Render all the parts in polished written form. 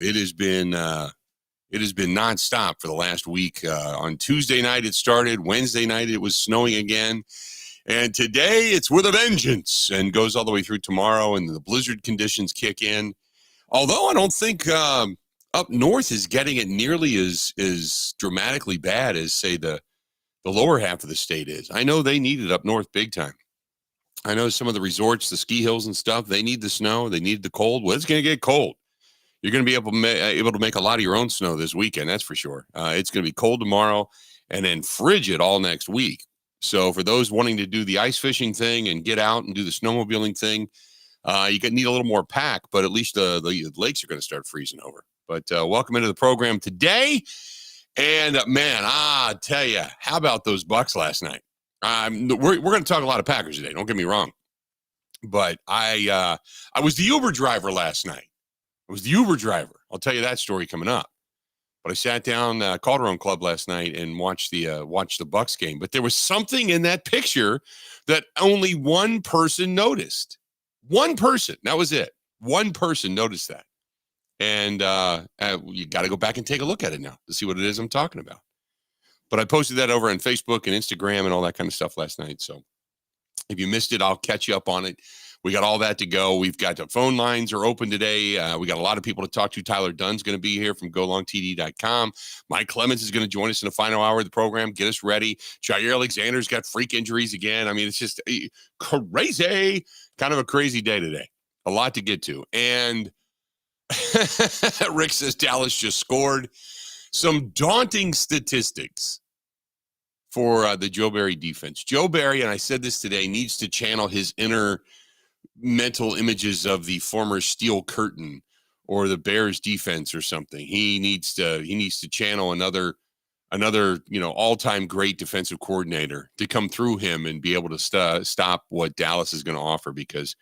It has been nonstop for the last week. On Tuesday night it started. Wednesday night it was snowing again. And today it's with a vengeance and goes all the way through tomorrow, and the blizzard conditions kick in. Although I don't think up north is getting it nearly as dramatically bad as, say, the lower half of the state is. I know they need it up north big time. I know some of the resorts, the ski hills and stuff, they need the snow. They need the cold. Well, it's going to get cold. You're going to be able to make a lot of your own snow this weekend, that's for sure. It's going to be cold tomorrow and then frigid all next week. So for those wanting to do the ice fishing thing and get out and do the snowmobiling thing, you need a little more pack, but at least the lakes are going to start freezing over. But welcome into the program today. And man, I tell you, how about those Bucks last night? We're going to talk a lot of Packers today. Don't get me wrong. But I was the Uber driver last night. I was the Uber driver. I'll tell you that story coming up. But I sat down, Calderon Club last night and watched the Bucks game. But there was something in that picture that only one person noticed. One person. That was it. One person noticed that. And you got to go back and take a look at it now to see what it is I'm talking about. But I posted that over on Facebook and Instagram and all that kind of stuff last night. So if you missed it, I'll catch you up on it. We got all that to go. We've got the phone lines are open today. We got a lot of people to talk to. Tyler Dunn's going to be here from golongtd.com. Mike Clemens is going to join us in the final hour of the program. Get us ready. Jaire Alexander's got freak injuries again. I mean, it's just crazy. Kind of a crazy day today. A lot to get to. And Rick says Dallas just scored. Some daunting statistics for the Joe Barry defense. Joe Barry, and I said this today, needs to channel his inner mental images of the former Steel Curtain or the Bears defense or something. He needs to channel another all-time great defensive coordinator to come through him and be able to stop what Dallas is going to offer, because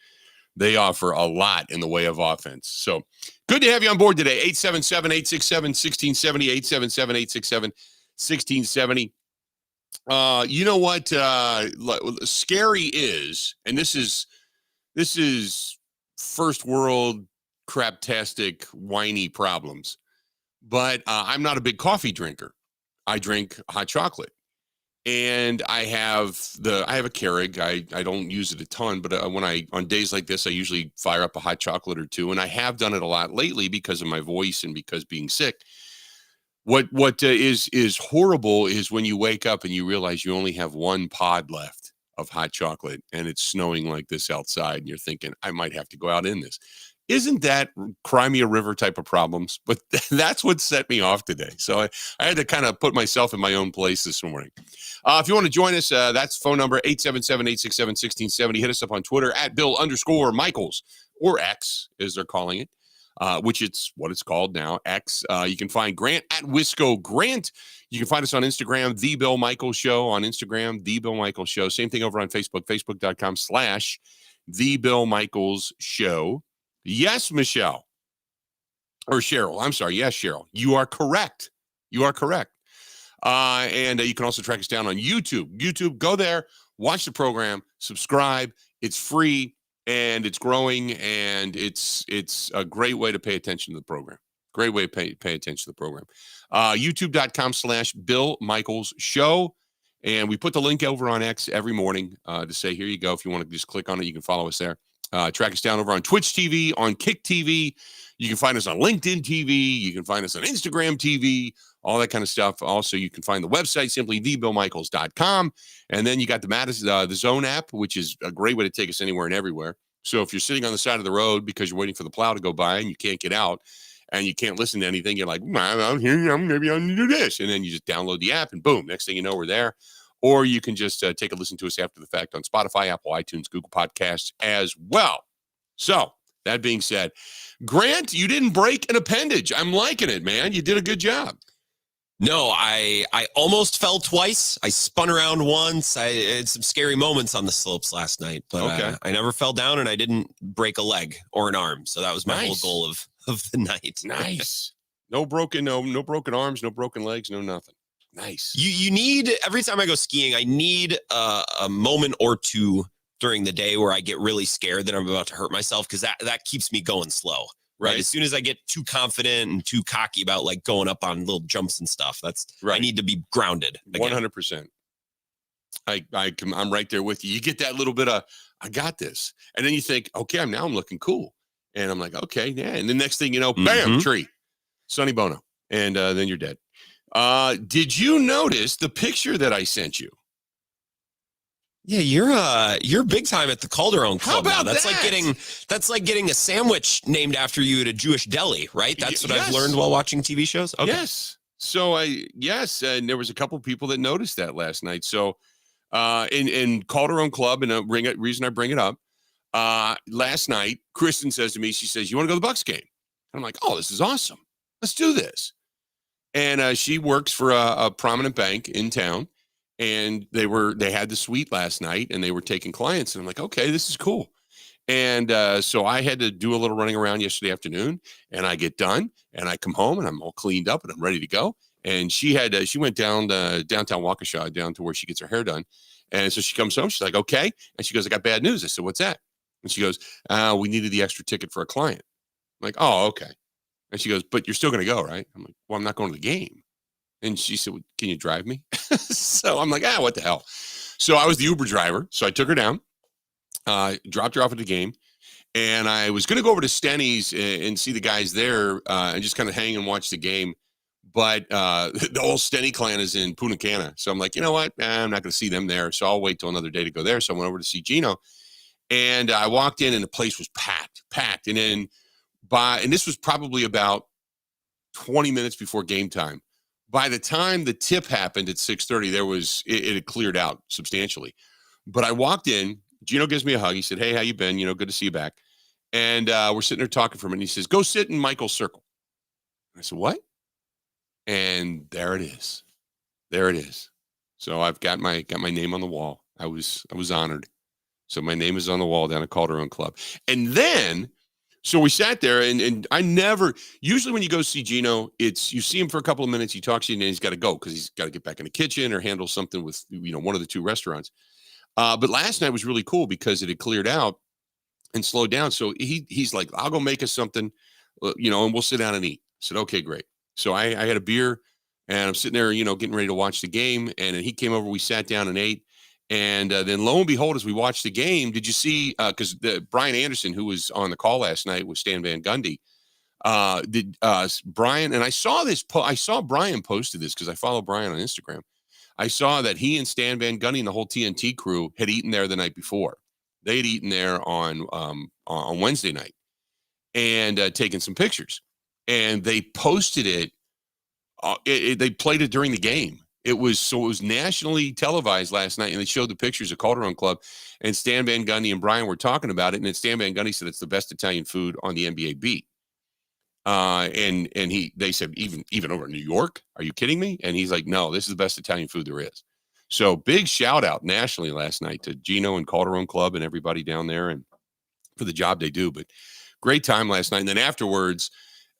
they offer a lot in the way of offense. So good to have you on board today. 877-867-1670, 877-867-1670. You know what scary is, and this is first world craptastic whiny problems, but I'm not a big coffee drinker. I drink hot chocolate, and I have a Keurig. I don't use it a ton, but on days like this, I usually fire up a hot chocolate or two, and I have done it a lot lately because of my voice and because being sick. What is horrible is when you wake up and you realize you only have one pod left of hot chocolate and it's snowing like this outside and you're thinking, I might have to go out in this. Isn't that Crimea River type of problems? But that's what set me off today. So I had to kind of put myself in my own place this morning. If you want to join us, that's phone number 877-867-1670. Hit us up on Twitter at Bill_Michaels, or X as they're calling it. Which it's what it's called now, X. You can find Grant at Wisco Grant. You can find us on Instagram, The Bill Michaels Show on Instagram, The Bill Michaels Show. Same thing over on Facebook, facebook.com/The Bill Michaels Show. Yes, Michelle. Or Cheryl. I'm sorry. Yes, Cheryl. You are correct. You are correct. And you can also track us down on YouTube. YouTube, go there, watch the program, subscribe. It's free. And it's growing, and it's a great way to pay attention to the program. Great way to pay attention to the program. YouTube.com/Bill Michaels Show. And we put the link over on X every morning to say, here you go. If you want to just click on it, you can follow us there. Track us down over on Twitch TV, on Kick TV. You can find us on LinkedIn TV. You can find us on Instagram TV, all that kind of stuff. Also, you can find the website, simply thebillmichaels.com. And then you got the Zone app, which is a great way to take us anywhere and everywhere. So if you're sitting on the side of the road because you're waiting for the plow to go by and you can't get out and you can't listen to anything, you're like, I'm here, maybe I'm going to do this. And then you just download the app and boom, next thing you know, we're there. Or you can just take a listen to us after the fact on Spotify, Apple, iTunes, Google Podcasts as well. So that being said, Grant, you didn't break an appendage. I'm liking it, man. You did a good job. No, I almost fell twice. I spun around once. I had some scary moments on the slopes last night, but okay. I never fell down and I didn't break a leg or an arm. So that was my whole goal of the night. Nice. No broken arms, no broken legs, no nothing. Nice. You need, every time I go skiing, I need a moment or two during the day where I get really scared that I'm about to hurt myself, because that keeps me going slow. Right. As soon as I get too confident and too cocky about like going up on little jumps and stuff, that's right. I need to be grounded. 100%. I'm right there with you. You get that little bit of, I got this. And then you think, okay, I'm looking cool. And I'm like, okay, yeah. And the next thing you know, bam, tree, Sonny Bono. And then you're dead. Did you notice the picture that I sent you? Yeah, you're big time at the Calderon Club. How about now. that? That's like getting a sandwich named after you at a Jewish deli, right? That's what I've learned while watching TV shows. Okay. Yes. So and there was a couple people that noticed that last night. So in Calderon Club, and reason I bring it up, last night, Kristen says to me, she says, "You want to go to the Bucks game?" And I'm like, "Oh, this is awesome. Let's do this." And she works for a prominent bank in town. And they had the suite last night, and they were taking clients. And I'm like, okay, this is cool. And so I had to do a little running around yesterday afternoon, and I get done, and I come home, and I'm all cleaned up, and I'm ready to go. And she went down to downtown Waukesha, down to where she gets her hair done. And so she comes home. She's like, okay. And she goes, "I got bad news." I said, "What's that?" And she goes, "We needed the extra ticket for a client." I'm like, "Oh, okay." And she goes, "But you're still going to go, right?" I'm like, "Well, I'm not going to the game." And she said, "Well, can you drive me?" So I'm like, what the hell? So I was the Uber driver. So I took her down, dropped her off at the game. And I was going to go over to Stenny's and see the guys there and just kind of hang and watch the game. But the whole Stenny clan is in Punta Cana. So I'm like, you know what? I'm not going to see them there. So I'll wait till another day to go there. So I went over to see Gino. And I walked in, and the place was packed. And then and this was probably about 20 minutes before game time. By the time the tip happened at 6:30, it had cleared out substantially. But I walked in, Gino gives me a hug. He said, "Hey, how you been? Good to see you back." And we're sitting there talking for a minute. He says, "Go sit in Michael's circle." I said, "What?" And there it is. There it is. So I've got my name on the wall. I was honored. So my name is on the wall down at Calderon Club. And then so we sat there, and I never, usually when you go see Gino, you see him for a couple of minutes, he talks to you, and then he's got to go because he's got to get back in the kitchen or handle something with, one of the two restaurants. But last night was really cool because it had cleared out and slowed down. So he's like, "I'll go make us something, and we'll sit down and eat." I said, "Okay, great." So I had a beer, and I'm sitting there, getting ready to watch the game. And then he came over, we sat down and ate. And then lo and behold, as we watched the game, did you see, because Brian Anderson, who was on the call last night with Stan Van Gundy, Brian, and I saw this, I saw Brian posted this because I follow Brian on Instagram. I saw that he and Stan Van Gundy and the whole TNT crew had eaten there the night before. They had eaten there on Wednesday night and taken some pictures. And they posted it. They played it during the game. It was nationally televised last night, and they showed the pictures of Calderon Club, and Stan Van Gundy and Brian were talking about it. And then Stan Van Gundy said it's the best Italian food on the NBA beat. And they said, even over in New York, are you kidding me? And he's like, "No, this is the best Italian food there is." So big shout out nationally last night to Gino and Calderon Club and everybody down there, and for the job they do. But great time last night. And then afterwards,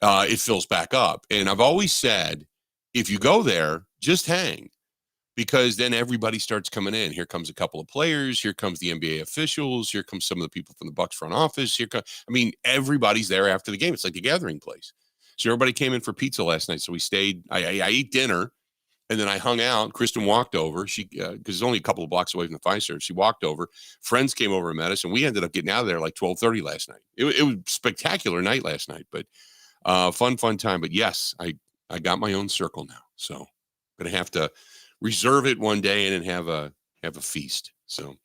it fills back up. And I've always said, if you go there, just hang, because then everybody starts coming in. Here comes a couple of players. Here comes the NBA officials. Here comes some of the people from the Bucks front office. Everybody's there after the game. It's like a gathering place. So everybody came in for pizza last night. So we stayed. I ate dinner, and then I hung out. Kristen walked over. Because it's only a couple of blocks away from the Fiserv. She walked over. Friends came over and met us, and we ended up getting out of there like 12:30 last night. It was a spectacular night last night, but fun time. But yes, I got my own circle now, so I'm gonna have to reserve it one day and then have a feast. So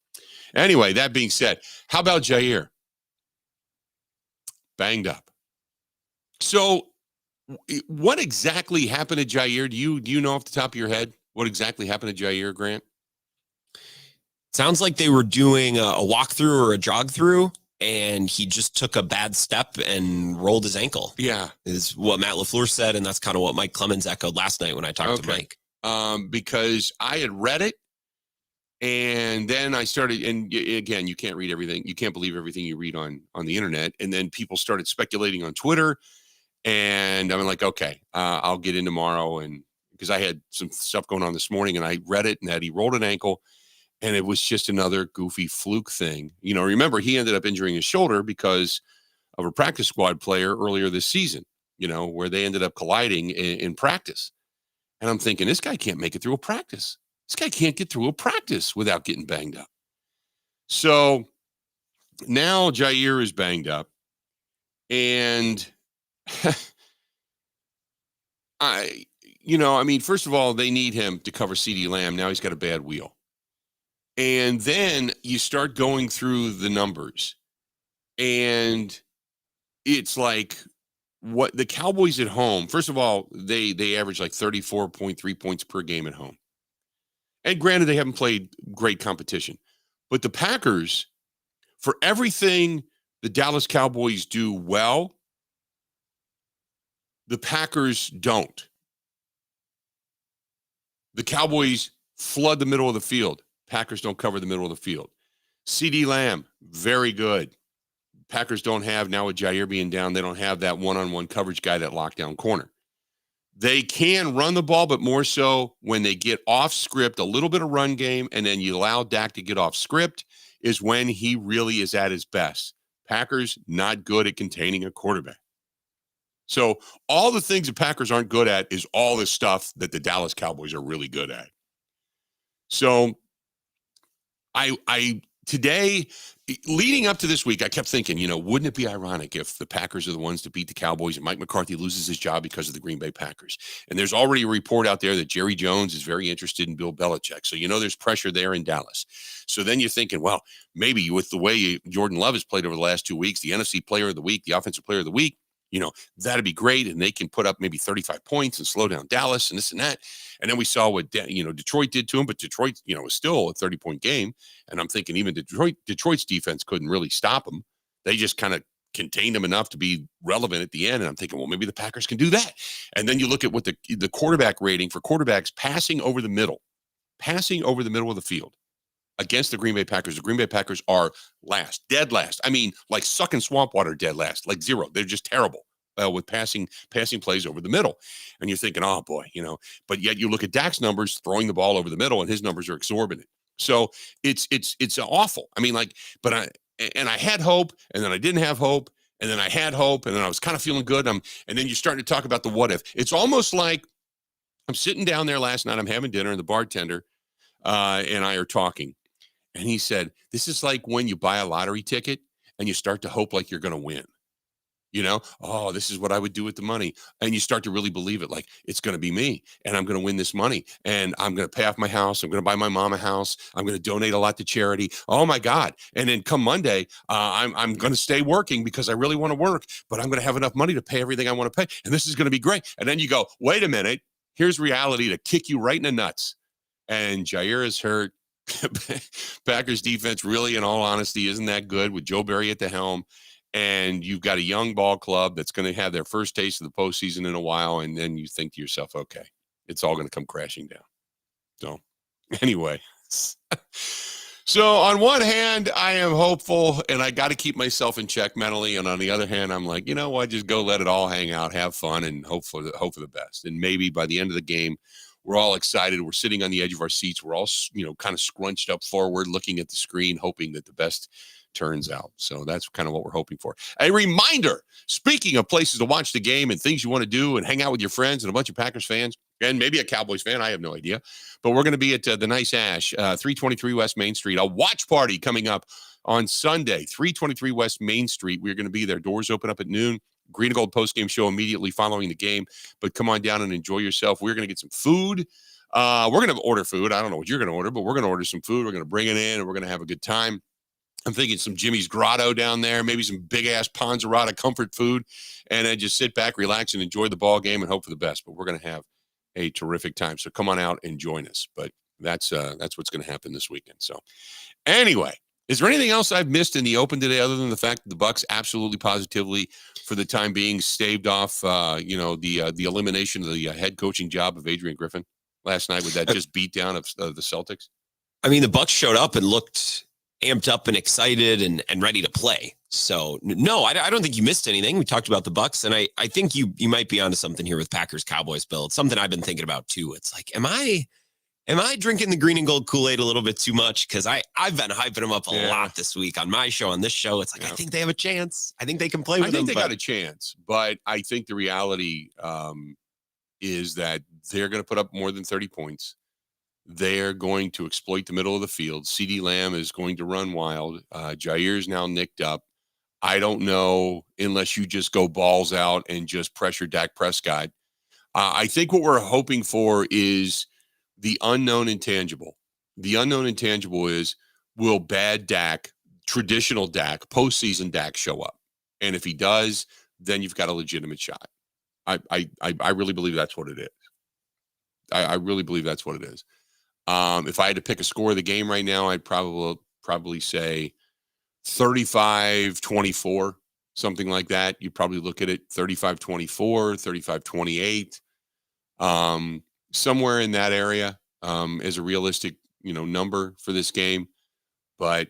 anyway, that being said, how about Jaire? Banged up. So what exactly happened to Jaire? Do you know off the top of your head what exactly happened to Jaire, Grant? Sounds like they were doing a walkthrough or a jog through, and he just took a bad step and rolled his ankle. Yeah. Is what Matt LaFleur said, and that's kind of what Mike Clemens echoed last night when I talked to Mike. Because I had read it, and then I started, and again, you can't read everything. You can't believe everything you read on the internet. And then people started speculating on Twitter, and I'm like, okay, I'll get in tomorrow. And because I had some stuff going on this morning, and I read it, and that he rolled an ankle, and it was just another goofy fluke thing. Remember, he ended up injuring his shoulder because of a practice squad player earlier this season, where they ended up colliding in practice. And I'm thinking, this guy can't make it through a practice. This guy can't get through a practice without getting banged up. So now Jaire is banged up. And first of all, they need him to cover CeeDee Lamb. Now he's got a bad wheel. And then you start going through the numbers. And it's like what the Cowboys at home, first of all, they average like 34.3 points per game at home. And granted, they haven't played great competition. But the Packers, for everything the Dallas Cowboys do well, the Packers don't. The Cowboys flood the middle of the field. Packers don't cover the middle of the field. CeeDee Lamb, very good. Packers don't have, now with Jaire being down, they don't have that one-on-one coverage guy, that lockdown corner. They can run the ball, but more so when they get off script, a little bit of run game, and then you allow Dak to get off script is when he really is at his best. Packers not good at containing a quarterback. So all the things the Packers aren't good at is all the stuff that the Dallas Cowboys are really good at. So I today, leading up to this week, I kept thinking, wouldn't it be ironic if the Packers are the ones to beat the Cowboys and Mike McCarthy loses his job because of the Green Bay Packers? And there's already a report out there that Jerry Jones is very interested in Bill Belichick. So, there's pressure there in Dallas. So then you're thinking, well, maybe with the way Jordan Love has played over the last 2 weeks, the NFC Player of the Week, the Offensive Player of the Week, that'd be great. And they can put up maybe 35 points and slow down Dallas and this and that. And then we saw what, Detroit did to him, but Detroit, was still a 30-point game. And I'm thinking even Detroit's defense couldn't really stop them. They just kind of contained them enough to be relevant at the end. And I'm thinking, well, maybe the Packers can do that. And then you look at what the quarterback rating for quarterbacks passing over the middle of the field against the Green Bay Packers. The Green Bay Packers are last, dead last. I mean, like sucking swamp water, dead last, like zero. They're just terrible with passing plays over the middle. And you're thinking, oh boy, but yet you look at Dak's numbers throwing the ball over the middle and his numbers are exorbitant. So it's awful. I mean, but I had hope, and then I didn't have hope, and then I had hope, and then I was kind of feeling good. And then you're starting to talk about the what if. It's almost like I'm sitting down there last night, I'm having dinner, and the bartender and I are talking. And he said, this is like when you buy a lottery ticket and you start to hope like you're going to win. Oh, this is what I would do with the money. And you start to really believe it. Like, it's going to be me and I'm going to win this money and I'm going to pay off my house. I'm going to buy my mom a house. I'm going to donate a lot to charity. Oh my God. And then come Monday, I'm going to stay working because I really want to work, but I'm going to have enough money to pay everything I want to pay. And this is going to be great. And then you go, wait a minute, here's reality to kick you right in the nuts. And Jaire is hurt. Packers defense really, in all honesty, isn't that good with Joe Barry at the helm. And you've got a young ball club that's going to have their first taste of the postseason in a while. And then you think to yourself, okay, it's all going to come crashing down. So anyway, so on one hand, I am hopeful and I got to keep myself in check mentally. And on the other hand, I'm like, what, just go let it all hang out, have fun and hope for the best. And maybe by the end of the game, we're all excited. We're sitting on the edge of our seats. We're all, kind of scrunched up forward, looking at the screen, hoping that the best turns out. So that's kind of what we're hoping for. A reminder, speaking of places to watch the game and things you want to do and hang out with your friends and a bunch of Packers fans and maybe a Cowboys fan, I have no idea, but we're going to be at the Nice Ash, 323 West Main Street, a watch party coming up on Sunday, 323 West Main Street. We're going to be there. Doors open up at noon. Green and Gold post-game show immediately following the game, but come on down and enjoy yourself. We're going to get some food. We're going to order food. I don't know what you're going to order, but we're going to order some food. We're going to bring it in and we're going to have a good time. I'm thinking some Jimmy's Grotto down there, maybe some big-ass Ponzerata comfort food, and then just sit back, relax, and enjoy the ball game and hope for the best. But we're going to have a terrific time. So come on out and join us. But that's what's going to happen this weekend. So anyway, is there anything else I've missed in the Open today other than the fact that the Bucks absolutely positively, for the time being, staved off, the elimination of the head coaching job of Adrian Griffin last night with that just beatdown of the Celtics? I mean, the Bucks showed up and looked amped up and excited and ready to play. So no, I don't think you missed anything. We talked about the Bucks, and I think you might be onto something here with Packers Cowboys, Bill. It's something I've been thinking about too. It's like, am I Am I drinking the green and gold Kool-Aid a little bit too much? Because I've been hyping them up a lot this week on my show, on this show. It's like, I think they have a chance. I think they can play with them. I think they got a chance, but I think the reality is that they're going to put up more than 30 points. They're going to exploit the middle of the field. CeeDee Lamb is going to run wild. Jaire is now nicked up. I don't know unless you just go balls out and just pressure Dak Prescott. I think what we're hoping for is the unknown intangible. The unknown intangible is, will bad Dak, traditional Dak, postseason Dak show up? And if he does, then you've got a legitimate shot. I really believe that's what it is. I really believe that's what it is. If I had to pick a score of the game right now, I'd probably say 35-24, something like that. You'd probably look at it 35-24, 35-28, somewhere in that area as a realistic, number for this game. But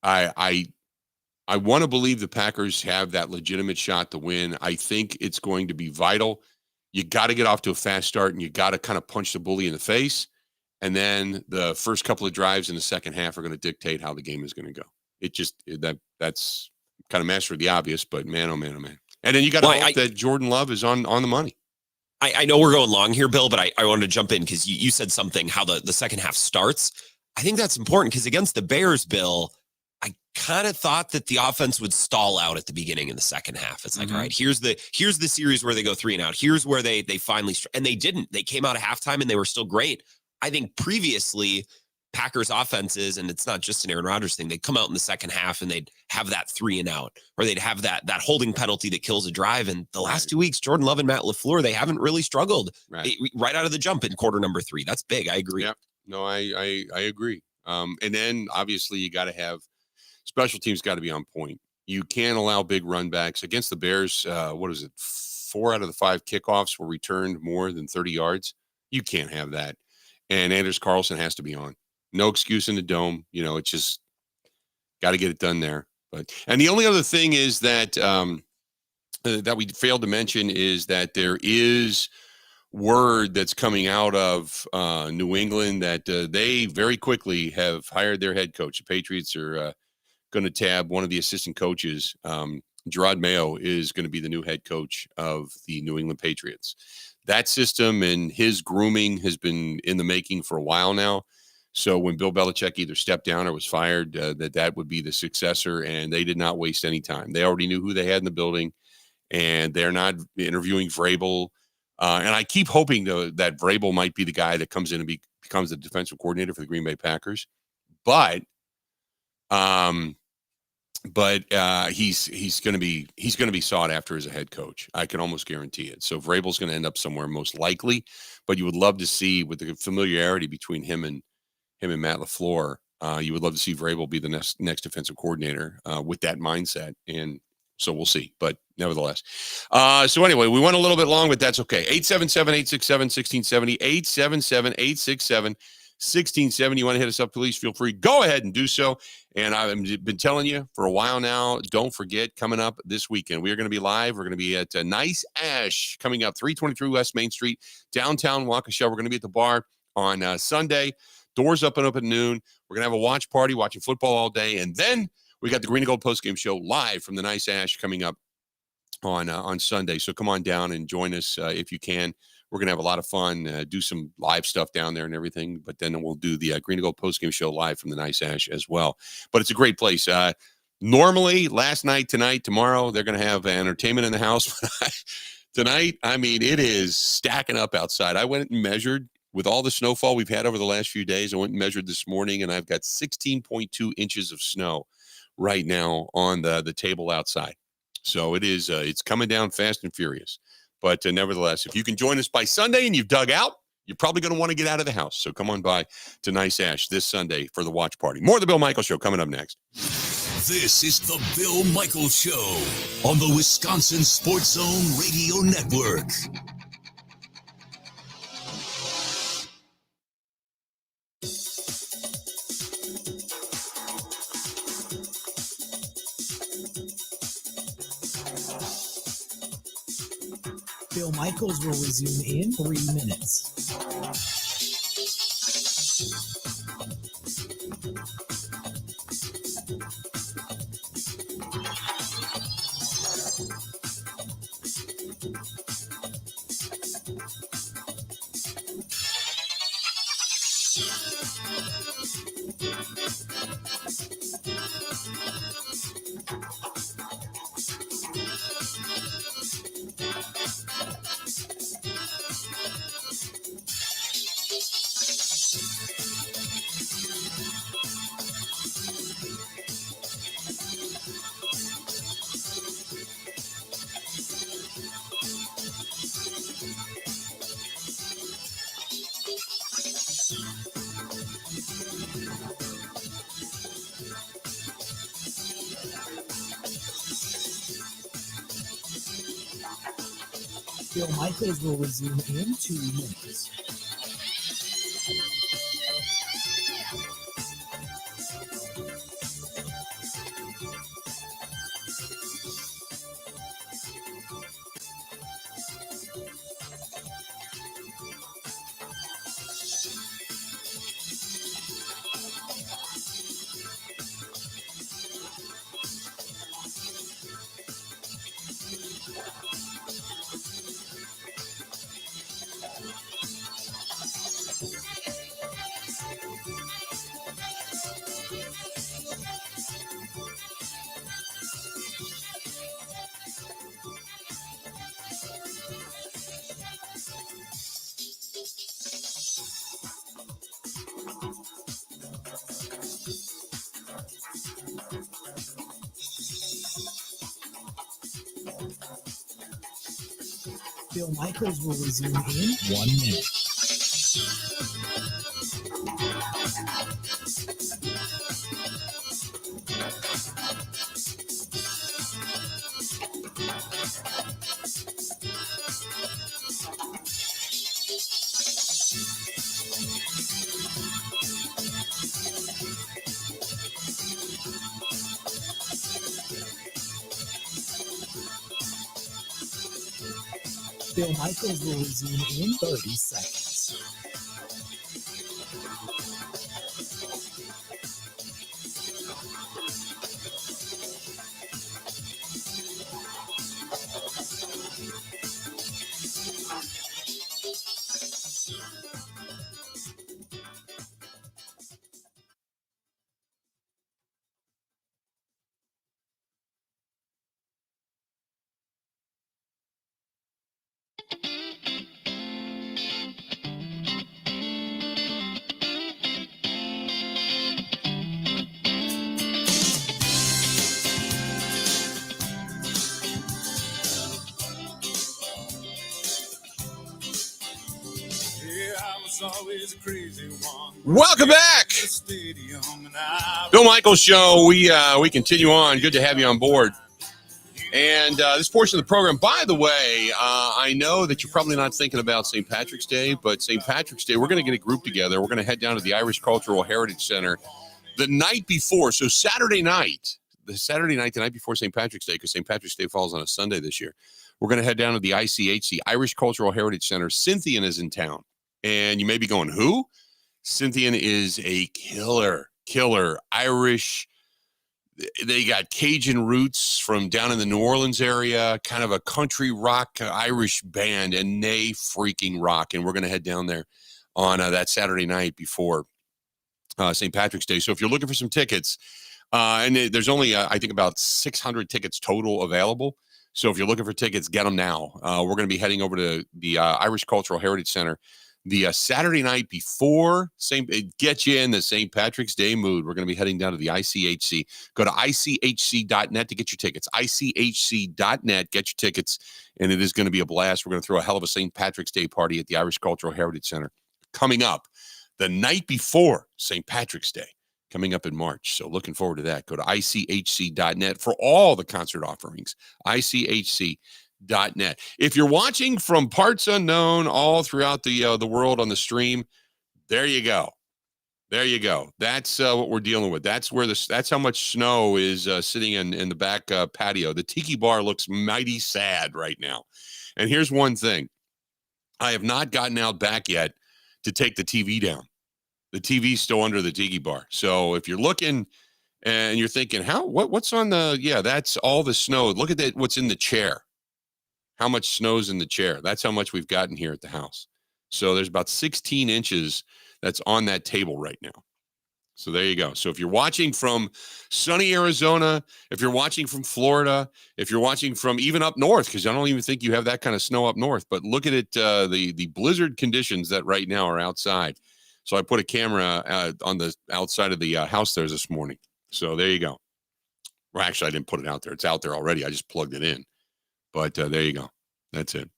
I want to believe the Packers have that legitimate shot to win. I think it's going to be vital. You got to get off to a fast start, and you got to kind of punch the bully in the face. And then the first couple of drives in the second half are going to dictate how the game is going to go. That's kind of master of the obvious, but man, oh man, oh man. And then you got to hope that Jordan Love is on the money. I know we're going long here, Bill, but I wanted to jump in because you said something, how the second half starts. I think that's important because against the Bears, Bill, I kind of thought that the offense would stall out at the beginning in the second half. It's like, all right, here's the series where they go 3 and out. Here's where they finally, and they didn't. They came out at halftime and they were still great. I think previously Packers offenses, and it's not just an Aaron Rodgers thing, they'd come out in the second half and they'd have that 3 and out, or they'd have that holding penalty that kills a drive. And the last 2 weeks, Jordan Love and Matt LaFleur, they haven't really struggled right out of the jump in quarter number 3. That's big. I agree. Yeah, no, I agree. And then obviously you got to have special teams, got to be on point. You can't allow big run backs against the Bears. 4 out of the 5 kickoffs were returned more than 30 yards. You can't have that. And Anders Carlson has to be on. No excuse in the dome. It's just got to get it done there. And the only other thing is that that we failed to mention is that there is word that's coming out of New England that they very quickly have hired their head coach. The Patriots are going to tab one of the assistant coaches. Gerard Mayo is going to be the new head coach of the New England Patriots. That system and his grooming has been in the making for a while now. So when Bill Belichick either stepped down or was fired, that would be the successor, and they did not waste any time. They already knew who they had in the building, and they're not interviewing Vrabel. And I keep hoping that Vrabel might be the guy that comes in and becomes the defensive coordinator for the Green Bay Packers. But he's going to be sought after as a head coach. I can almost guarantee it. So Vrabel's going to end up somewhere most likely, but you would love to see, with the familiarity between him and Matt LaFleur, you would love to see Vrabel be the next defensive coordinator with that mindset. And so we'll see, but nevertheless. So anyway, we went a little bit long, but that's okay. 877-867-1670, 877-867-1670. You want to hit us up, please feel free. Go ahead and do so. And I've been telling you for a while now, don't forget, coming up this weekend, we are going to be live. We're going to be at Nice Ash coming up, 323 West Main Street, downtown Waukesha. We're going to be at the bar on Sunday. Doors up at noon. We're going to have a watch party, watching football all day. And then we got the Green and Gold postgame show live from the Nice Ash coming up on Sunday. So come on down and join us if you can. We're going to have a lot of fun, do some live stuff down there and everything. But then we'll do the Green and Gold postgame show live from the Nice Ash as well. But it's a great place. Normally, last night, tonight, tomorrow, they're going to have entertainment in the house. Tonight, I mean, it is stacking up outside. I went and measured. With all the snowfall we've had over the last few days, I went and measured this morning, and I've got 16.2 inches of snow right now on the table outside. So it's coming down fast and furious. But nevertheless, if you can join us by Sunday and you've dug out, you're probably going to want to get out of the house. So come on by to Nice Ash this Sunday for the watch party. More of the Bill Michaels Show coming up next. This is the Bill Michaels Show on the Wisconsin Sports Zone Radio Network. Bill Michaels will resume in 3 minutes. Bill Michaels will resume in 2 minutes. Bill Michaels will resume in 1 minute. Bill Michaels will resume in 30 seconds. Welcome back. Bill Michaels Show. We continue on. Good to have you on board. And this portion of the program, by the way, I know that you're probably not thinking about St. Patrick's Day, but St. Patrick's Day, we're going to get a group together. We're going to head down to the Irish Cultural Heritage Center the night before. So the night before St. Patrick's Day, because St. Patrick's Day falls on a Sunday this year, we're going to head down to the ICHC, Irish Cultural Heritage Center. Cynthia is in town. And you may be going, who? Cynthia is a killer Irish. They got Cajun roots from down in the New Orleans area, kind of a country rock Irish band, and they freaking rock. And we're going to head down there on that Saturday night before St. Patrick's Day. So if you're looking for some tickets, and there's only, I think, about 600 tickets total available. So if you're looking for tickets, get them now. We're going to be heading over to the Irish Cultural Heritage Center the Saturday night before get you in the St. Patrick's Day mood. We're going to be heading down to the ICHC. Go to ICHC.net to get your tickets. ICHC.net, get your tickets, and it is going to be a blast. We're going to throw a hell of a St. Patrick's Day party at the Irish Cultural Heritage Center coming up the night before St. Patrick's Day, coming up in March. So looking forward to that. Go to ICHC.net for all the concert offerings. ICHC.net. If you're watching from parts unknown all throughout the world on the stream, there you go. That's what we're dealing with. That's how much snow is sitting in the back patio. The Tiki Bar looks mighty sad right now. And here's one thing. I have not gotten out back yet to take the TV down. The TV's still under the tiki bar. So if you're looking and you're thinking, what's on that's all the snow. Look at that, what's in the chair. How much snow's in the chair. That's how much we've gotten here at the house. So there's about 16 inches that's on that table right now. So there you go. So if you're watching from sunny Arizona, if you're watching from Florida, if you're watching from even up north, because I don't even think you have that kind of snow up north, but look at it, the blizzard conditions that right now are outside. So I put a camera on the outside of the house there this morning. So there you go. Well, actually, I didn't put it out there. It's out there already. I just plugged it in. But there you go. That's it.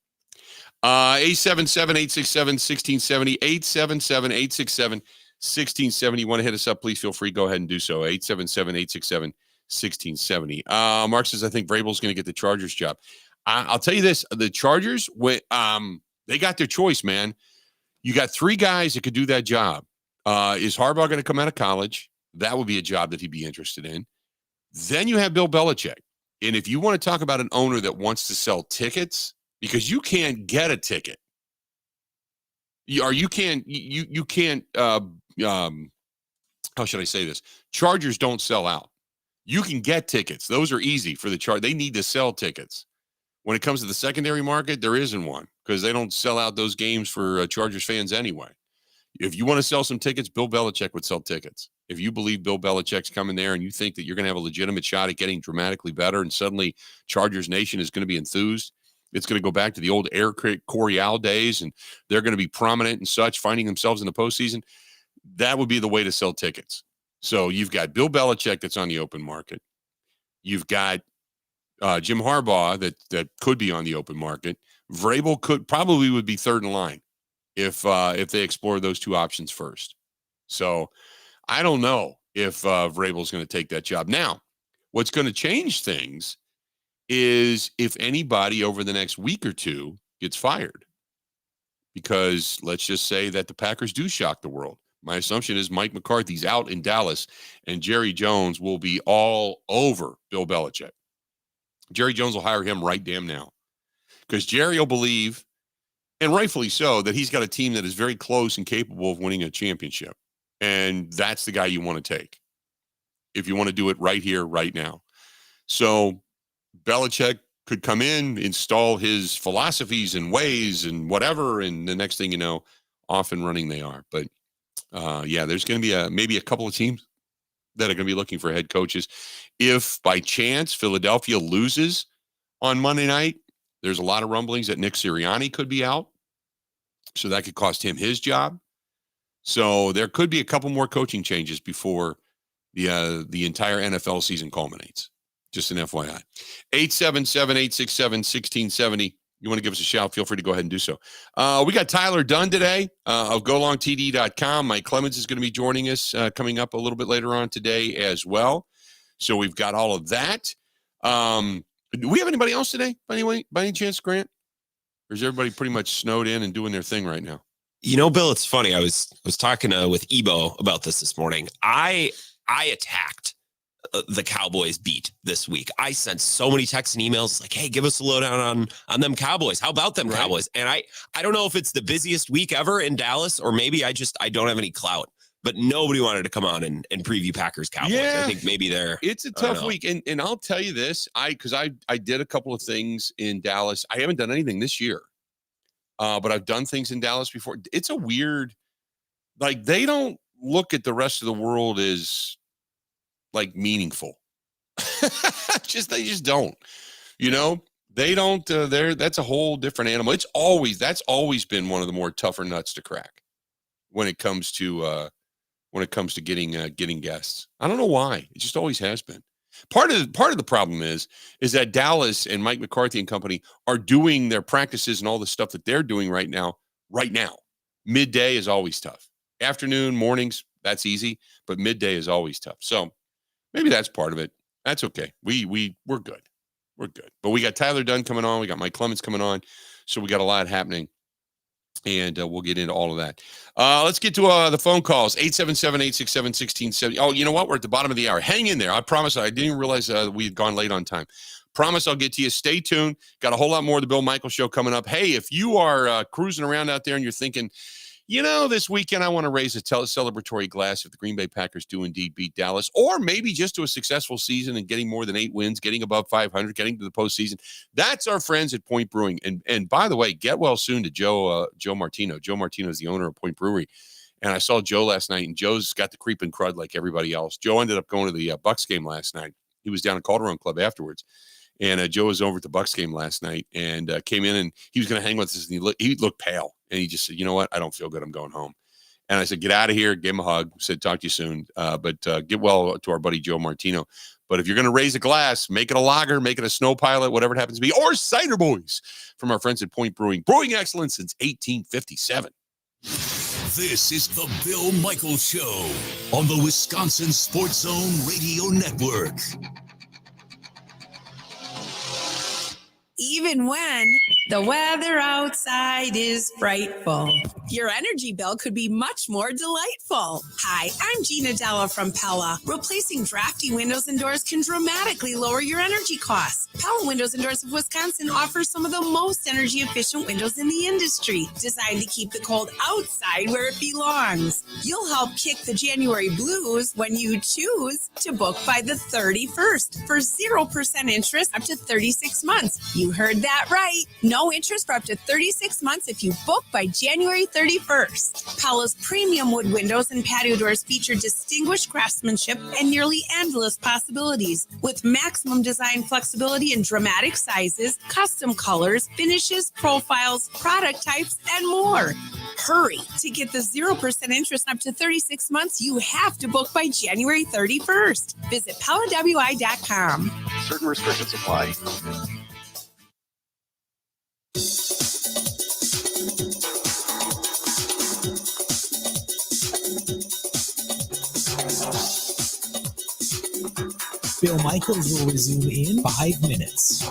877-867-1670, 877-867-1670. You want to hit us up, please feel free. Go ahead and do so. 877-867-1670. Mark says, I think Vrabel's going to get the Chargers job. I'll tell you this. The Chargers, they got their choice, man. You got 3 guys that could do that job. Is Harbaugh going to come out of college? That would be a job that he'd be interested in. Then you have Bill Belichick. And if you want to talk about an owner that wants to sell tickets, because you can't get a ticket, you can't, how should I say this? Chargers don't sell out. You can get tickets. Those are easy for the Chargers. They need to sell tickets. When it comes to the secondary market, there isn't one because they don't sell out those games for Chargers fans anyway. If you want to sell some tickets, Bill Belichick would sell tickets. If you believe Bill Belichick's coming there and you think that you're going to have a legitimate shot at getting dramatically better and suddenly Chargers Nation is going to be enthused, it's going to go back to the old Air Coryell days and they're going to be prominent and such, finding themselves in the postseason, that would be the way to sell tickets. So you've got Bill Belichick that's on the open market. You've got Jim Harbaugh that could be on the open market. Vrabel probably would be third in line if they explore those 2 options first. So I don't know if Vrabel's going to take that job. Now, what's going to change things is if anybody over the next week or 2 gets fired. Because let's just say that the Packers do shock the world. My assumption is Mike McCarthy's out in Dallas and Jerry Jones will be all over Bill Belichick. Jerry Jones will hire him right damn now. Because Jerry will believe, and rightfully so, that he's got a team that is very close and capable of winning a championship. And that's the guy you want to take if you want to do it right here, right now. So Belichick could come in, install his philosophies and ways and whatever, and the next thing you know, off and running they are. But there's going to be maybe a couple of teams that are going to be looking for head coaches. If by chance Philadelphia loses on Monday night, there's a lot of rumblings that Nick Sirianni could be out. So that could cost him his job. So there could be a couple more coaching changes before the entire NFL season culminates. Just an FYI. 877-867-1670. You want to give us a shout, feel free to go ahead and do so. We got Tyler Dunn today of golongtd.com. Mike Clemens is going to be joining us coming up a little bit later on today as well. So we've got all of that. Do we have anybody else today, by any chance, Grant? Or is everybody pretty much snowed in and doing their thing right now? You know, Bill, it's funny. I was talking with Ebo about this morning. I attacked the Cowboys beat this week. I sent so many texts and emails like, hey, give us a lowdown on them Cowboys. How about them Cowboys? And I don't know if it's the busiest week ever in Dallas, or maybe I don't have any clout, but nobody wanted to come on and preview Packers Cowboys. Yeah, I think maybe it's a tough week. And I'll tell you this, because I did a couple of things in Dallas. I haven't done anything this year. But I've done things in Dallas before. It's a weird, like, they don't look at the rest of the world as like meaningful. They just don't, they don't, that's a whole different animal. That's always been one of the more tougher nuts to crack when it comes to getting guests. I don't know why. It just always has been. Part of the problem is that Dallas and Mike McCarthy and company are doing their practices and all the stuff that they're doing right now. Midday is always tough. Afternoon, mornings, that's easy, but midday is always tough. So maybe that's part of it. That's okay. We're good. We're good. But we got Tyler Dunn coming on. We got Mike Clemens coming on. So we got a lot happening. And we'll get into all of that. Let's get to the phone calls. 877-867-1670. Oh, you know what? We're at the bottom of the hour. Hang in there. I promise. I didn't realize we had gone late on time. Promise I'll get to you. Stay tuned. Got a whole lot more of the Bill Michaels Show coming up. Hey, if you are cruising around out there and you're thinking, this weekend I want to raise a celebratory glass if the Green Bay Packers do indeed beat Dallas, or maybe just to a successful season and getting more than 8 wins, getting above 500, getting to the postseason. That's our friends at Point Brewing. And by the way, get well soon to Joe Martino. Joe Martino is the owner of Point Brewery. And I saw Joe last night, and Joe's got the creeping crud like everybody else. Joe ended up going to the Bucks game last night. He was down at Calderon Club afterwards. And Joe was over at the Bucks game last night and came in, and he was going to hang with us. And he looked pale. And he just said, you know what? I don't feel good. I'm going home. And I said, get out of here. Give him a hug. Said, talk to you soon. But get well to our buddy Joe Martino. But if you're going to raise a glass, make it a lager, make it a snow pilot, whatever it happens to be, or cider boys from our friends at Point Brewing. Brewing excellence since 1857. This is the Bill Michaels Show on the Wisconsin Sports Zone Radio Network. Even when the weather outside is frightful, your energy bill could be much more delightful. Hi, I'm Gina Della from Pella. Replacing drafty windows and doors can dramatically lower your energy costs. Pella Windows and Doors of Wisconsin offers some of the most energy efficient windows in the industry, designed to keep the cold outside where it belongs. You'll help kick the January blues when you choose to book by the 31st for 0% interest up to 36 months. You heard that right. No interest for up to 36 months if you book by January 31st. Pella's premium wood windows and patio doors feature distinguished craftsmanship and nearly endless possibilities, with maximum design flexibility in dramatic sizes, custom colors, finishes, profiles, product types, and more. Hurry! To get the 0% interest up to 36 months, you have to book by January 31st. Visit PellaWI.com. Certain restrictions apply. Bill Michaels will resume in 5 minutes.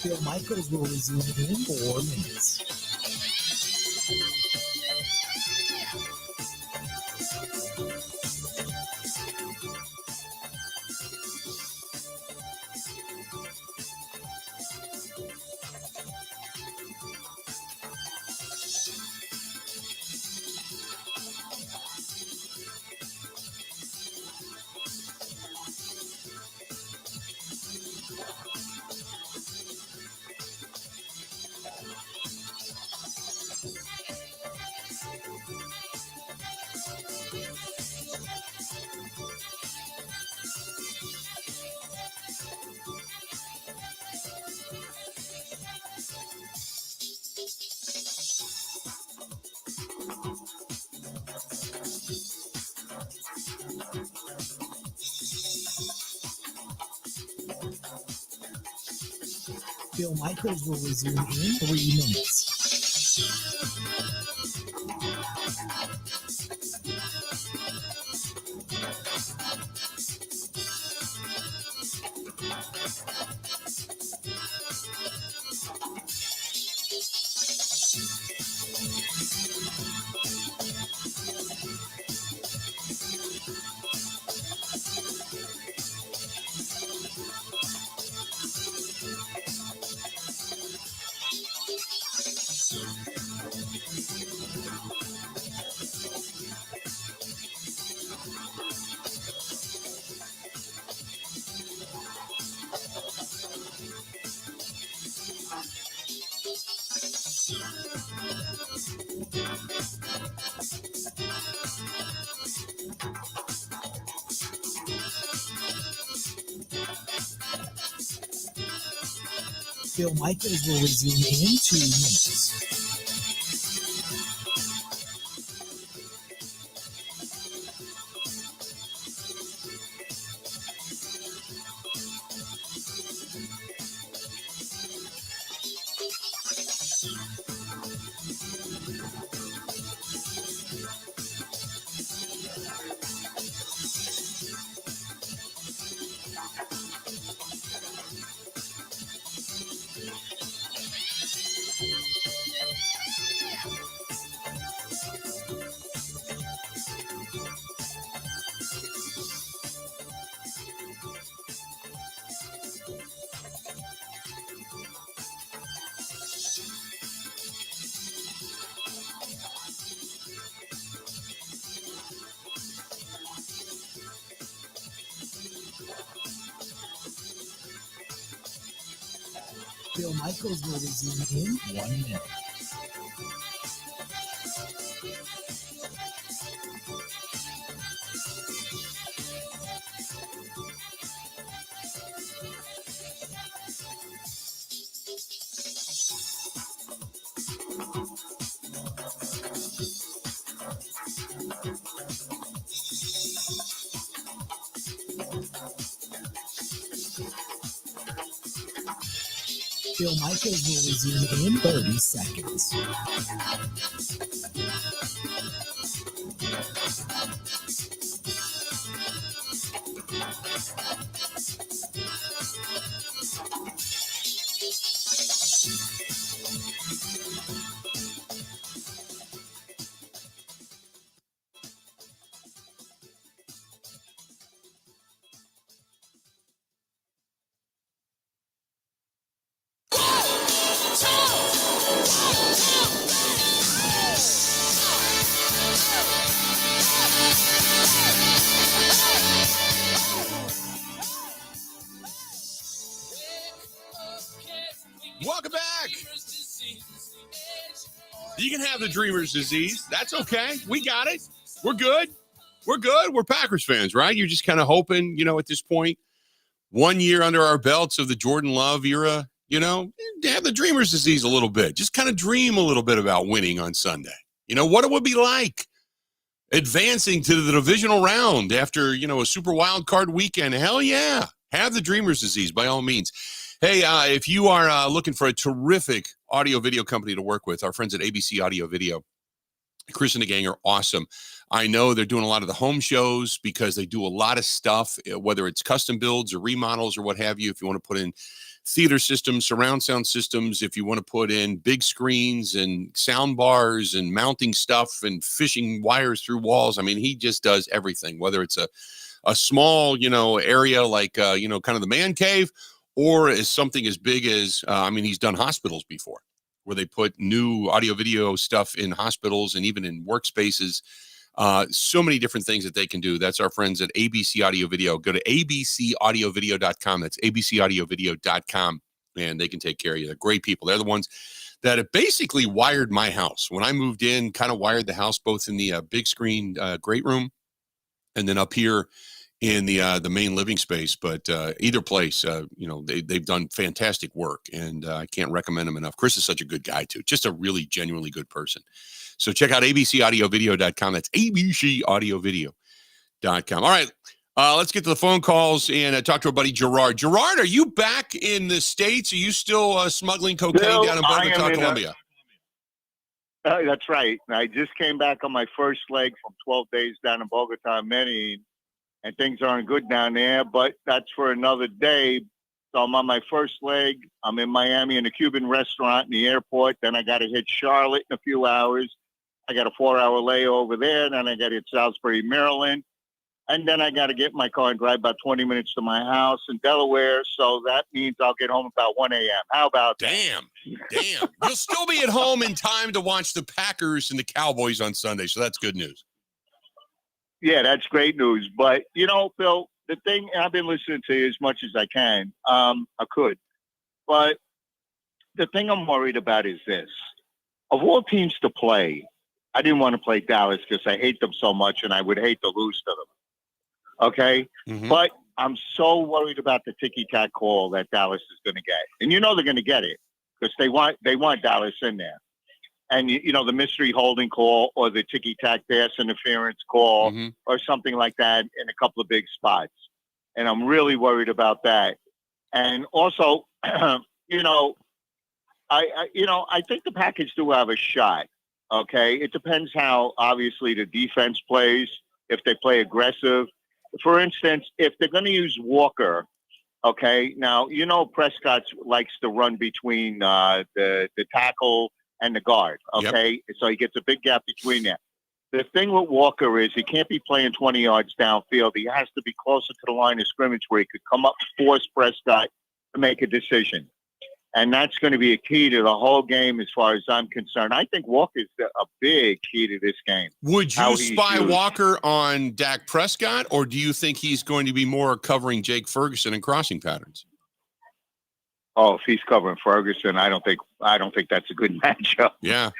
Bill Michaels will resume in 4 minutes. Bill Michaels will resume in 3 minutes. Bill Michaels will resume in 2 minutes. Bill Michaels will resume in 1 minute. Bill Michaels will resume in 30 seconds. Welcome back. You can have the dreamer's disease. That's okay. We got it. We're good. We're good. We're Packers fans, right? You're just kind of hoping, at this point, 1 year under our belts of the Jordan Love era, to have the dreamer's disease a little bit. Just kind of dream a little bit about winning on Sunday. What it would be like advancing to the divisional round after, a super wild card weekend. Hell yeah. Have the dreamer's disease by all means. Hey, if you are looking for a terrific audio video company to work with, our friends at ABC Audio Video, Chris and the gang are awesome. I know they're doing a lot of the home shows because they do a lot of stuff, whether it's custom builds or remodels or what have you. If you want to put in theater systems, surround sound systems, if you want to put in big screens and sound bars and mounting stuff and fishing wires through walls. I mean, he just does everything, whether it's a small, area like, kind of the man cave, or as something as big as, he's done hospitals before where they put new audio video stuff in hospitals and even in workspaces. So many different things that they can do. That's our friends at ABC Audio Video. Go to abcaudiovideo.com. That's abcaudiovideo.com, and they can take care of you. They're great people. They're the ones that have basically wired my house. When I moved in, kind of wired the house both in the big screen great room and then up here in the main living space. But either place, they've done fantastic work, and I can't recommend them enough. Chris is such a good guy, too. Just a really genuinely good person. So check out abcaudiovideo.com. That's abcaudiovideo.com. All right, let's get to the phone calls and talk to our buddy Gerard. Gerard, are you back in the States? Are you still smuggling cocaine down in Bogota, Colombia? That's right. I just came back on my first leg from 12 days down in Bogota, Medellin, and things aren't good down there, but that's for another day. So I'm on my first leg. I'm in Miami in a Cuban restaurant in the airport. Then I got to hit Charlotte in a few hours. I got a 4-hour layover there. Then I got to hit Salisbury, Maryland. And then I got to get in my car and drive about 20 minutes to my house in Delaware. So that means I'll get home about 1 a.m. How about that? Damn. You'll still be at home in time to watch the Packers and the Cowboys on Sunday. So that's good news. Yeah, that's great news. But, Phil, the thing, I've been listening to you as much as I can. I could. But the thing I'm worried about is this. Of all teams to play, I didn't want to play Dallas because I hate them so much and I would hate to lose to them. Okay? Mm-hmm. But I'm so worried about the ticky-tack call that Dallas is going to get. And they're going to get it because they want Dallas in there. And, the mystery holding call or the ticky-tack pass interference call or something like that in a couple of big spots. And I'm really worried about that. And also, I think the Packers do have a shot. Okay. It depends how obviously the defense plays, if they play aggressive. For instance, if they're going to use Walker, okay, now, Prescott likes to run between the tackle and the guard, okay? Yep. So he gets a big gap between them. The thing with Walker is he can't be playing 20 yards downfield. He has to be closer to the line of scrimmage where he could come up and force Prescott to make a decision. And that's going to be a key to the whole game as far as I'm concerned. I think Walker's a big key to this game. Would you spy Walker on Dak Prescott, or do you think he's going to be more covering Jake Ferguson and crossing patterns? Oh, if he's covering Ferguson, I don't think that's a good matchup. Yeah.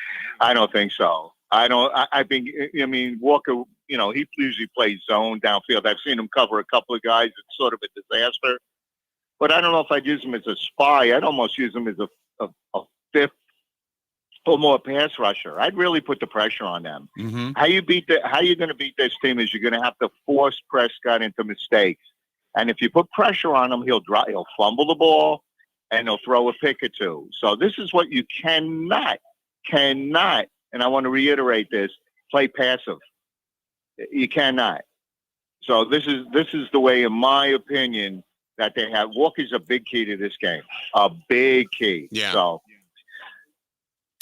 I don't think so. I think Walker, he usually plays zone downfield. I've seen him cover a couple of guys. It's sort of a disaster. But I don't know if I'd use him as a spy. I'd almost use him as a fifth or more pass rusher. I'd really put the pressure on them. Mm-hmm. How you're going to beat this team is you're going to have to force Prescott into mistakes. And if you put pressure on him, he'll fumble the ball and he'll throw a pick or two. So this is what you cannot, and I want to reiterate this, play passive. You cannot. So this is the way, in my opinion, that they have. Walker's a big key to this game. A big key. Yeah. So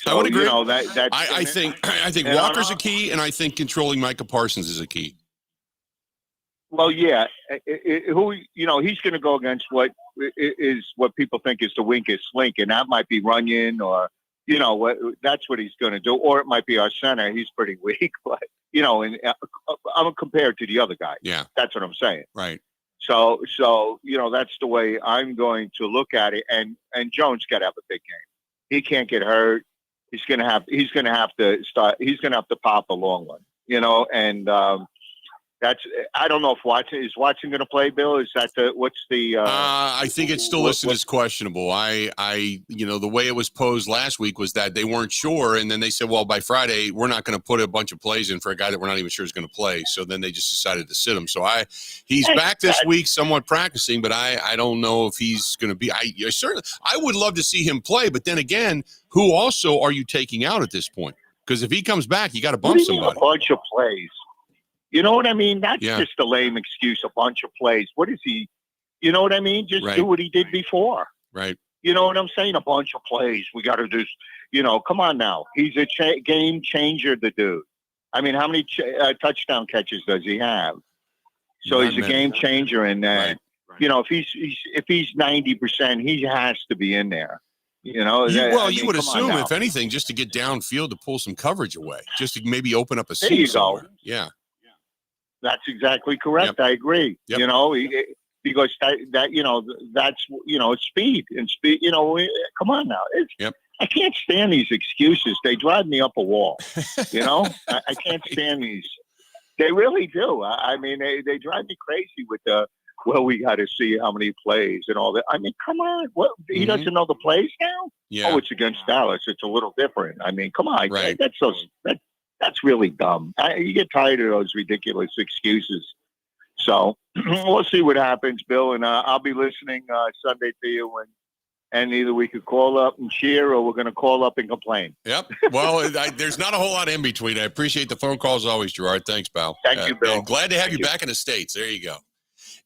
I would agree. I think Walker's a key, and I think controlling Micah Parsons is a key. Well, yeah. He's going to go against what people think is the weakest link, and that might be Runyon, or that's what he's going to do, or it might be our center. He's pretty weak, but and I'm compared to the other guy. Yeah, that's what I'm saying. Right. So that's the way I'm going to look at it. And Jones got to have a big game. He can't get hurt. He's going to have to pop a long one, and I don't know if Watson going to play, Bill. Is that I think it's still listed as questionable. The way it was posed last week was that they weren't sure. And then they said, well, by Friday, we're not going to put a bunch of plays in for a guy that we're not even sure is going to play. So then they just decided to sit him. So he's back this week, somewhat practicing, but I don't know if he's going to be, I would love to see him play. But then again, who also are you taking out at this point? Because if he comes back, you got to bump somebody. A bunch of plays. You know what I mean? That's just a lame excuse, a bunch of plays. What is he? You know what I mean? Just do what he did before. Right. You know what I'm saying? A bunch of plays. We got to just, come on now. He's a game changer, the dude. I mean, how many touchdown catches does he have? So he's a game changer in that. Right. If he's 90%, he has to be in there. You would assume, if anything, just to get downfield to pull some coverage away, just to maybe open up a seam somewhere. Yeah. That's exactly correct. Yep. I agree. Yep. Because that's it's speed and speed. Come on now. I can't stand these excuses. They drive me up a wall. I can't stand these. They really do. I mean, they drive me crazy with we got to see how many plays and all that. I mean, come on. What, he doesn't know the plays now? Yeah. Oh, it's against Dallas. It's a little different. I mean, come on. Right. That's really dumb. You get tired of those ridiculous excuses. So we'll see what happens, Bill. And I'll be listening Sunday to you. And either we could call up and cheer, or we're going to call up and complain. Yep. Well, there's not a whole lot in between. I appreciate the phone calls always, Gerard. Thanks, pal. Thank you, Bill. Glad to have you back in the States. There you go.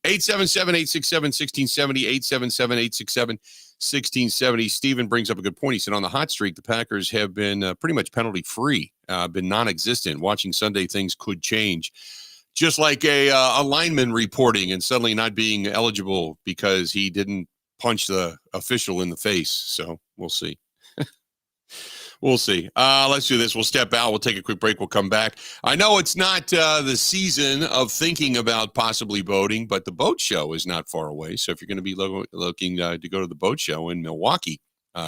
877-867-1670, 877-867-1670. Steven brings up a good point. He said on the hot streak, the Packers have been pretty much penalty-free, been non-existent. Watching Sunday, things could change. Just like a lineman reporting and suddenly not being eligible because he didn't punch the official in the face. So we'll see. We'll see. Let's do this. We'll step out. We'll take a quick break. We'll come back. I know it's not the season of thinking about possibly boating, but the boat show is not far away. So if you're going to be looking to go to the boat show in Milwaukee,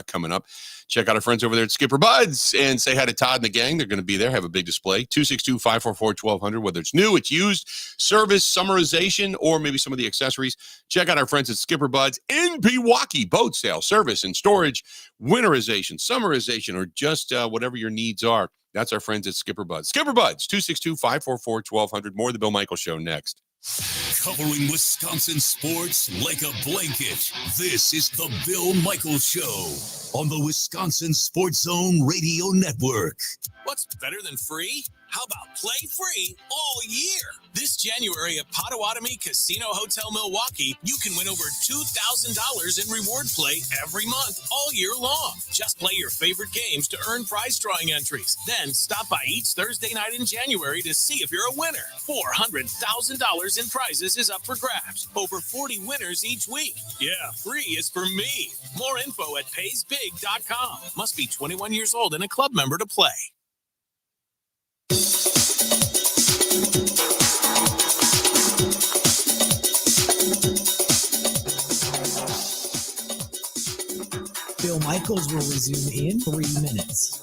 coming up. Check out our friends over there at Skipper Buds and say hi to Todd and the gang. They're going to be there, have a big display. 262-544-1200, whether it's new, it's used, service, summarization, or maybe some of the accessories. Check out our friends at Skipper Buds in Pewaukee. Boat sale, service, and storage, winterization, summarization, or just whatever your needs are. That's our friends at Skipper Buds. Skipper Buds, 262-544-1200. More of the Bill Michaels Show next. Covering Wisconsin sports like a blanket. This is the Bill Michaels Show on the Wisconsin Sports Zone Radio Network. What's better than free? How about play free all year? This January at Potawatomi Casino Hotel Milwaukee, you can win over $2,000 in reward play every month all year long. Just play your favorite games to earn prize drawing entries. Then stop by each Thursday night in January to see if you're a winner. $400,000 in prizes is up for grabs. Over 40 winners each week. Yeah, free is for me. More info at paysbig.com. Must be 21 years old and a club member to play. Bill Michaels will resume in 3 minutes.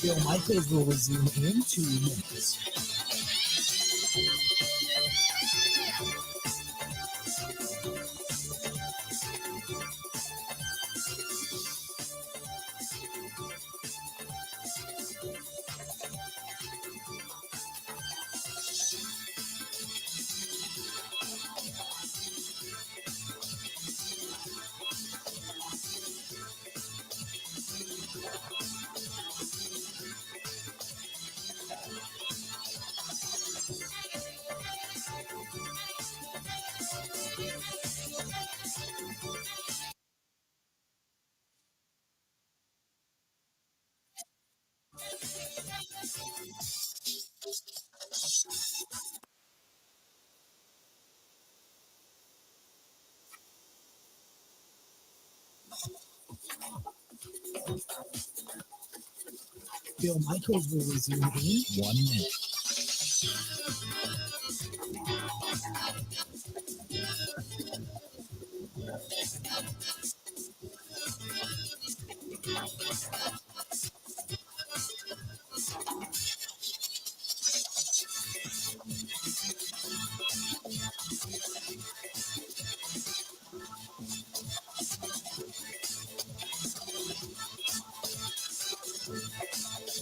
Bill Michaels will resume in 2 minutes. Bill Michaels will resume in 1 minute.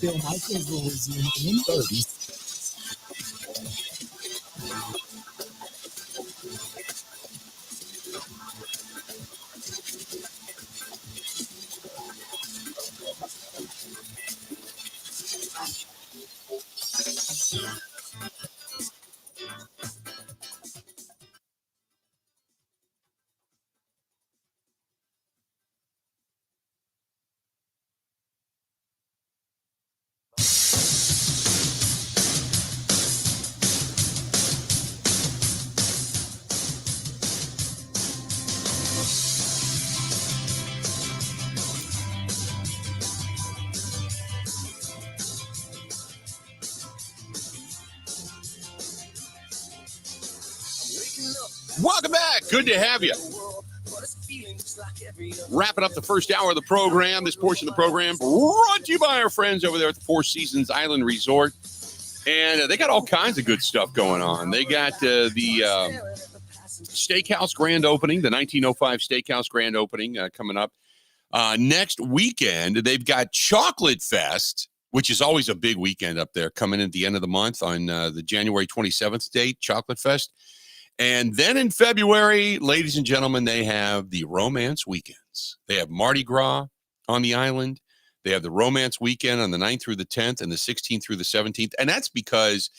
Bill Michaels will resume in 30. Welcome back. Good to have you. Wrapping up the first hour of the program. This portion of the program brought to you by our friends over there at the Four Seasons Island Resort. And they got all kinds of good stuff going on. They got the Steakhouse Grand Opening, the 1905 Steakhouse Grand Opening coming up next weekend. They've got Chocolate Fest, which is always a big weekend up there, coming in at the end of the month on the January 27th date, Chocolate Fest. And then in February, ladies and gentlemen, they have the Romance Weekends. They have Mardi Gras on the island. They have the Romance Weekend on the 9th through the 10th and the 16th through the 17th. And that's because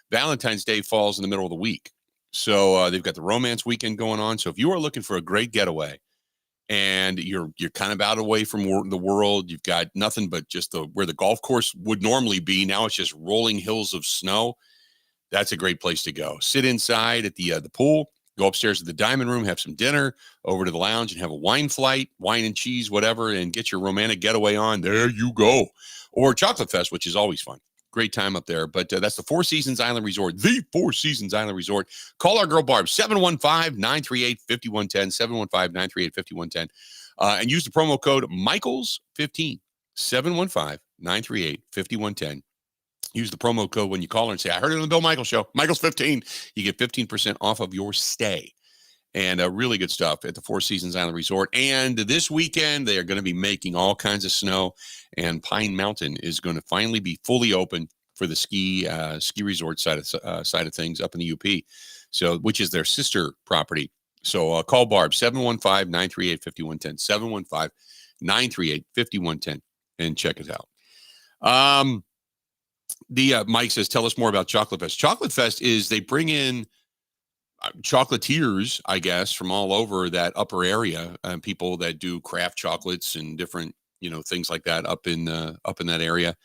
Valentine's Day falls in the middle of the week. So they've got the Romance Weekend going on. So if you are looking for a great getaway and you're kind of out away from the world, you've got nothing but just where the golf course would normally be. Now it's just rolling hills of snow. That's a great place to go. Sit inside at the pool, go upstairs to the diamond room, have some dinner, over to the lounge and have a wine flight, wine and cheese, whatever, and get your romantic getaway on. There you go. Or Chocolate Fest, which is always fun. Great time up there. But that's the Four Seasons Island Resort, the Four Seasons Island Resort. Call our girl Barb, 715-938-5110, 715-938-5110, and use the promo code Michaels15, 715-938-5110. Use the promo code when you call her and say, I heard it on the Bill Michaels Show. Michaels 15. You get 15% off of your stay. And really good stuff at the Four Seasons Island Resort. And this weekend, they are going to be making all kinds of snow. And Pine Mountain is going to finally be fully open for the ski resort side of things up in the UP. So, which is their sister property. So call Barb, 715-938-5110, 715-938-5110, and check it out. Mike says, tell us more about Chocolate Fest. Chocolate Fest is they bring in chocolatiers, I guess, from all over that upper area, people that do craft chocolates and different, things like that up in that area.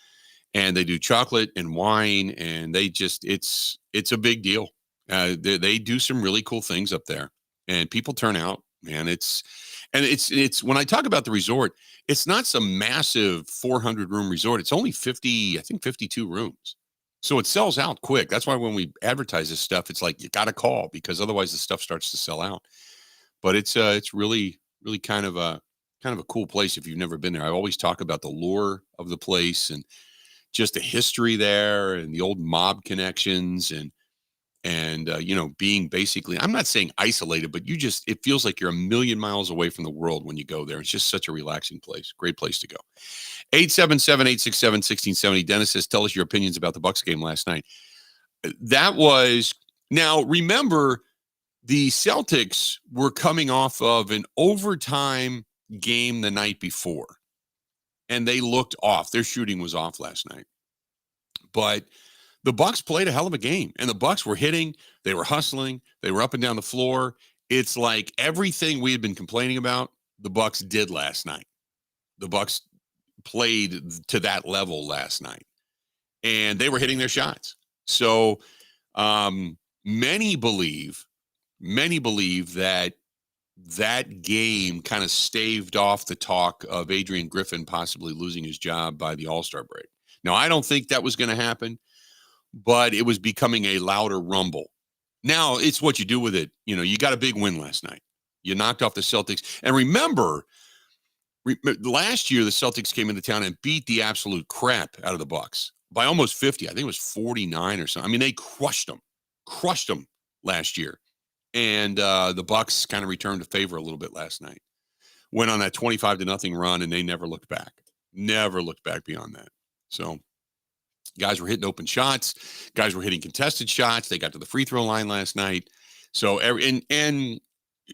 And they do chocolate and wine, and it's a big deal. They do some really cool things up there, and people turn out, man. It's when I talk about the resort, it's not some massive 400-room resort. It's only 52 rooms. So it sells out quick. That's why when we advertise this stuff, it's like you got to call, because otherwise the stuff starts to sell out. But it's really, really kind of a cool place if you've never been there. I always talk about the lure of the place and just the history there and the old mob connections and being basically, I'm not saying isolated, but it feels like you're a million miles away from the world when you go there. It's just such a relaxing place. Great place to go. 877-867-1670. Dennis says, tell us your opinions about the Bucs game last night. Now remember, the Celtics were coming off of an overtime game the night before, and they looked off. Their shooting was off last night. But the Bucs played a hell of a game, and the Bucs were hitting, they were hustling, they were up and down the floor. It's like everything we had been complaining about, the Bucs did last night. The Bucs played to that level last night, and they were hitting their shots. So many believe that game kind of staved off the talk of Adrian Griffin possibly losing his job by the All-Star break. Now, I don't think that was going to happen, but it was becoming a louder rumble. Now, it's what you do with it. You got a big win last night. You knocked off the Celtics. And remember, last year, the Celtics came into town and beat the absolute crap out of the Bucs by almost 50. I think it was 49 or something. I mean, they crushed them last year. And the Bucs kind of returned to favor a little bit last night. Went on that 25-0 run, and they never looked back. Never looked back beyond that. So guys were hitting open shots. Guys were hitting contested shots. They got to the free throw line last night. So, and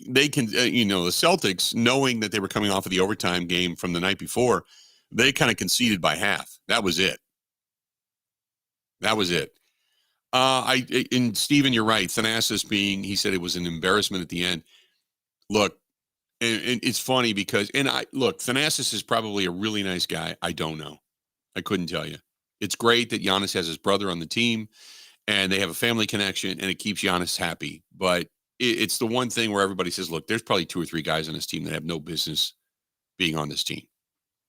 they can, the Celtics, knowing that they were coming off of the overtime game from the night before, they kind of conceded by half. That was it. And Steven, you're right. Thanasis he said it was an embarrassment at the end. Look, and it's funny because, Thanasis is probably a really nice guy. I don't know. I couldn't tell you. It's great that Giannis has his brother on the team and they have a family connection and it keeps Giannis happy. But it's the one thing where everybody says, look, there's probably 2 or 3 guys on this team that have no business being on this team,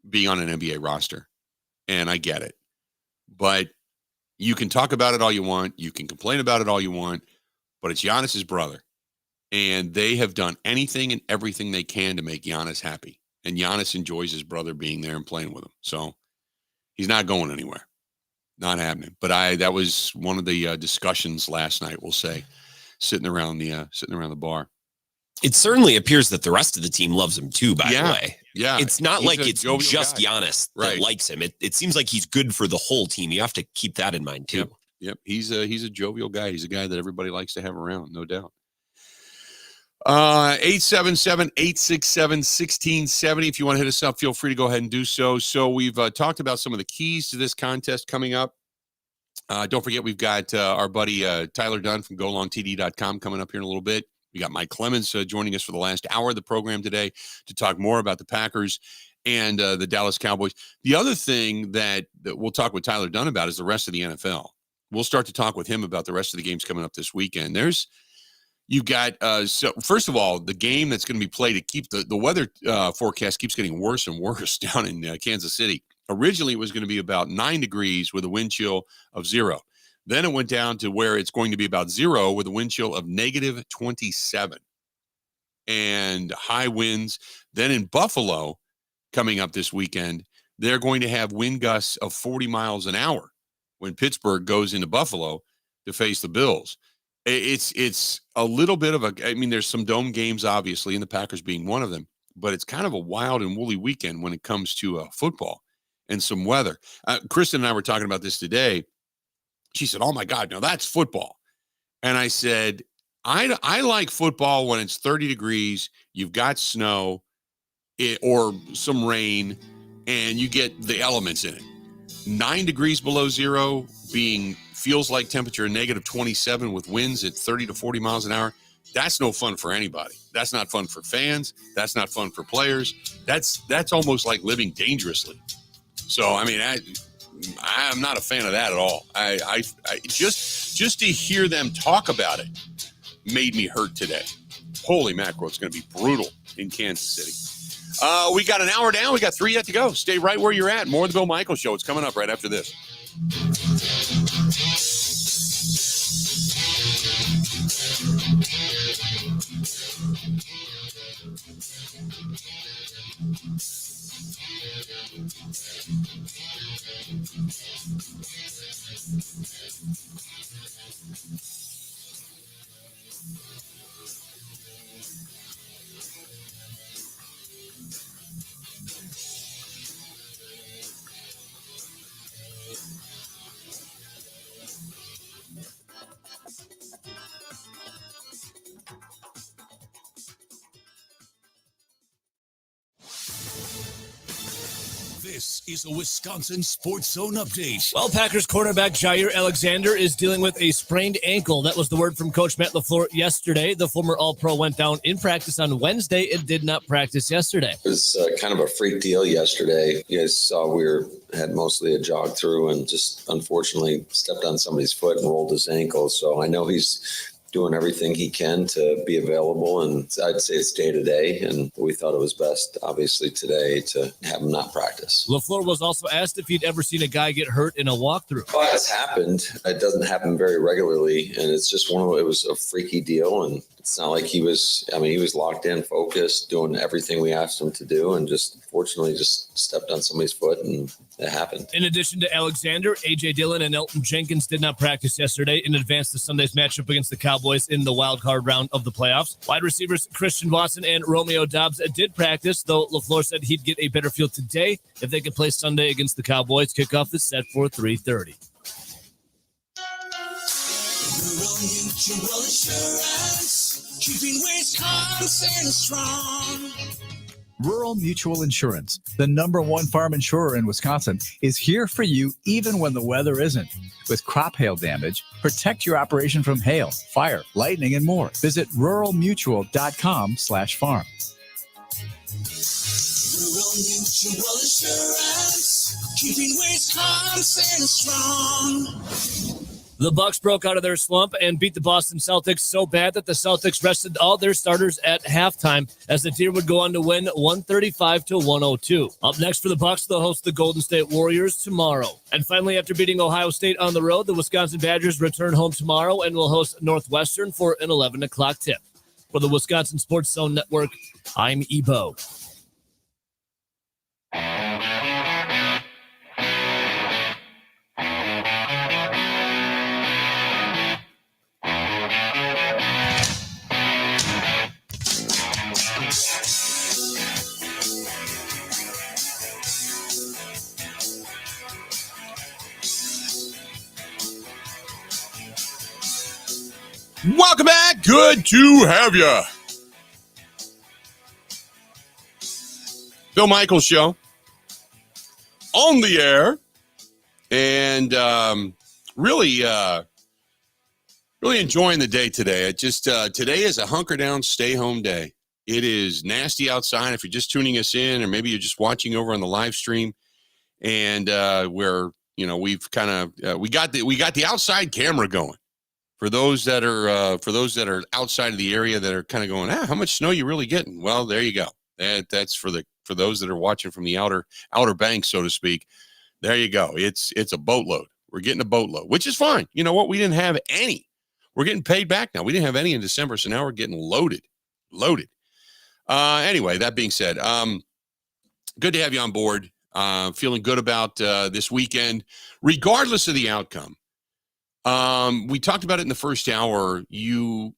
being on an NBA roster. And I get it. But you can talk about it all you want. You can complain about it all you want. But it's Giannis's brother. And they have done anything and everything they can to make Giannis happy. And Giannis enjoys his brother being there and playing with him. So he's not going anywhere. Not happening. But that was one of the discussions last night, we'll say, sitting around the bar. It certainly appears that the rest of the team loves him too, by the way. Yeah. It's not he's like a it's jovial just guy. Giannis Right. that likes him. It seems like he's good for the whole team. You have to keep that in mind too. Yep. He's a jovial guy. He's a guy that everybody likes to have around, no doubt. 877-867-1670. If you want to hit us up, feel free to go ahead and do so. So we've talked about some of the keys to this contest coming up. Don't forget, we've got our buddy Tyler Dunn from golongtd.com coming up here in a little bit. We got Mike Clemens joining us for the last hour of the program today to talk more about the Packers and the Dallas Cowboys. The other thing that we'll talk with Tyler Dunn about is the rest of the NFL. We'll start to talk with him about the rest of the games coming up this weekend. You got, so first of all, the game that's going to be played to keep the weather forecast keeps getting worse and worse down in Kansas City. Originally, it was going to be about 9 degrees with a wind chill of 0. Then it went down to where it's going to be about 0 with a wind chill of negative 27 and high winds. Then in Buffalo, coming up this weekend, they're going to have wind gusts of 40 miles an hour when Pittsburgh goes into Buffalo to face the Bills. It's a little bit of there's some dome games, obviously, and the Packers being one of them, but it's kind of a wild and woolly weekend when it comes to football and some weather. Kristen and I were talking about this today. She said, "Oh my God, no, that's football." And I said, I like football when it's 30 degrees, you've got snow or some rain, and you get the elements in it. 9 degrees below 0 feels like temperature negative 27 with winds at 30 to 40 miles an hour. That's no fun for anybody. That's not fun for fans. That's not fun for players. That's almost like living dangerously. So, I'm not a fan of that at all. I just to hear them talk about it made me hurt today. Holy mackerel, it's going to be brutal in Kansas City. We got an hour down. We got 3 yet to go. Stay right where you're at. More of the Bill Michaels Show. It's coming up right after this. This is a Wisconsin Sports Zone update. Well, Packers cornerback Jaire Alexander is dealing with a sprained ankle. That was the word from Coach Matt LaFleur yesterday. The former All-Pro went down in practice on Wednesday and did not practice yesterday. It was kind of a freak deal yesterday. You guys saw we had mostly a jog through and just unfortunately stepped on somebody's foot and rolled his ankle. So I know he's doing everything he can to be available, and I'd say it's day to day, and we thought it was best, obviously, today to have him not practice. LaFleur was also asked if he'd ever seen a guy get hurt in a walkthrough. Well, it's happened. It doesn't happen very regularly, and it's just it was a freaky deal, and it's not like he was locked in, focused, doing everything we asked him to do, and fortunately stepped on somebody's foot, and it happened. In addition to Alexander, A.J. Dillon and Elton Jenkins did not practice yesterday in advance to Sunday's matchup against the Cowboys in the wild card round of the playoffs. Wide receivers Christian Watson and Romeo Doubs did practice, though LaFleur said he'd get a better feel today if they could play Sunday against the Cowboys. Kickoff is set for 3:30. Mutual Insurance, keeping Wisconsin strong. Rural Mutual Insurance, the #1 farm insurer in Wisconsin, is here for you even when the weather isn't. With crop hail damage, protect your operation from hail, fire, lightning, and more. Visit ruralmutual.com/farm. Rural Mutual Insurance, keeping Wisconsin strong. The Bucs broke out of their slump and beat the Boston Celtics so bad that the Celtics rested all their starters at halftime as the team would go on to win 135-102. Up next for the Bucs, they'll host the Golden State Warriors tomorrow. And finally, after beating Ohio State on the road, the Wisconsin Badgers return home tomorrow and will host Northwestern for an 11 o'clock tip. For the Wisconsin Sports Zone Network, I'm Ebo. Welcome back. Good to have you. Bill Michaels Show on the air. And really enjoying the day today. Today is a hunker down, stay home day. It is nasty outside. If you're just tuning us in, or maybe you're just watching over on the live stream, and we've kind of we got the outside camera going for those that are outside of the area that are kind of going, how much snow you really getting? Well, there you go. That's for those that are watching from the outer banks, so to speak. There you go. It's a boatload. We're getting a boatload, which is fine. You know what? We didn't have any. We're getting paid back now. We didn't have any in December, so now we're getting loaded. Anyway, that being said, good to have you on board. Feeling good about this weekend, regardless of the outcome. We talked about it in the first hour. You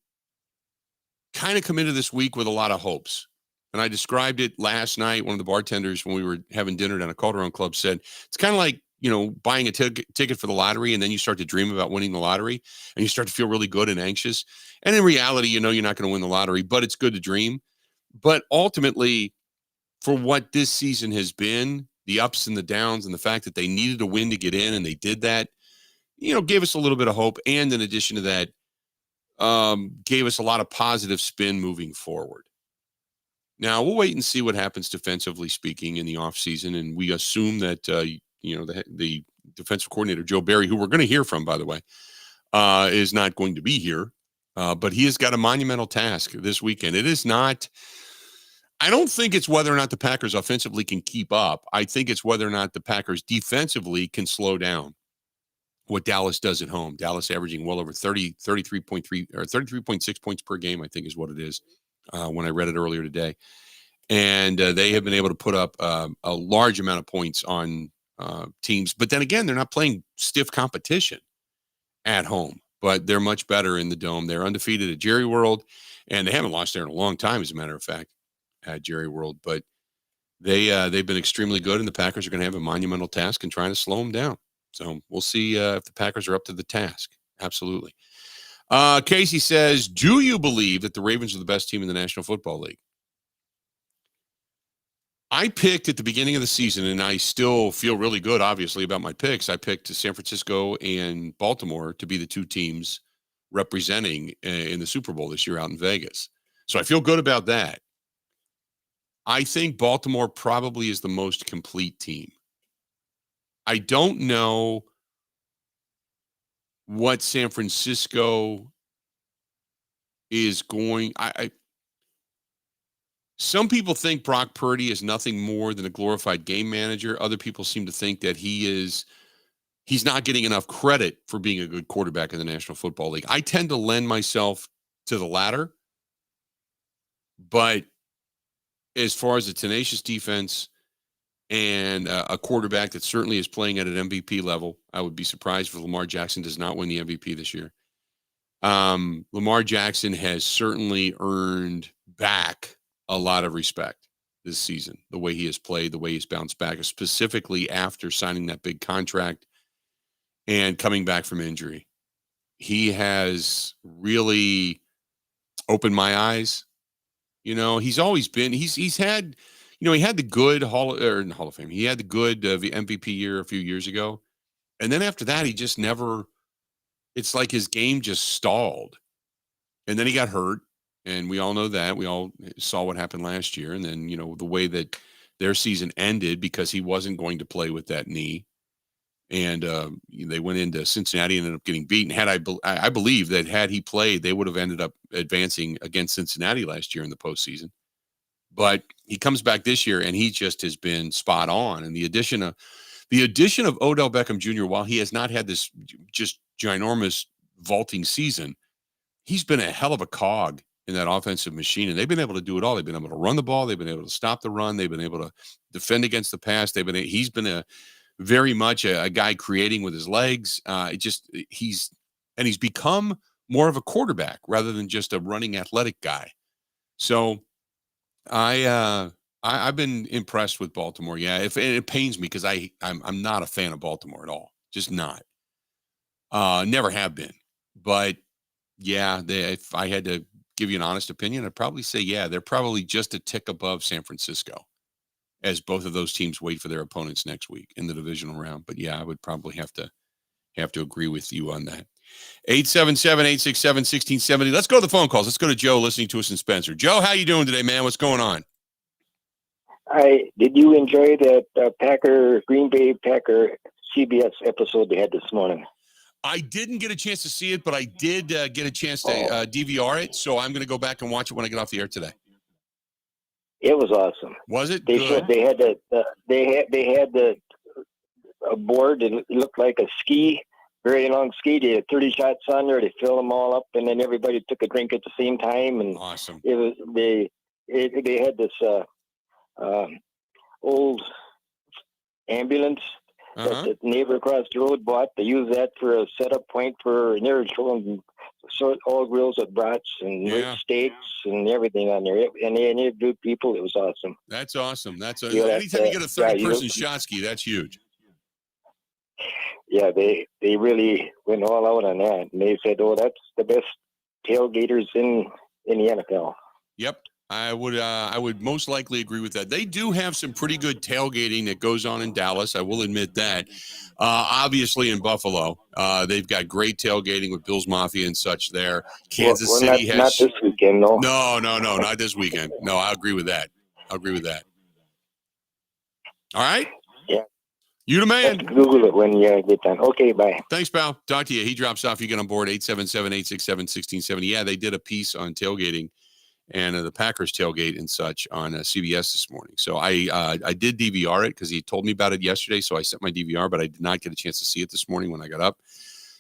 kind of come into this week with a lot of hopes. And I described it last night. One of the bartenders, when we were having dinner down at Calderon Club, said it's kind of like, buying a ticket for the lottery, and then you start to dream about winning the lottery, and you start to feel really good and anxious. And in reality, you're not going to win the lottery, but it's good to dream. But ultimately, for what this season has been, the ups and the downs, and the fact that they needed a win to get in, and they did that, gave us a little bit of hope. And in addition to that, gave us a lot of positive spin moving forward. Now, we'll wait and see what happens defensively speaking in the offseason, and we assume that the defensive coordinator, Joe Barry, who we're going to hear from, by the way, is not going to be here. But he has got a monumental task this weekend. It is not, I don't think it's whether or not the Packers offensively can keep up. I think it's whether or not the Packers defensively can slow down what Dallas does at home. Dallas averaging well over 33.3 or 33.6 points per game, I think is what it is when I read it earlier today. And they have been able to put up a large amount of points on teams. But then again, they're not playing stiff competition at home, but they're much better in the Dome. They're undefeated at Jerry World, and they haven't lost there in a long time, as a matter of fact, at Jerry World. But they've been extremely good, and the Packers are going to have a monumental task in trying to slow them down. So we'll see if the Packers are up to the task. Absolutely. Casey says, do you believe that the Ravens are the best team in the National Football League? I picked at the beginning of the season, and I still feel really good, obviously, about my picks. I picked San Francisco and Baltimore to be the two teams representing in the Super Bowl this year out in Vegas. So I feel good about that. I think Baltimore probably is the most complete team. I don't know what San Francisco is going. Some people think Brock Purdy is nothing more than a glorified game manager. Other people seem to think that he's not getting enough credit for being a good quarterback in the National Football League. I tend to lend myself to the latter. But as far as a tenacious defense and a quarterback that certainly is playing at an MVP level, I would be surprised if Lamar Jackson does not win the MVP this year. Lamar Jackson has certainly earned back a lot of respect this season, the way he has played, the way he's bounced back, specifically after signing that big contract and coming back from injury. He has really opened my eyes. He's always been, he's had, he had the good Hall of Fame. He had the good MVP year a few years ago. And then after that, he just never, it's like his game just stalled. And then he got hurt. And we all know that. We all saw what happened last year. And then, the way that their season ended because he wasn't going to play with that knee. And they went into Cincinnati and ended up getting beaten. I believe that had he played, they would have ended up advancing against Cincinnati last year in the postseason. But he comes back this year, and he just has been spot on. And the addition of Odell Beckham Jr., while he has not had this just ginormous vaulting season, he's been a hell of a cog in that offensive machine, and they've been able to do it all. They've been able to run the ball. They've been able to stop the run. They've been able to defend against the pass. He's been very much a guy creating with his legs. He's become more of a quarterback rather than just a running athletic guy. So I've been impressed with Baltimore. Yeah, it pains me because I'm not a fan of Baltimore at all. Just not. Never have been. But Yeah, if I had to give you an honest opinion, I'd probably say, yeah, they're probably just a tick above San Francisco as both of those teams wait for their opponents next week in the divisional round. But yeah, I would probably have to agree with you on that. 877-867-1670. Let's go to the phone calls. Let's go to Joe listening to us in Spencer. Joe, how you doing today, man? What's going on? Did you enjoy that Green Bay Packer CBS episode they had this morning? I didn't get a chance to see it, but I did get a chance to DVR it. So I'm going to go back and watch it when I get off the air today. It was awesome. Was it? They had a board that looked like a ski, very long ski. They had 30 shots on there. They filled them all up, and then everybody took a drink at the same time. And awesome. They had this old ambulance that the neighbor across the road bought. They used that for a setup point for near showing all grills of brats and steaks and everything on there. And they interviewed people. It was awesome. That's awesome. Anytime you get a 30-person shot ski, that's huge. Yeah, they really went all out on that. And they said, that's the best tailgaters in the NFL. Yep. I would most likely agree with that. They do have some pretty good tailgating that goes on in Dallas. I will admit that. Obviously in Buffalo, they've got great tailgating with Bills Mafia and such there. Kansas City has not this weekend, no. No, not this weekend. No, I agree with that. All right. Yeah. You the man. Google it when you get done. Okay, bye. Thanks, pal. Talk to you. He drops off. You get on board 877-867-1670. Yeah, they did a piece on tailgating and the Packers tailgate and such on CBS this morning. So I did DVR it because he told me about it yesterday. So I sent my DVR, but I did not get a chance to see it this morning when I got up.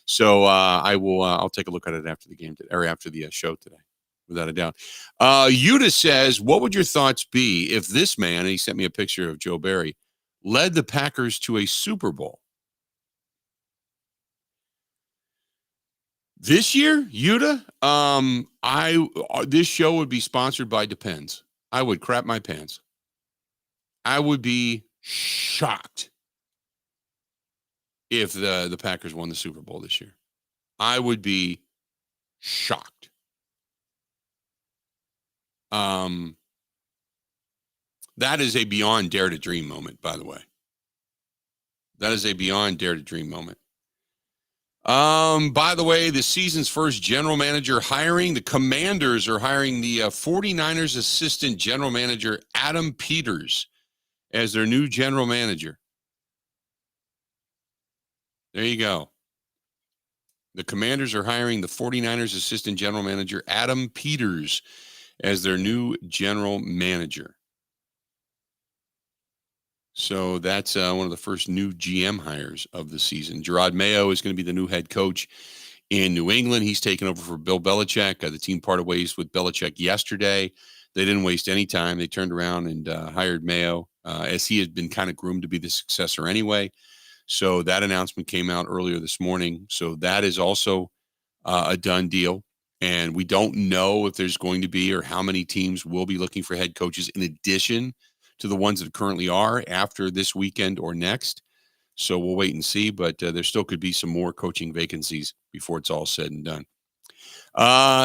So I'll take a look at it after the game or after the show today, without a doubt. Yuta says, what would your thoughts be if this man, and he sent me a picture of Joe Barry, led the Packers to a Super Bowl? This year, Yuta, this show would be sponsored by Depends. I would crap my pants. I would be shocked if the Packers won the Super Bowl this year. I would be shocked. That is a beyond dare to dream moment, by the way. That is a beyond dare to dream moment. By the way, the season's first general manager hiring. The Commanders are hiring the 49ers assistant general manager, Adam Peters, as their new general manager. There you go. The Commanders are hiring the 49ers assistant general manager, Adam Peters, as their new general manager. So that's one of the first new GM hires of the season. Gerard Mayo is going to be the new head coach in New England. He's taken over for Bill Belichick. The team parted ways with Belichick yesterday. They didn't waste any time. They turned around and hired Mayo, as he had been kind of groomed to be the successor anyway. So that announcement came out earlier this morning. So that is also a done deal. And we don't know if there's going to be or how many teams will be looking for head coaches in addition to the ones that currently are after this weekend or next. So we'll wait and see, but there still could be some more coaching vacancies before it's all said and done.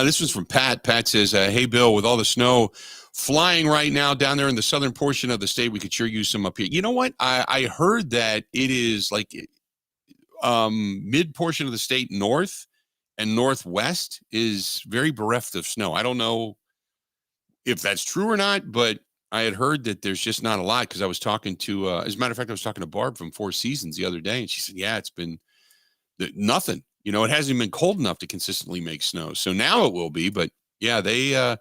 This was from Pat. Pat says, hey, Bill, with all the snow flying right now down there in the southern portion of the state, we could sure use some up here. You know what? I heard that it is like mid portion of the state north and northwest is very bereft of snow. I don't know if that's true or not, but I had heard that there's just not a lot because I was talking to, as a matter of fact, I was talking to Barb from Four Seasons the other day, and she said, yeah, it's been nothing. You know, it hasn't been cold enough to consistently make snow. So now it will be, but yeah, a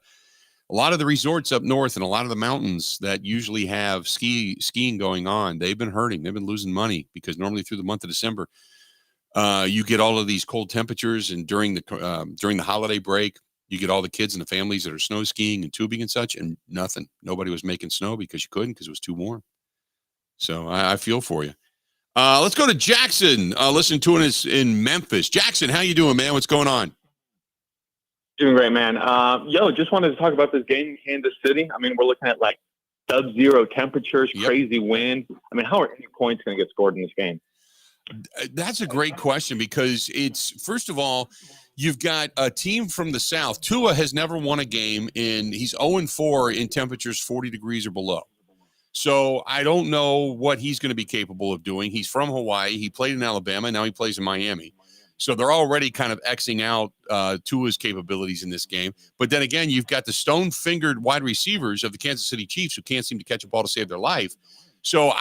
lot of the resorts up north and a lot of the mountains that usually have skiing going on, they've been hurting. They've been losing money because normally through the month of December, you get all of these cold temperatures, and during the holiday break, you get all the kids and the families that are snow skiing and tubing and such, and nothing. Nobody was making snow because you couldn't because it was too warm. So I feel for you. Let's go to Jackson. Listening to us in Memphis. Jackson, how you doing, man? What's going on? Doing great, man. Just wanted to talk about this game in Kansas City. I mean, we're looking at like sub-zero temperatures, crazy wind. I mean, how are any points going to get scored in this game? That's a great question because it's, first of all, you've got a team from the South. Tua has never won a game he's 0-4 in temperatures 40 degrees or below. So I don't know what he's going to be capable of doing. He's from Hawaii. He played in Alabama. Now he plays in Miami. So they're already kind of Xing out Tua's capabilities in this game. But then again, you've got the stone-fingered wide receivers of the Kansas City Chiefs who can't seem to catch a ball to save their life. So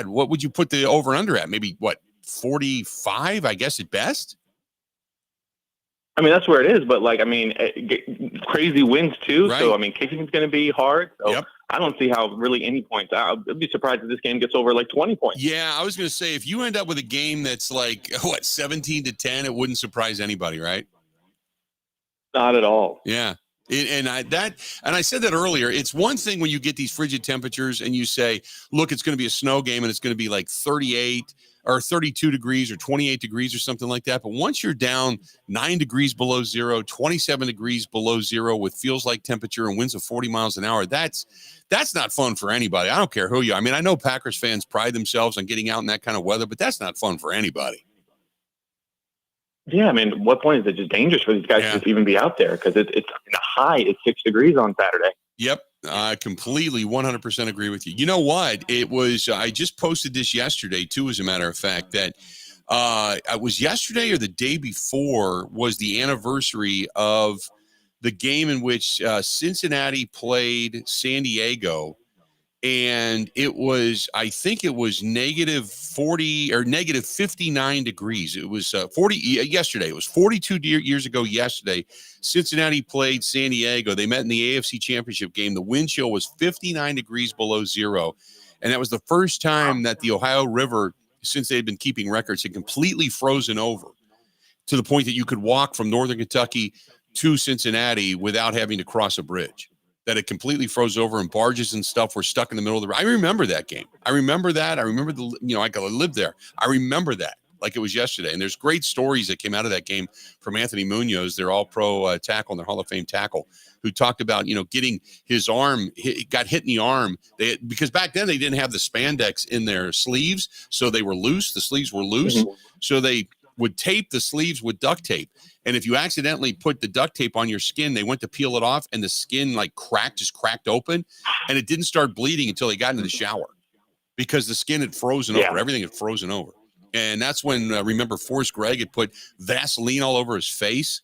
what would you put the over and under at? Maybe 45, I guess, at best? I mean, that's where it is, but crazy winds too. Right. So, I mean, kicking's going to be hard. So Yep. I don't see how really any points out. I'd be surprised if this game gets over 20 points. Yeah, I was going to say, if you end up with a game that's 17-10, it wouldn't surprise anybody, right? Not at all. Yeah. And I said that earlier. It's one thing when you get these frigid temperatures and you say, look, it's going to be a snow game and it's going to be 38 or 32 degrees or 28 degrees or something like that. But once you're down 9 degrees below zero, 27 degrees below zero with feels like temperature and winds of 40 miles an hour, that's not fun for anybody. I don't care who you are. I mean, I know Packers fans pride themselves on getting out in that kind of weather, but that's not fun for anybody. Yeah, I mean, what point is it just dangerous for these guys to just even be out there? Because the high is 6 degrees on Saturday. Yep, I completely 100% agree with you. You know what? It was I just posted this yesterday too, as a matter of fact, that it was yesterday or the day before was the anniversary of the game in which Cincinnati played San Diego. And it was, I think it was negative 40 or negative 59 degrees. It was 40 yesterday. It was 42 years ago yesterday. Cincinnati played San Diego. They met in the AFC Championship game. The wind chill was 59 degrees below zero. And that was the first time that the Ohio River, since they had been keeping records, had completely frozen over to the point that you could walk from Northern Kentucky to Cincinnati without having to cross a bridge. That it completely froze over and barges and stuff were stuck in the middle of the road. I remember that game. I remember that. I remember I lived there. I remember that like it was yesterday. And there's great stories that came out of that game from Anthony Munoz, their all-pro tackle and their Hall of Fame tackle, who talked about, getting his arm, got hit in the arm. Because back then they didn't have the spandex in their sleeves, so they were loose. The sleeves were loose. Mm-hmm. So they would tape the sleeves with duct tape. And if you accidentally put the duct tape on your skin, they went to peel it off and the skin cracked open, and it didn't start bleeding until they got into the shower because the skin had frozen over. Everything had frozen over. And that's when, remember, Forrest Gregg had put Vaseline all over his face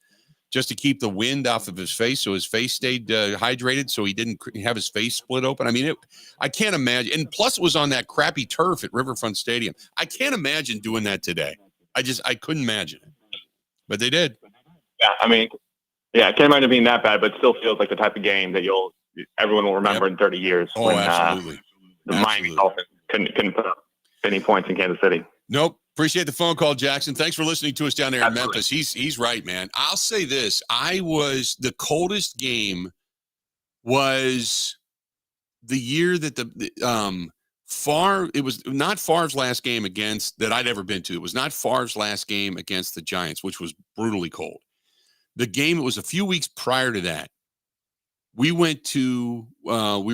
just to keep the wind off of his face. So his face stayed hydrated. So he didn't have his face split open. I mean, I can't imagine. And plus it was on that crappy turf at Riverfront Stadium. I can't imagine doing that today. I couldn't imagine it, but they did. Yeah, I mean, I can't imagine being that bad, but it still feels like the type of game that everyone will remember in 30 years. Oh, when, absolutely. The Miami Dolphins couldn't put up any points in Kansas City. Nope. Appreciate the phone call, Jackson. Thanks for listening to us down there in Memphis. He's right, man. I'll say this. The coldest game was the year that it was not Favre's last game that I'd ever been to. It was not Favre's last game against the Giants, which was brutally cold. The game, it was a few weeks prior to that. We were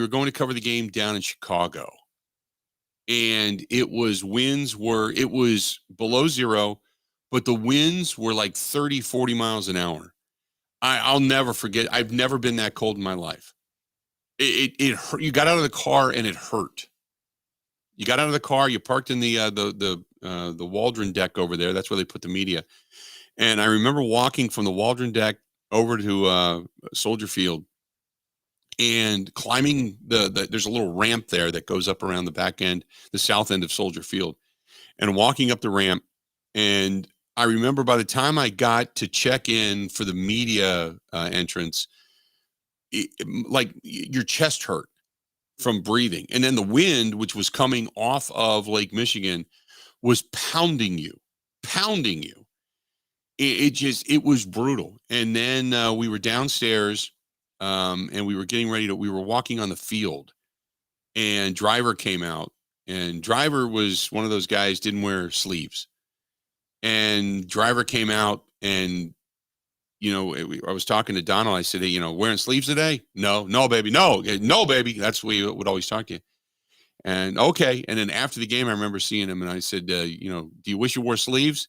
going to cover the game down in Chicago. And it was below zero, but the winds were like 30, 40 miles an hour. I'll never forget. I've never been that cold in my life. It hurt. You got out of the car and it hurt. You got out of the car, you parked in the Waldron deck over there. That's where they put the media. And I remember walking from the Waldron deck over to Soldier Field and climbing there's a little ramp there that goes up around the back end, the south end of Soldier Field, and walking up the ramp. And I remember by the time I got to check in for the media entrance, your chest hurt from breathing. And then the wind, which was coming off of Lake Michigan, was pounding you. It was brutal. And then we were downstairs and we were getting ready we were walking on the field, and Driver came out, and Driver was one of those guys, didn't wear sleeves. And Driver came out, and I was talking to Donald. I said, hey, wearing sleeves today? No, baby. No, baby. That's what we would always talk to you. And okay. And then after the game, I remember seeing him and I said, do you wish you wore sleeves?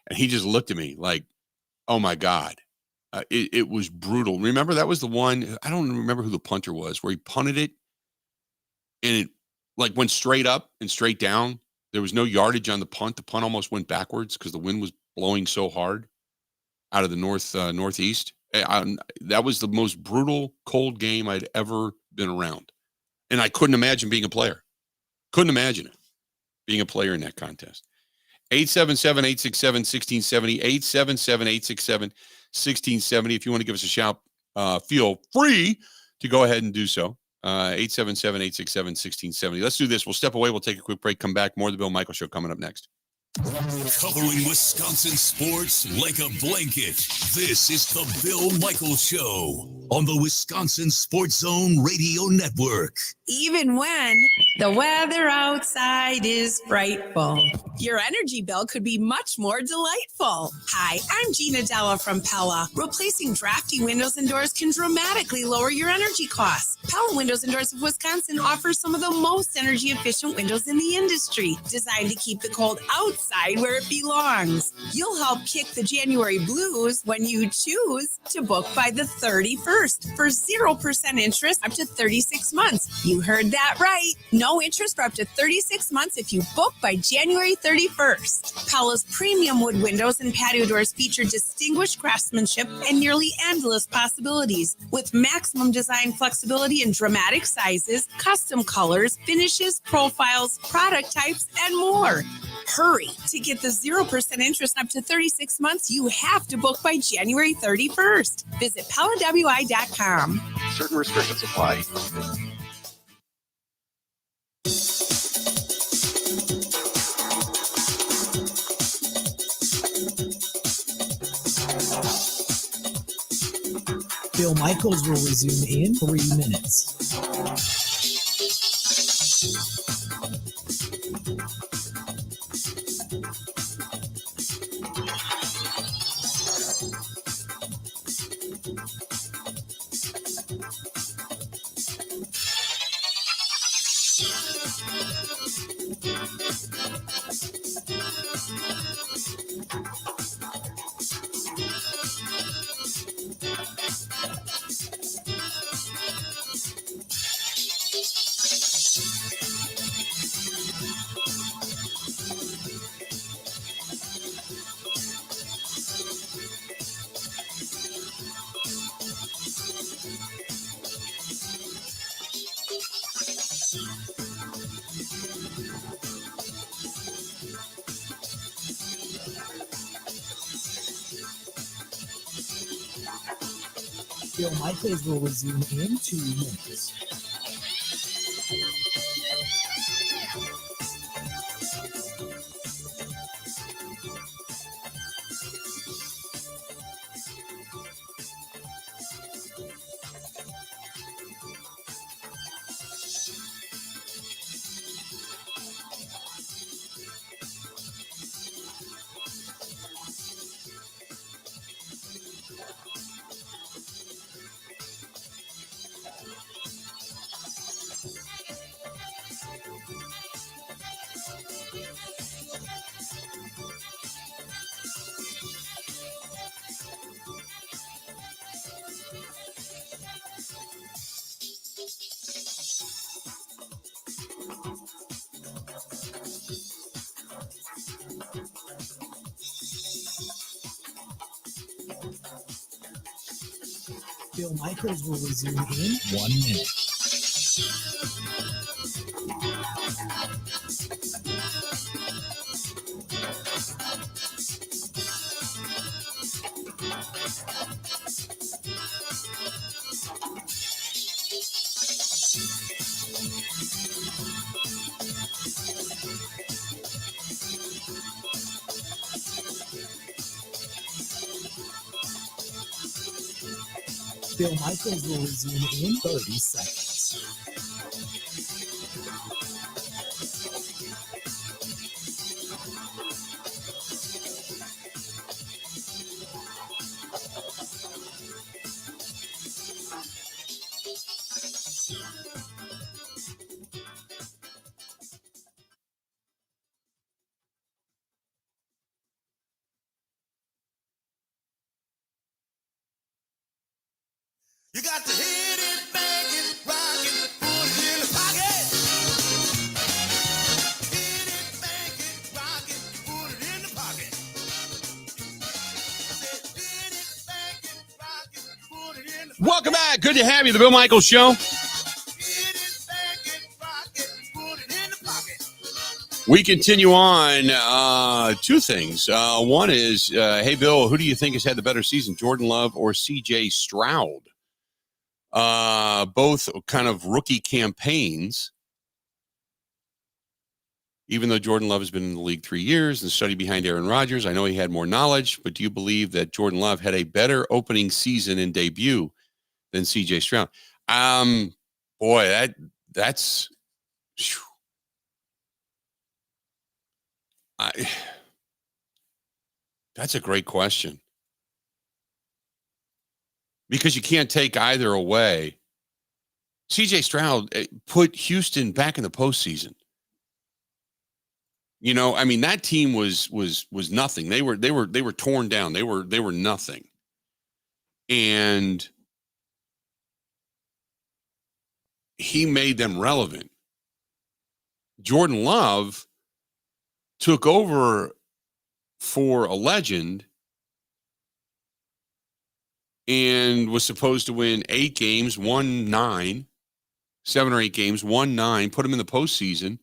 And he just looked at me like, oh my God. It was brutal. Remember, that was the one, I don't remember who the punter was, where he punted it and it like went straight up and straight down. There was no yardage on the punt. The punt almost went backwards because the wind was blowing so hard out of the northeast. That was the most brutal, cold game I'd ever been around. And I couldn't imagine being a player. Couldn't imagine it, being a player in that contest. 877-867-1670, 877-867-1670. If you want to give us a shout, feel free to go ahead and do so. 877-867-1670. Let's do this. We'll step away. We'll take a quick break, come back. More of the Bill Michaels Show coming up next. Covering Wisconsin sports like a blanket. This is the Bill Michaels Show on the Wisconsin Sports Zone Radio Network. Even when the weather outside is frightful, your energy bill could be much more delightful. Hi, I'm Gina Della from Pella. Replacing drafty windows and doors can dramatically lower your energy costs. Pella Windows and Doors of Wisconsin offers some of the most energy efficient windows in the industry, designed to keep the cold outside where it belongs. You'll help kick the January blues when you choose to book by the 31st for 0% interest up to 36 months. You heard that right. No interest for up to 36 months if you book by January 31st. Pella's premium wood windows and patio doors feature distinguished craftsmanship and nearly endless possibilities, with maximum design flexibility in dramatic sizes, custom colors, finishes, profiles, product types, and more. Hurry. To get the 0% interest up to 36 months, you have to book by January 31st. Visit PellaWI.com. Certain restrictions apply. Bill Michaels will resume in 3 minutes. Bill Michaels will resume in 2 minutes. Bill Michaels will resume in 1 minute. Bill Michaels will resume in 30 seconds. You got to hit it, bang it, rock it, put it in the pocket. Hit it, bang it, rock it, put it in the pocket. I said, hit it, bang it, rock it, put it in the pocket. Welcome back. Good to have you. The Bill Michaels Show. We continue on. Two things. One is, hey, Bill, who do you think has had the better season, Jordan Love or C.J. Stroud? Both kind of rookie campaigns. Even though Jordan Love has been in the league 3 years and the study behind Aaron Rodgers, I know he had more knowledge, but do you believe that Jordan Love had a better opening season and debut than C.J. Stroud? Boy, that's... Whew. That's a great question. Because you can't take either away. C.J. Stroud put Houston back in the postseason. You know, I mean, that team was nothing. They were torn down. They were nothing. And he made them relevant. Jordan Love took over for a legend and was supposed to win 8 games, won 9, 7 or 8 games, won 9, put him in the postseason.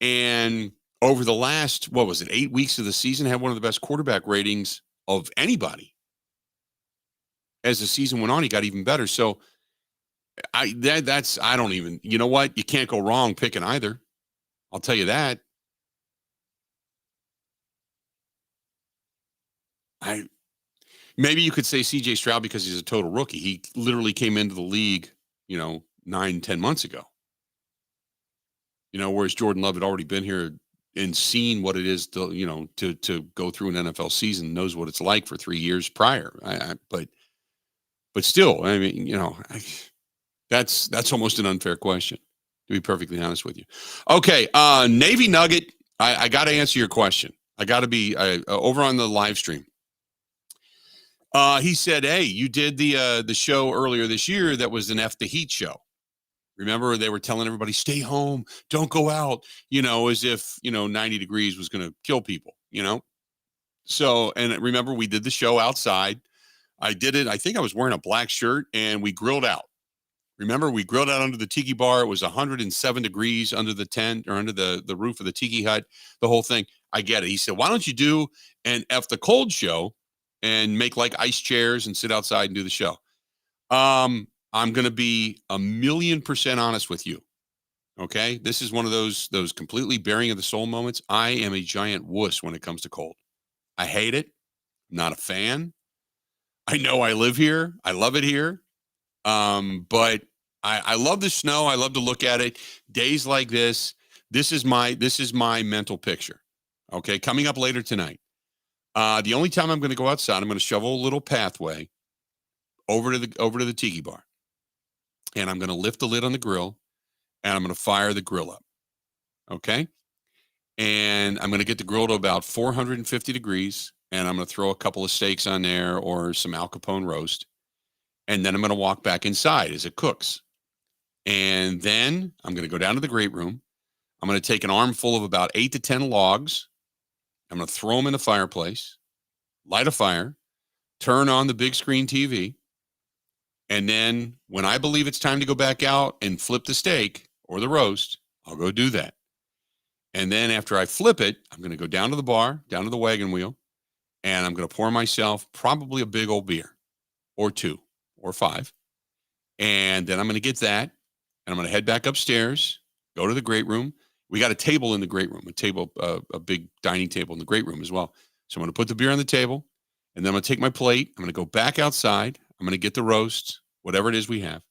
And over the last, 8 weeks of the season, had one of the best quarterback ratings of anybody. As the season went on, he got even better. So I don't even, you know what? You can't go wrong picking either. I'll tell you that. Maybe you could say C.J. Stroud because he's a total rookie. He literally came into the league, 9-10 months ago. Whereas Jordan Love had already been here and seen what it is to, to go through an NFL season, knows what it's like for 3 years prior. But still, I mean, that's almost an unfair question, to be perfectly honest with you. Okay, Navy Nugget, I got to answer your question. I got to be over on the live stream. He said, hey, you did the show earlier this year that was an F the Heat show. Remember, they were telling everybody, stay home, don't go out, as if, 90 degrees was going to kill people, So, and remember, we did the show outside. I did it. I think I was wearing a black shirt and we grilled out. Remember, we grilled out under the tiki bar. It was 107 degrees under the tent or under the roof of the tiki hut, the whole thing. I get it. He said, why don't you do an F the Cold show and make like ice chairs and sit outside and do the show? I'm going to be 1,000,000% honest with you. Okay. This is one of those completely bearing of the soul moments. I am a giant wuss when it comes to cold. I hate it. I'm not a fan. I know I live here. I love it here. But I love the snow. I love to look at it. Days like this is my mental picture. Okay. Coming up later tonight. The only time I'm going to go outside, I'm going to shovel a little pathway over to the tiki bar. And I'm going to lift the lid on the grill and I'm going to fire the grill up. Okay. And I'm going to get the grill to about 450 degrees and I'm going to throw a couple of steaks on there or some Al Capone roast. And then I'm going to walk back inside as it cooks. And then I'm going to go down to the great room. I'm going to take an armful of about 8 to 10 logs. I'm going to throw them in the fireplace, light a fire, turn on the big screen TV. And then when I believe it's time to go back out and flip the steak or the roast, I'll go do that. And then after I flip it, I'm going to go down to the bar, down to the wagon wheel, and I'm going to pour myself probably a big old beer or 2 or 5. And then I'm going to get that and I'm going to head back upstairs, go to the great room. We got a table in the great room, a big dining table in the great room as well. So I'm going to put the beer on the table and then I'm going to take my plate. I'm going to go back outside. I'm going to get the roast, whatever it is we have.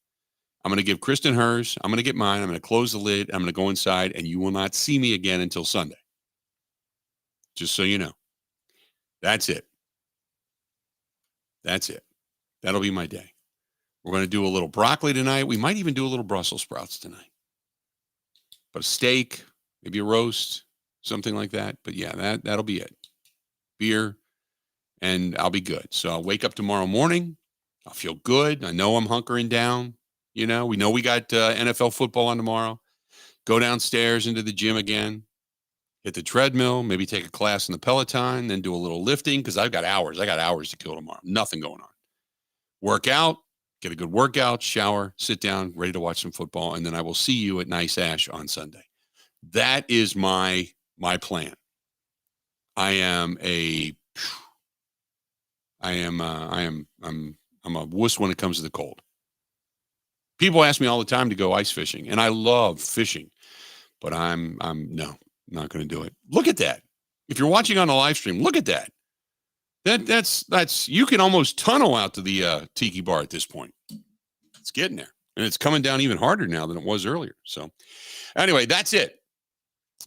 I'm going to give Kristen hers. I'm going to get mine. I'm going to close the lid. I'm going to go inside and you will not see me again until Sunday. Just so you know. That's it. That's it. That'll be my day. We're going to do a little broccoli tonight. We might even do a little Brussels sprouts tonight. But a steak, maybe a roast, something like that. But yeah, that'll be it. Beer, and I'll be good. So I'll wake up tomorrow morning. I'll feel good. I know I'm hunkering down. We know we got NFL football on tomorrow. Go downstairs into the gym again, hit the treadmill, maybe take a class in the Peloton, then do a little lifting because I've got hours. I got hours to kill tomorrow. Nothing going on. Work out, get a good workout, shower, sit down, ready to watch some football, and then I will see you at Nice Ash on Sunday. That is my plan. I'm a wuss when it comes to the cold. People ask me all the time to go ice fishing, and I love fishing, but I'm not going to do it. Look at that. If you're watching on the live stream, look at that. That's you can almost tunnel out to the tiki bar at this point. It's getting there, and it's coming down even harder now than it was earlier. So, anyway, that's it.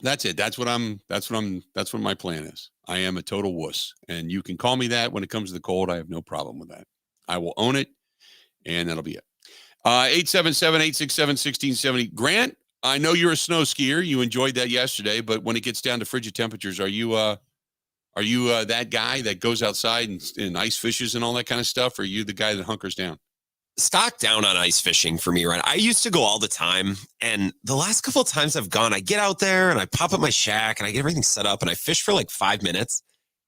That's what my plan is. I am a total wuss, and you can call me that when it comes to the cold. I have no problem with that. I will own it, and that'll be it. 877-867-1670. Grant, I know you're a snow skier. You enjoyed that yesterday, but when it gets down to frigid temperatures, are you that guy that goes outside and ice fishes and all that kind of stuff? Or are you the guy that hunkers down? Stock down on ice fishing for me, right? I used to go all the time, and the last couple of times I've gone, I get out there and I pop up my shack and I get everything set up and I fish for like 5 minutes.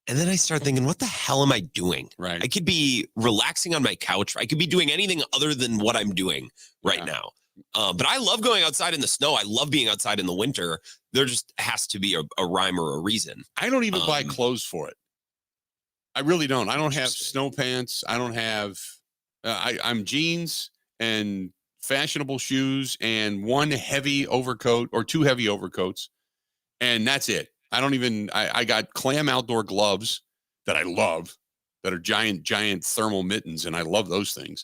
And then I start thinking, what the hell am I doing? Right. I could be relaxing on my couch. I could be doing anything other than what I'm doing right now. But I love going outside in the snow. I love being outside in the winter. There just has to be a rhyme or a reason. I don't even buy clothes for it. I really don't. I don't have snow pants. I don't have, I'm jeans and fashionable shoes and one heavy overcoat or two heavy overcoats. And that's it. I don't even, I got clam outdoor gloves that I love that are giant thermal mittens. And I love those things.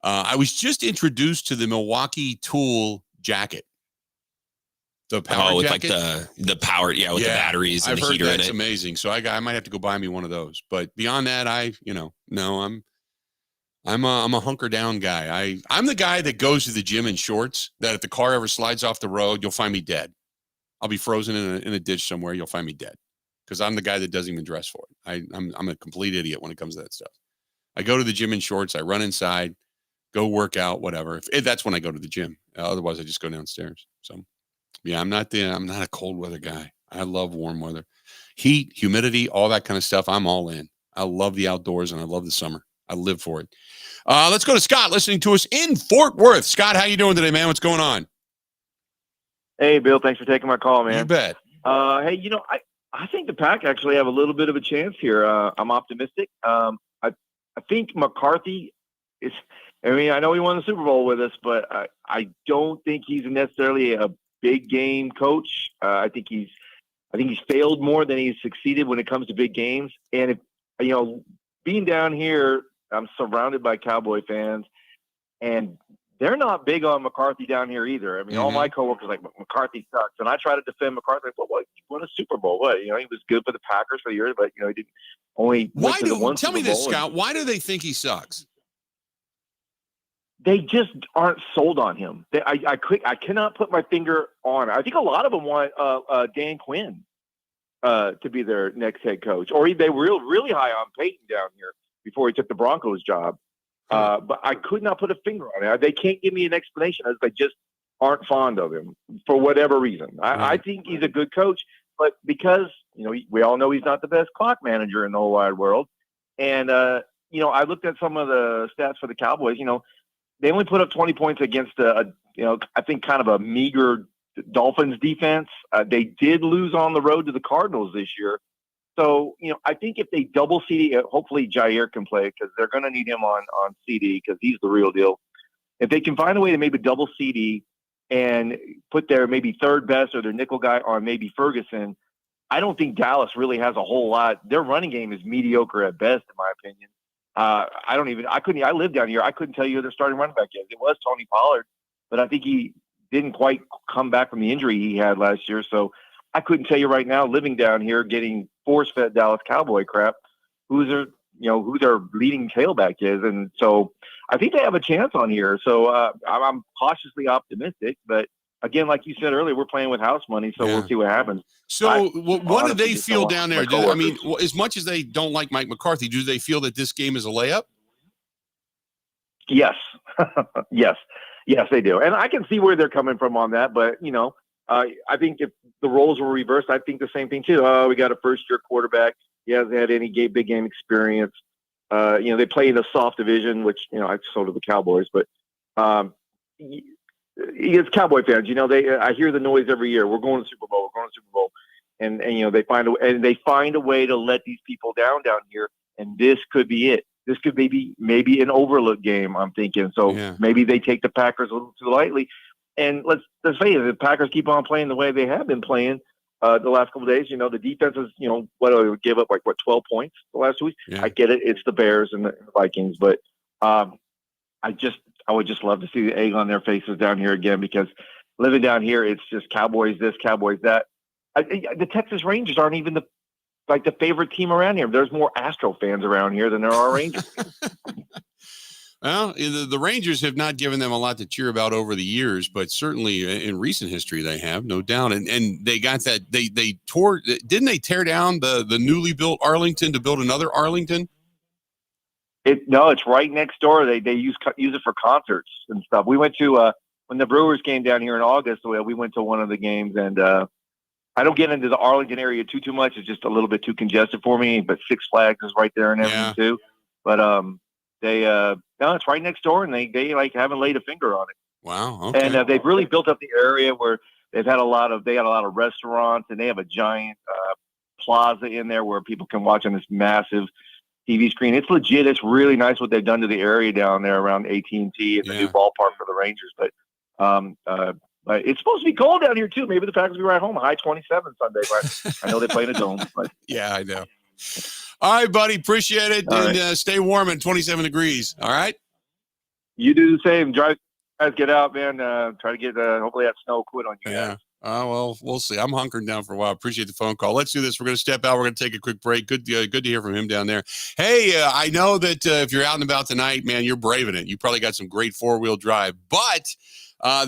I was just introduced to the Milwaukee Tool jacket. The power with jacket. Like the power, with the batteries and I've the heard heater in that's it. amazing. So I might have to go buy me one of those. But beyond that, I'm a hunker down guy. I'm the guy that goes to the gym in shorts that if the car ever slides off the road, you'll find me dead. I'll be frozen in a ditch somewhere. You'll find me dead because I'm the guy that doesn't even dress for it. I'm a complete idiot when it comes to that stuff. I go to the gym in shorts. I run inside, go work out, whatever. If that's when I go to the gym. Otherwise, I just go downstairs. So, yeah, I'm not a cold weather guy. I love warm weather, heat, humidity, all that kind of stuff. I'm all in. I love the outdoors and I love the summer. I live for it. Let's go to Scott listening to us in Fort Worth. Scott, how you doing today, man? What's going on? Hey, Bill, thanks for taking my call, man. You bet. Hey, I think the Pack actually have a little bit of a chance here. I'm optimistic. I think McCarthy is, I know he won the Super Bowl with us, but I don't think he's necessarily a big game coach. I think he's failed more than he's succeeded when it comes to big games. And if, being down here, I'm surrounded by Cowboy fans, and they're not big on McCarthy down here either. All my coworkers are like, McCarthy sucks. And I try to defend McCarthy. Like, well, he won a Super Bowl. What? He was good for the Packers for years, but, he didn't only. Tell me this, Scott. Why do they think he sucks? They just aren't sold on him. I cannot put my finger on it. I think a lot of them want Dan Quinn to be their next head coach, or they were really high on Peyton down here before he took the Broncos job. But I could not put a finger on it. They can't give me an explanation as they just aren't fond of him for whatever reason. I think he's a good coach, but because, we all know he's not the best clock manager in the whole wide world. And, I looked at some of the stats for the Cowboys. They only put up 20 points against I think kind of a meager Dolphins defense. They did lose on the road to the Cardinals this year. So, I think if they double CD, hopefully Jaire can play because they're going to need him on CD because he's the real deal. If they can find a way to maybe double CD and put their maybe third best or their nickel guy on maybe Ferguson, I don't think Dallas really has a whole lot. Their running game is mediocre at best, in my opinion. I live down here. I couldn't tell you who their starting running back is. It was Tony Pollard, but I think he didn't quite come back from the injury he had last year. So I couldn't tell you right now, living down here, getting force-fed Dallas Cowboy crap, who their leading tailback is. And so I think they have a chance on here. So I'm cautiously optimistic. But again, like you said earlier, we're playing with house money, so we'll see what happens. So what do they feel down there? As much as they don't like Mike McCarthy, do they feel that this game is a layup? Yes, yes, they do, and I can see where they're coming from on that. But I think if the roles were reversed, I think the same thing too. Oh, we got a first-year quarterback. He hasn't had any big game experience. They play in a soft division, which I sold to the Cowboys, but it's Cowboy fans. I hear the noise every year. We're going to Super Bowl. We're going to Super Bowl, and they find a way to let these people down here. And this could be it. This could maybe an overlook game. I'm thinking. So maybe they take the Packers a little too lightly. And let's face it, the Packers keep on playing the way they have been playing the last couple of days. The defense is, what do they give up? 12 points the last 2 weeks? Yeah. I get it. It's the Bears and the Vikings, but I would just love to see the egg on their faces down here again, because living down here, it's just Cowboys this, Cowboys that. The Texas Rangers aren't even the favorite team around here. There's more Astro fans around here than there are Rangers. Well, the Rangers have not given them a lot to cheer about over the years, but certainly in recent history they have, no doubt. And they got that didn't they tear down the newly built Arlington to build another Arlington? No, it's right next door. They use it for concerts and stuff. We went to when the Brewers came down here in August. We went to one of the games, and I don't get into the Arlington area too much. It's just a little bit too congested for me. But Six Flags is right there and everything too. But it's right next door, and they haven't laid a finger on it. Wow. Okay. And they've really built up the area where they got a lot of restaurants, and they have a giant plaza in there where people can watch on this massive TV screen. It's legit. It's really nice what they've done to the area down there around AT&T and the new ballpark for the Rangers. But it's supposed to be cold down here too. Maybe the Packers will be right home. High 27 Sunday. But I know they play in a dome. But. Yeah, I know. All right, buddy. Appreciate it. All and stay warm at 27 degrees. All right. You do the same. Guys, get out, man. Try to get hopefully that snow quit on you. Yeah. Well, we'll see. I'm hunkering down for a while. Appreciate the phone call. Let's do this. We're going to step out. We're going to take a quick break. Good to hear from him down there. Hey, I know that if you're out and about tonight, man, you're braving it. You probably got some great 4-wheel drive, but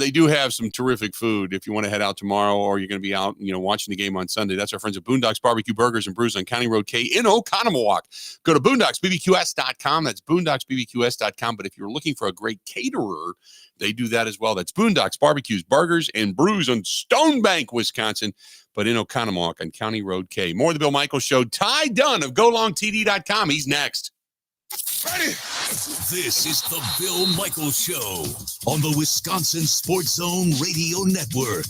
they do have some terrific food if you want to head out tomorrow, or you're going to be out, watching the game on Sunday. That's our friends at Boondocks Barbecue Burgers and Brews on County Road K in Oconomowoc. Go to boondocksbbqs.com. That's boondocksbbqs.com. But if you're looking for a great caterer, they do that as well. That's Boondocks Barbecues, Burgers, and Brews on Stone Bank, Wisconsin, but in Oconomowoc on County Road K. More of the Bill Michaels Show. Ty Dunn of GoLongTD.com. He's next. Ready? This is the Bill Michaels Show on the Wisconsin Sports Zone Radio Network.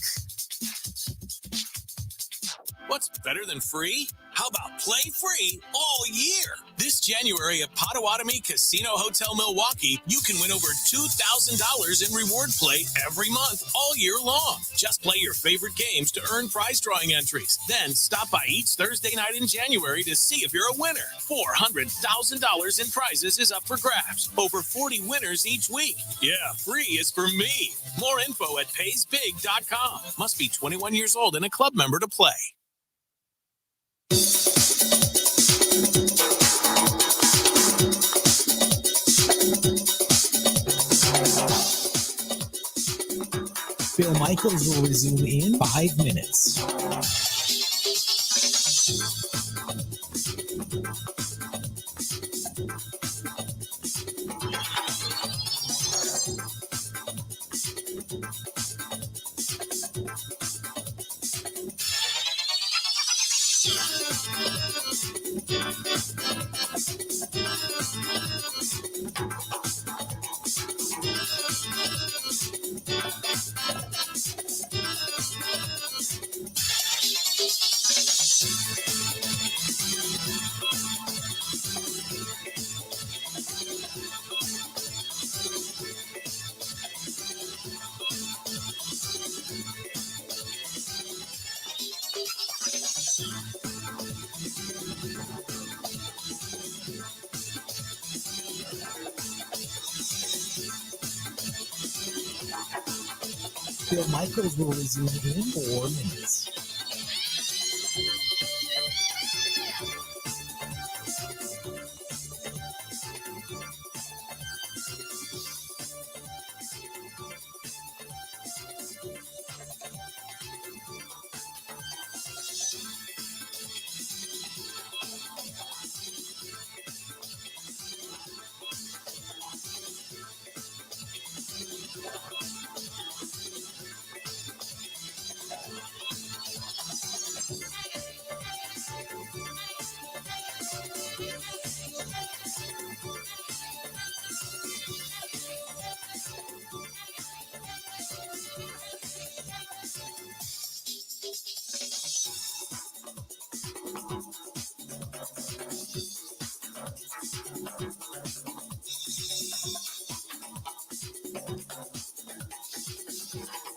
What's better than free? How about play free all year? This January at Potawatomi Casino Hotel Milwaukee, you can win over $2,000 in reward play every month all year long. Just play your favorite games to earn prize drawing entries. Then stop by each Thursday night in January to see if you're a winner. $400,000 in prizes is up for grabs. Over 40 winners each week. Yeah, free is for me. More info at paysbig.com. Must be 21 years old and a club member to play. Bill Michaels will resume in 5 minutes. Bill Michaels will resume in 4 minutes.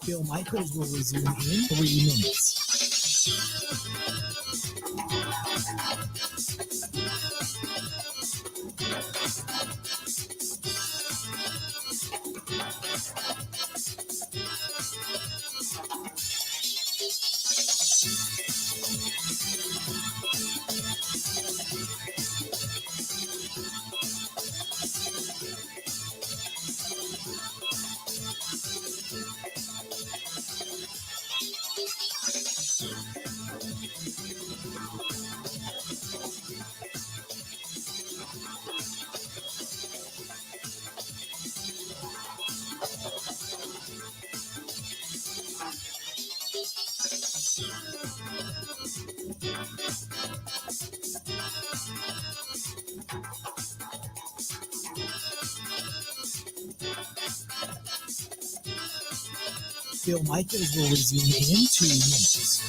Bill Michaels will resume in 3 minutes. Bill Michaels will resume in 2 minutes.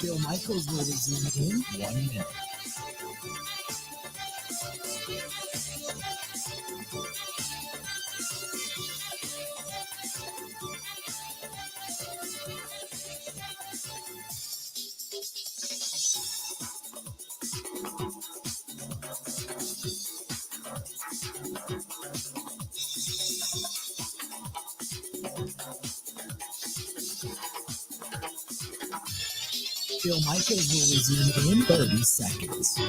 Bill Michaels will resume in 1 minute. Bill Michaels will resume in 30 seconds.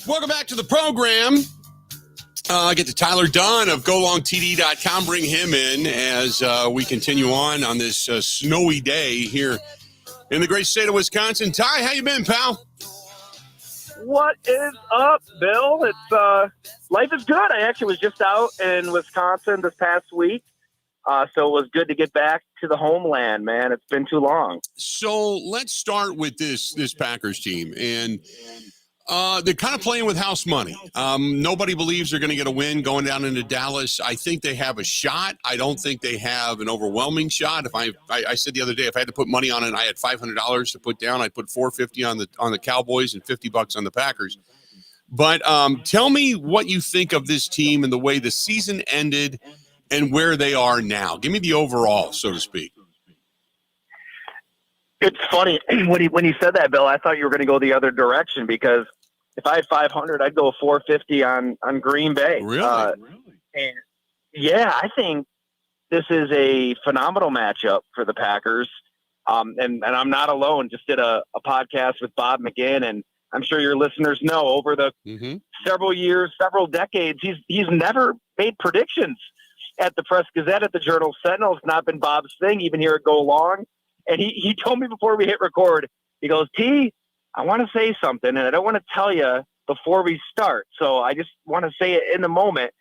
Welcome back to the program. I get to Tyler Dunn of GoLongTD.com. Bring him in as we continue on this snowy day here in the great state of Wisconsin. Ty, how you been, pal? What is up, Bill? It's life is good. I actually was just out in Wisconsin this past week, so it was good to get back to the homeland, man. It's been too long. So let's start with this Packers team, and they're kind of playing with house money. Nobody believes they're going to get a win going down into Dallas. I think they have a shot. I don't think they have an overwhelming shot. If I said the other day, if I had to put money on it, I had $500 to put down. I'd put $450 on the Cowboys and $50 on the Packers. But tell me what you think of this team and the way the season ended and where they are now. Give me the overall, so to speak. It's funny when you said that, Bill. I thought you were going to go the other direction because if I had 500, I'd go 450 on Green Bay. Really? And yeah, I think this is a phenomenal matchup for the Packers. And I'm not alone. Just did a podcast with Bob McGinn, and I'm sure your listeners know over the several years, several decades, he's never made predictions at the Press Gazette, at the Journal Sentinel. It's not been Bob's thing, even here at Go Long. And he told me before we hit record, he goes, T, I want to say something, and I don't want to tell you before we start. So I just want to say it in the moment.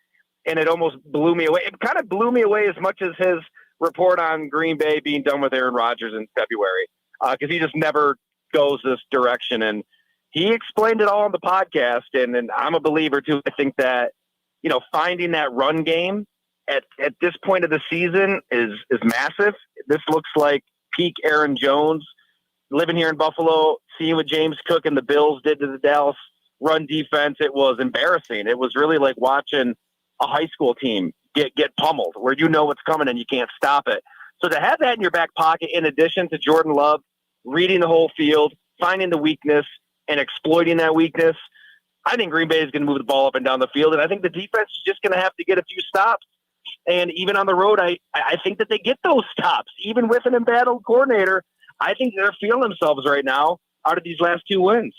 And it almost blew me away. It kind of blew me away as much as his report on Green Bay being done with Aaron Rodgers in February, because he just never goes this direction. And he explained it all on the podcast, and I'm a believer, too. I think that finding that run game at this point of the season is massive. This looks like peak Aaron Jones. Living here in Buffalo, seeing what James Cook and the Bills did to the Dallas run defense, it was embarrassing. It was really like watching a high school team get pummeled, where you know what's coming and you can't stop it. So to have that in your back pocket, in addition to Jordan Love reading the whole field, finding the weakness and exploiting that weakness, I think Green Bay is going to move the ball up and down the field, and I think the defense is just going to have to get a few stops. And even on the road, I think that they get those stops, even with an embattled coordinator. I think they're feeling themselves right now out of these last 2 wins.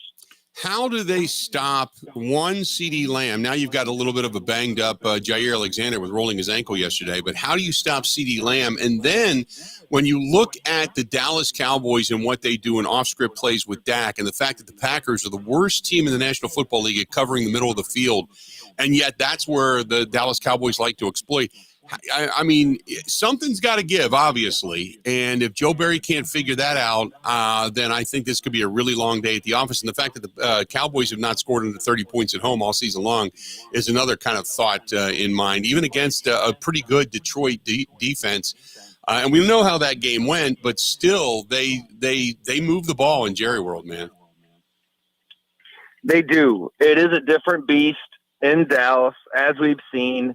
How do they stop one CeeDee Lamb? Now you've got a little bit of a banged up Jaire Alexander with rolling his ankle yesterday, but how do you stop CeeDee Lamb? And then when you look at the Dallas Cowboys and what they do in off-script plays with Dak, and the fact that the Packers are the worst team in the National Football League at covering the middle of the field, and yet that's where the Dallas Cowboys like to exploit. I mean, something's got to give, obviously. And if Joe Barry can't figure that out, then I think this could be a really long day at the office. And the fact that the Cowboys have not scored under 30 points at home all season long is another kind of thought in mind, even against a pretty good Detroit defense. And we know how that game went, but still, they move the ball in Jerry World, man. They do. It is a different beast in Dallas, as we've seen.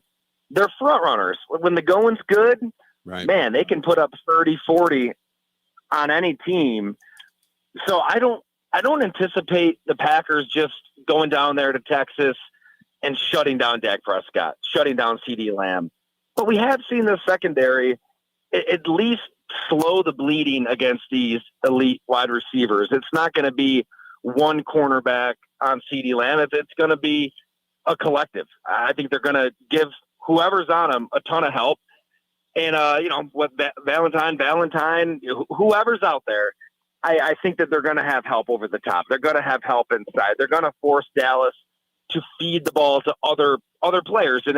They're front runners. When the going's good, right, man, they can put up 30, 40 on any team. So I don't anticipate the Packers just going down there to Texas and shutting down Dak Prescott, shutting down CeeDee Lamb. But we have seen the secondary at least slow the bleeding against these elite wide receivers. It's not going to be one cornerback on CeeDee Lamb. It's going to be a collective. I think they're going to give whoever's on them a ton of help. And, Valentine, whoever's out there, I think that they're going to have help over the top. They're going to have help inside. They're going to force Dallas to feed the ball to other players. And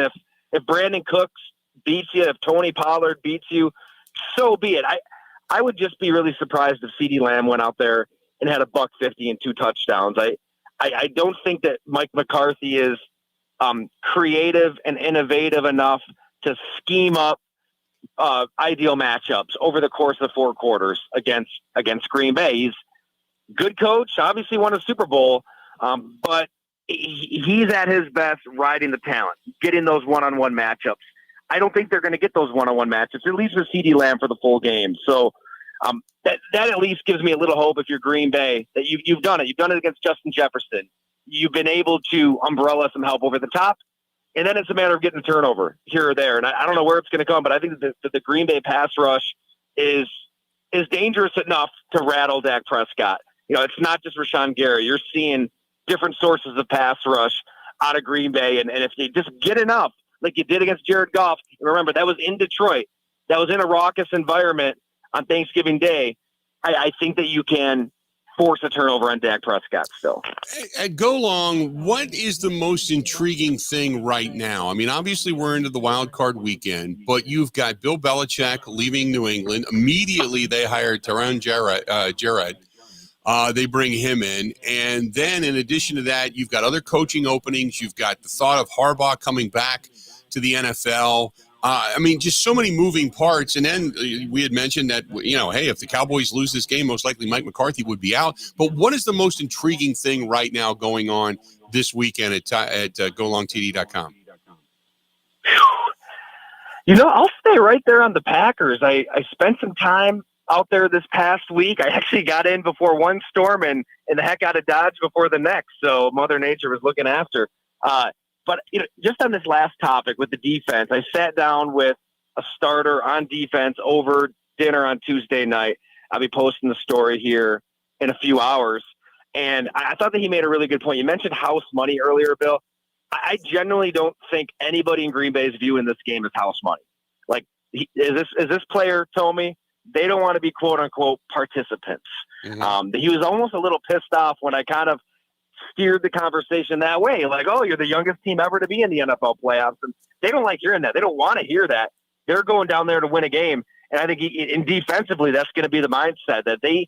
if Brandon Cooks beats you, if Tony Pollard beats you, so be it. I would just be really surprised if CeeDee Lamb went out there and had $150 and 2 touchdowns. I don't think that Mike McCarthy is creative and innovative enough to scheme up ideal matchups over the course of 4 quarters against Green Bay. He's a good coach, obviously won a Super Bowl, but he's at his best riding the talent, getting those one-on-one matchups. I don't think they're going to get those one-on-one matchups, at least with CeeDee Lamb for the full game. So that at least gives me a little hope if you're Green Bay that you've done it. You've done it against Justin Jefferson. You've been able to umbrella some help over the top, and then it's a matter of getting a turnover here or there. And I don't know where it's going to come, but I think that the Green Bay pass rush is dangerous enough to rattle Dak Prescott. It's not just Rashawn Gary. You're seeing different sources of pass rush out of Green Bay, and if you just get enough, like you did against Jared Goff, and remember, that was in Detroit. That was in a raucous environment on Thanksgiving Day. I think that you can force a turnover on Dak Prescott still. At Go Long, what is the most intriguing thing right now? I mean, obviously we're into the wild card weekend, but you've got Bill Belichick leaving New England. Immediately they hired Taron Jarrett. They bring him in. And then in addition to that, you've got other coaching openings. You've got the thought of Harbaugh coming back to the NFL. I mean, just so many moving parts. And then we had mentioned that, hey, if the Cowboys lose this game, most likely Mike McCarthy would be out. But what is the most intriguing thing right now going on this weekend at golongtd.com? I'll stay right there on the Packers. I spent some time out there this past week. I actually got in before one storm and the heck out of Dodge before the next. So Mother Nature was looking after. But just on this last topic with the defense, I sat down with a starter on defense over dinner on Tuesday night. I'll be posting the story here in a few hours. And I thought that he made a really good point. You mentioned house money earlier, Bill. I generally don't think anybody in Green Bay is viewing this game as house money. Like, is this player told me they don't want to be quote unquote participants. Mm-hmm. He was almost a little pissed off when I kind of steered the conversation that way. Like, oh, you're the youngest team ever to be in the NFL playoffs. And they don't like hearing that. They don't want to hear that. They're going down there to win a game. And I think defensively, that's going to be the mindset that they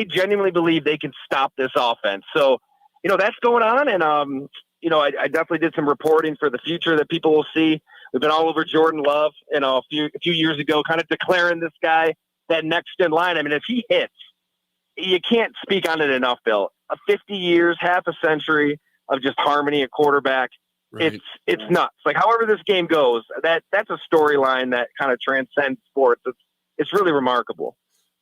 genuinely believe they can stop this offense. So, that's going on. And I definitely did some reporting for the future that people will see. We've been all over Jordan Love, a few years ago, kind of declaring this guy that next in line. I mean, if he hits, you can't speak on it enough, Bill. 50 years, half a century of just harmony at quarterback. Right. It's nuts. Like, however this game goes, that's a storyline that kind of transcends sports. It's really remarkable.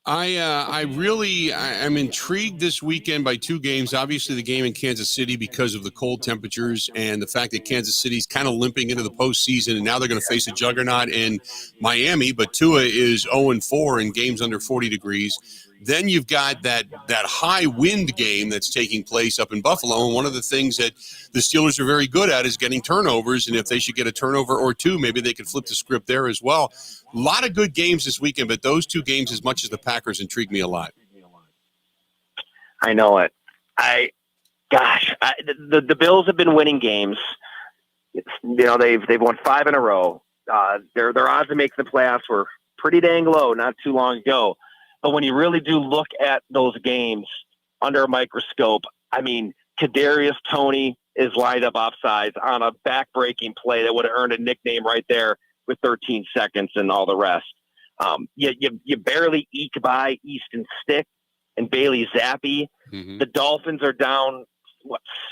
I'm intrigued this weekend by two games. Obviously, the game in Kansas City because of the cold temperatures and the fact that Kansas City's kind of limping into the postseason, and now they're going to face a juggernaut in Miami. But Tua is 0-4 in games under 40 degrees. Then you've got that high wind game that's taking place up in Buffalo. And one of the things that the Steelers are very good at is getting turnovers. And if they should get a turnover or two, maybe they could flip the script there as well. A lot of good games this weekend, but those two games, as much as the Packers, intrigue me a lot. I know it. The Bills have been winning games. They've won 5 in a row. Their odds of making the playoffs were pretty dang low not too long ago. But when you really do look at those games under a microscope, I mean, Kadarius Toney is lined up offsides on a back-breaking play that would have earned a nickname right there with 13 seconds and all the rest. You barely eke by Easton Stick and Bailey Zappi. Mm-hmm. The Dolphins are down,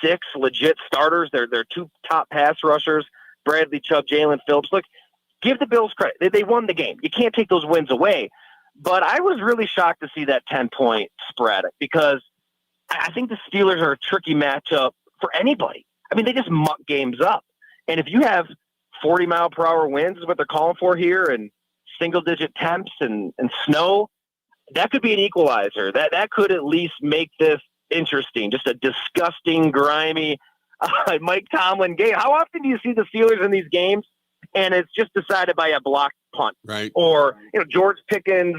6 legit starters. They're 2 top pass rushers, Bradley Chubb, Jalen Phillips. Look, give the Bills credit. They won the game. You can't take those wins away. But I was really shocked to see that 10-point spread because I think the Steelers are a tricky matchup for anybody. I mean, they just muck games up. And if you have 40-mile-per-hour winds is what they're calling for here and single-digit temps and snow, that could be an equalizer. That could at least make this interesting. Just a disgusting, grimy Mike Tomlin game. How often do you see the Steelers in these games and it's just decided by a blocked punt? Right. Or, George Pickens,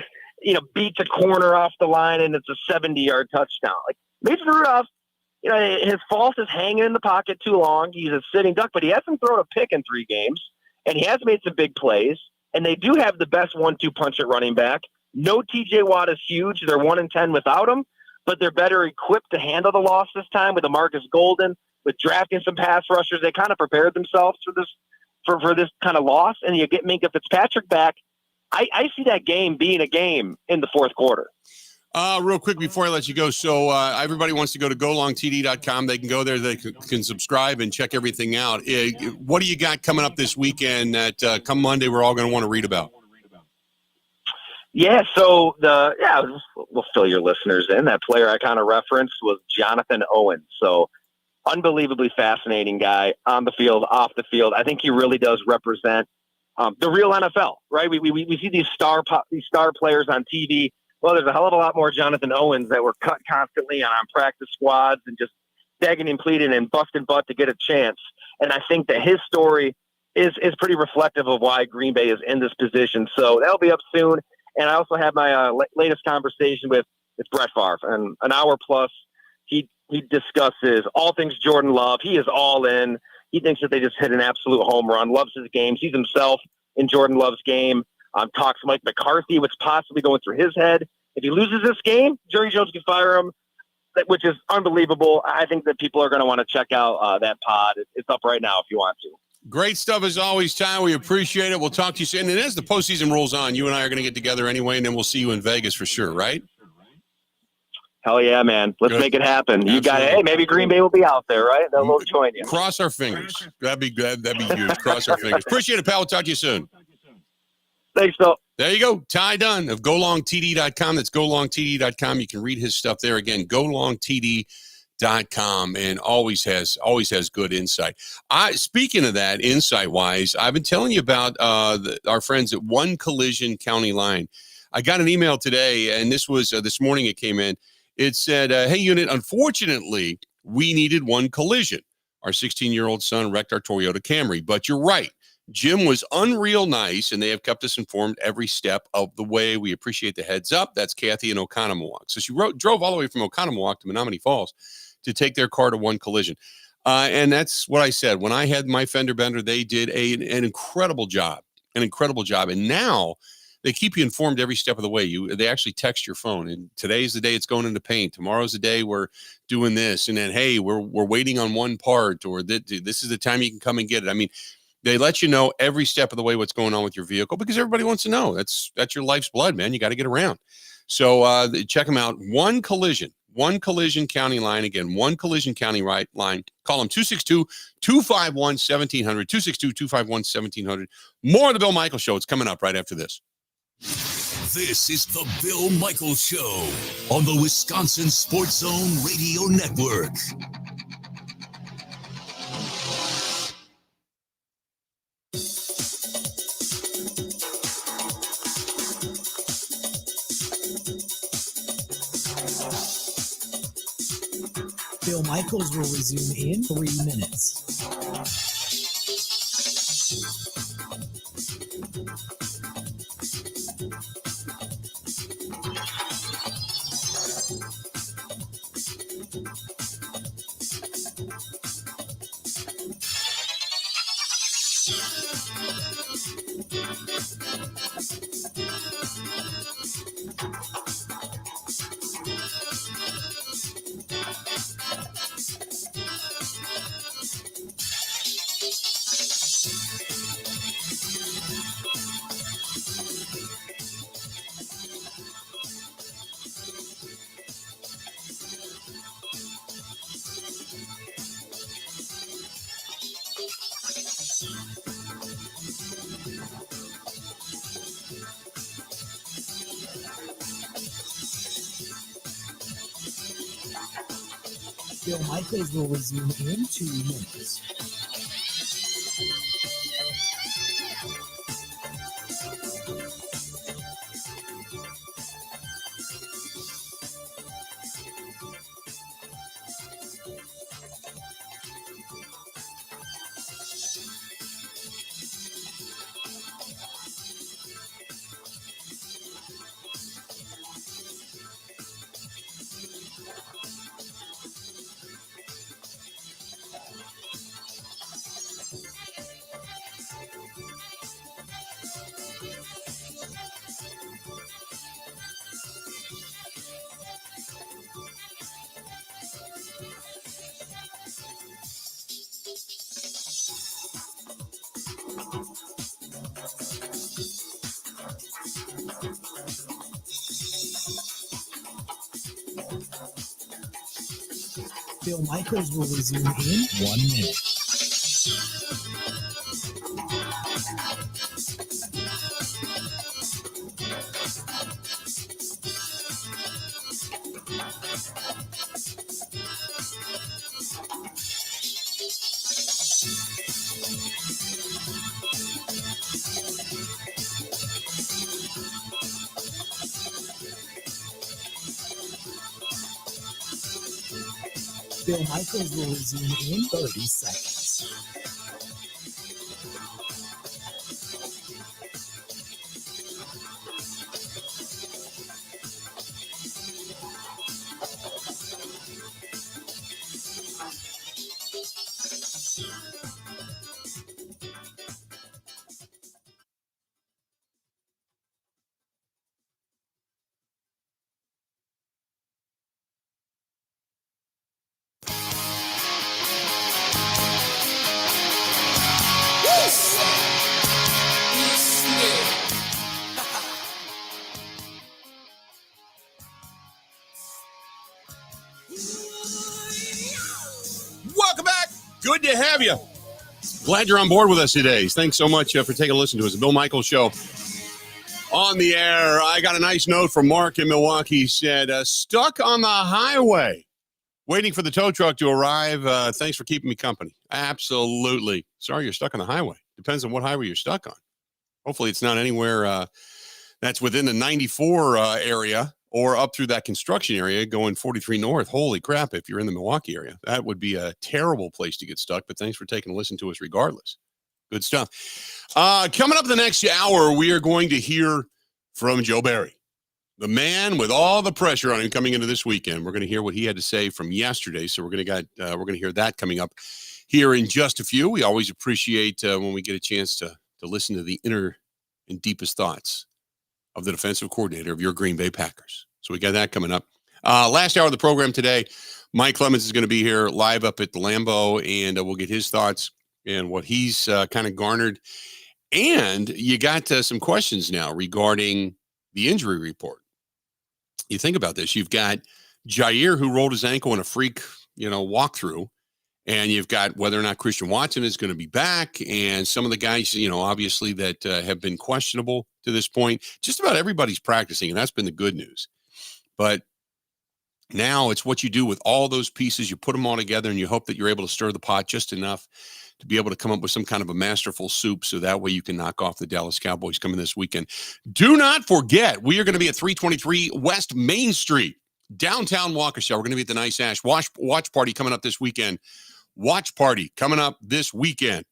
beats a corner off the line and it's a 70-yard touchdown. Like, Mason Rudolph, his fault is hanging in the pocket too long. He's a sitting duck, but he hasn't thrown a pick in 3 games, and he has made some big plays. And they do have the best 1-2 punch at running back. No TJ Watt is huge. They're 1-10 without him, but they're better equipped to handle the loss this time with a Marcus Golden, with drafting some pass rushers. They kind of prepared themselves for this kind of loss, and you get Minkah Fitzpatrick back. I see that game being a game in the fourth quarter. Real quick before I let you go. So everybody wants to go to golongtd.com. They can go there. They can subscribe and check everything out. What do you got coming up this weekend that come Monday we're all going to want to read about? Yeah, so we'll fill your listeners in. That player I kind of referenced was Jonathan Owens. So unbelievably fascinating guy on the field, off the field. I think he really does represent the real NFL, right? We see these star players on TV. Well, there's a hell of a lot more Jonathan Owens that were cut constantly on practice squads and just begging and pleading and busting butt to get a chance. And I think that his story is pretty reflective of why Green Bay is in this position. So that'll be up soon. And I also have my latest conversation with Brett Favre, and an hour plus. He discusses all things Jordan Love. He is all in. He thinks that they just hit an absolute home run. Loves his game. Sees himself in Jordan Love's game. Talks Mike McCarthy, what's possibly going through his head. If he loses this game, Jerry Jones can fire him, which is unbelievable. I think that people are going to want to check out that pod. It's up right now if you want to. Great stuff as always, Ty. We appreciate it. We'll talk to you soon. And as the postseason rolls on, you and I are going to get together anyway, and then we'll see you in Vegas for sure, right? Hell yeah, man. Let's make it happen. Absolutely. You got it. Hey, maybe Green Bay will be out there, right? They'll join you. Cross our fingers. That'd be good. That'd be huge. Cross our fingers. Appreciate it, pal. We'll talk to you soon. Thanks, Bill. There you go. Ty Dunn of golongtd.com. That's golongtd.com. You can read his stuff there. Again, golongtd.com, and always has good insight. Speaking of that, insight-wise, I've been telling you about our friends at One Collision County Line. I got an email today, and this was this morning it came in. It said, hey, unit, unfortunately, we needed one collision. Our 16-year-old son wrecked our Toyota Camry, but you're right. Jim was unreal nice, and they have kept us informed every step of the way. We appreciate the heads up. That's Kathy in Oconomowoc. So she drove all the way from Oconomowoc to Menominee Falls to take their car to One Collision. And that's what I said. When I had my fender bender, they did an incredible job. And now they keep you informed every step of the way. They actually text your phone, and today's the day it's going into paint. Tomorrow's the day we're doing this, and then hey, we're waiting on one part, or this is the time you can come and get it. I mean, they let you know every step of the way what's going on with your vehicle because everybody wants to know. That's your life's blood, man. You got to get around. So check them out. One Collision County line. Again, One Collision County line. Call them 262-251-1700, 262-251-1700. More of the Bill Michaels Show. It's coming up right after this. This is the Bill Michaels Show on the Wisconsin Sports Zone Radio Network. Bill Michaels will resume in 3 minutes. Bill Michaels will resume in 2 minutes. Bill Michaels will resume in 1 minute. Bill Michaels will resume in 30 seconds. Welcome back. Good to have you. Glad you're on board with us today. Thanks so much for taking a listen to us. The Bill Michaels Show on the air. I got a nice note from Mark in Milwaukee. He said, stuck on the highway, waiting for the tow truck to arrive. Thanks for keeping me company. Absolutely. Sorry you're stuck on the highway. Depends on what highway you're stuck on. Hopefully it's not anywhere that's within the 94 area or up through that construction area going 43 north. Holy crap, if you're in the Milwaukee area. That would be a terrible place to get stuck, but thanks for taking a listen to us regardless. Good stuff. Coming up the next hour, we are going to hear from Joe Barry, the man with all the pressure on him coming into this weekend. We're going to hear what he had to say from yesterday, so we're going to hear that coming up here in just a few. We always appreciate when we get a chance to listen to the inner and deepest thoughts of the defensive coordinator of your Green Bay Packers. So we got that coming up. Last hour of the program today, Mike Clemens is going to be here live up at the Lambeau, and we'll get his thoughts and what he's kind of garnered. And you got some questions now regarding the injury report. You think about this. You've got Jaire, who rolled his ankle in a freak, walkthrough. And you've got whether or not Christian Watson is going to be back, and some of the guys, obviously that have been questionable to this point. Just about everybody's practicing, and that's been the good news. But now it's what you do with all those pieces. You put them all together, and you hope that you're able to stir the pot just enough to be able to come up with some kind of a masterful soup, so that way you can knock off the Dallas Cowboys coming this weekend. Do not forget, we are going to be at 323 West Main Street, downtown Waukesha. We're going to be at the Nice Ash watch party coming up this weekend. Watch party coming up this weekend,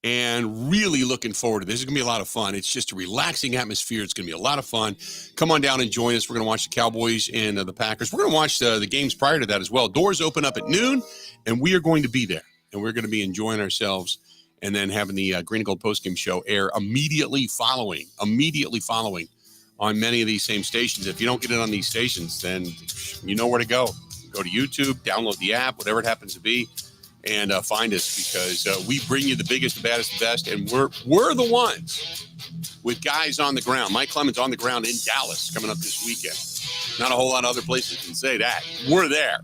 and really looking forward to this. It's going to be a lot of fun. It's just a relaxing atmosphere. It's going to be a lot of fun. Come on down and join us. We're going to watch the Cowboys and the Packers. We're going to watch the games prior to that as well. Doors open up at noon, and we are going to be there, and we're going to be enjoying ourselves, and then having the Green and Gold postgame show air immediately following on many of these same stations. If you don't get it on these stations, then you know where to go. Go to YouTube, download the app, whatever it happens to be, and find us, because we bring you the biggest, the baddest, the best, and we're the ones with guys on the ground. Mike Clemens on the ground in Dallas coming up this weekend. Not a whole lot of other places can say that. We're there.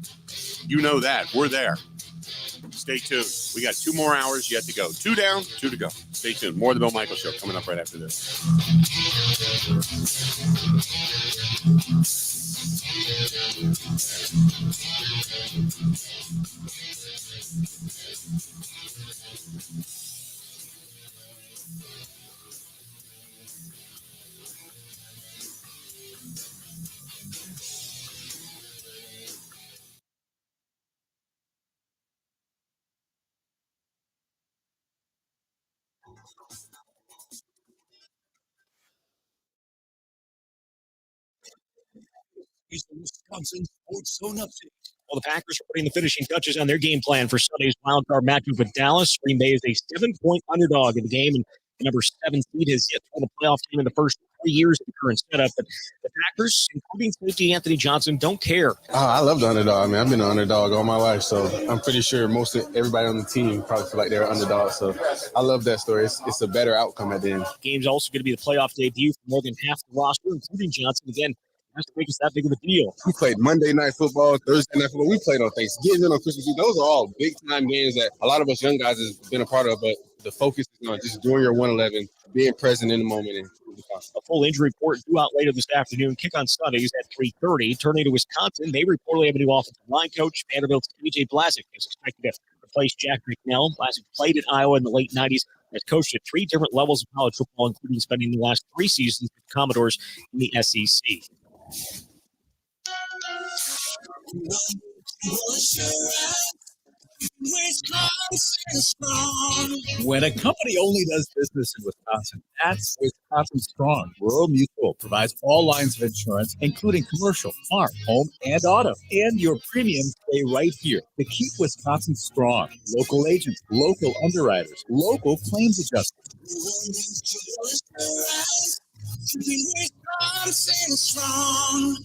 You know that. We're there. Stay tuned. We got 2 more hours yet to go. 2 down, 2 to go. Stay tuned. More of the Bill Michaels Show coming up right after this. He's the Wisconsin Sports Zone update. Well, the Packers are putting the finishing touches on their game plan for Sunday's wildcard matchup with Dallas. Green Bay is a 7-point underdog in the game, and the number 7 seed has yet to win a playoff game in the first 3 years of the current setup. But the Packers, including safety Anthony Johnson, don't care. I love the underdog, man. I've been an underdog all my life, so I'm pretty sure most of everybody on the team probably feel like they're an underdog. So I love that story. It's a better outcome at the end. Game's also going to be the playoff debut for more than half the roster, including Johnson. Again, has to make us that big of a deal. We played Monday Night Football, Thursday Night Football. We played on Thanksgiving, on Christmas Eve. Those are all big-time games that a lot of us young guys have been a part of, but the focus is on just doing your 111, being present in the moment. And a full injury report due out later this afternoon. Kick on Sundays at 3:30. Turning to Wisconsin, they reportedly have a new offensive line coach. Vanderbilt's A.J. Blazek is expected to replace Jack McNell. Blazek played at Iowa in the late 90s. Has coached at 3 different levels of college football, including spending the last 3 seasons with the Commodores in the SEC. When a company only does business in Wisconsin, that's Wisconsin Strong. Rural Mutual provides all lines of insurance, including commercial, farm, home, and auto. And your premiums stay right here to keep Wisconsin strong. Local agents, local underwriters, local claims adjusters. Wisconsin Strong.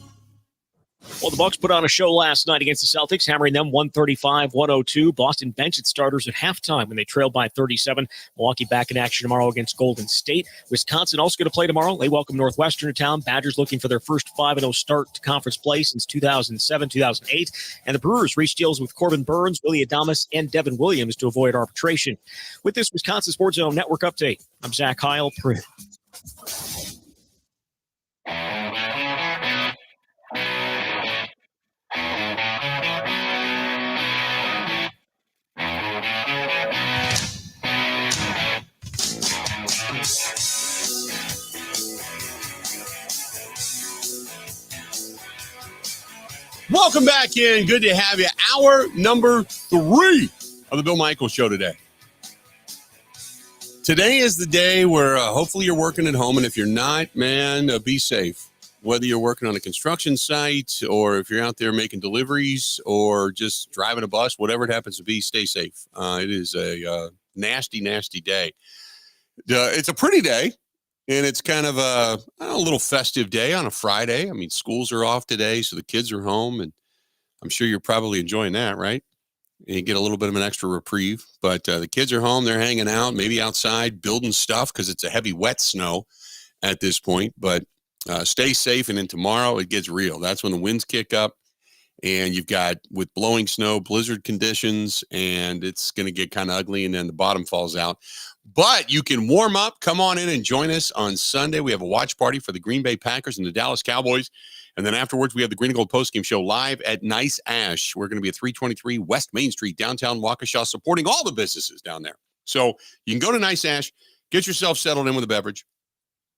Well, the Bucs put on a show last night against the Celtics, hammering them 135-102. Boston benched its starters at halftime when they trailed by 37. Milwaukee back in action tomorrow against Golden State. Wisconsin also going to play tomorrow. They welcome Northwestern to town. Badgers looking for their first 5-0 start to conference play since 2007-2008. And the Brewers reached deals with Corbin Burns, Willie Adames, and Devin Williams to avoid arbitration. With this Wisconsin Sports Zone Network update, I'm Zach Heil. Welcome back in. Good to have you. Hour number 3 of the Bill Michaels Show today. Today is the day where hopefully you're working at home, and if you're not, man, be safe. Whether you're working on a construction site or if you're out there making deliveries or just driving a bus, whatever it happens to be, stay safe. It is a nasty, nasty day. It's a pretty day. And it's kind of a little festive day on a Friday. I mean, schools are off today, so the kids are home, and I'm sure you're probably enjoying that, right? And you get a little bit of an extra reprieve. But the kids are home. They're hanging out, maybe outside, building stuff because it's a heavy, wet snow at this point. But stay safe, and then tomorrow it gets real. That's when the winds kick up. And you've got, with blowing snow, blizzard conditions, and it's going to get kind of ugly, and then the bottom falls out. But you can warm up. Come on in and join us on Sunday. We have a watch party for the Green Bay Packers and the Dallas Cowboys. And then afterwards, we have the Green and Gold postgame show live at Nice Ash. We're going to be at 323 West Main Street, downtown Waukesha, supporting all the businesses down there. So you can go to Nice Ash, get yourself settled in with a beverage.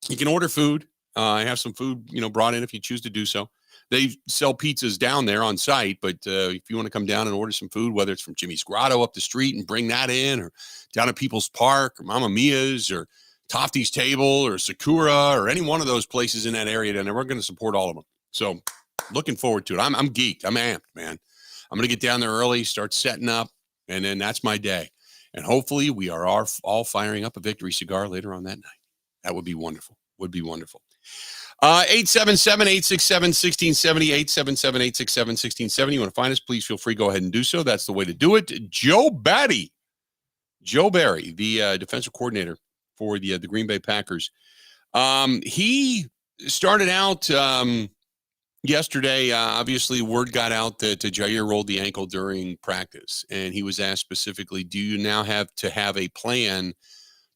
You can order food. Have some food, brought in if you choose to do so. They sell pizzas down there on site, but if you want to come down and order some food, whether it's from Jimmy's Grotto up the street and bring that in, or down at People's Park, or Mamma Mia's, or Tofty's Table, or Sakura, or any one of those places in that area down there, we're going to support all of them. So looking forward to it. I'm geeked. I'm amped, man. I'm going to get down there early, start setting up, and then that's my day. And hopefully we are all firing up a victory cigar later on that night. That would be wonderful. 877-867-1670, 877-867-1670. You want to find us, please feel free. Go ahead and do so. That's the way to do it. Joe Barry, the defensive coordinator for the Green Bay Packers. He started out yesterday. Obviously, word got out that Jaire rolled the ankle during practice, and he was asked specifically, do you now have to have a plan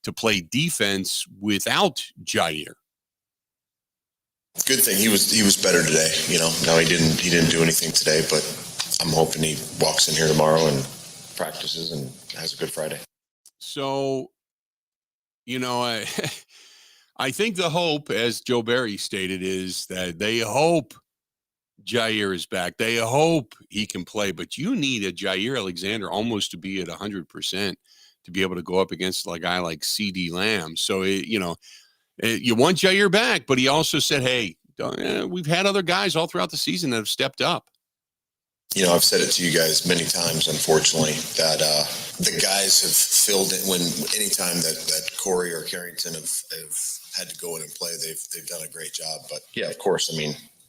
to play defense without Jaire? Good thing he was better today. No, he didn't do anything today, but I'm hoping he walks in here tomorrow and practices and has a good Friday. So, I think the hope, as Joe Barry stated, is that they hope Jaire is back. They hope he can play, but you need a Jaire Alexander almost to be at 100% to be able to go up against a guy like CD Lamb. So, you want Jaire back, but he also said, hey, we've had other guys all throughout the season that have stepped up. I've said it to you guys many times, unfortunately, that the guys have filled in anytime that Corey or Carrington have had to go in and play, they've done a great job. But yeah, of course,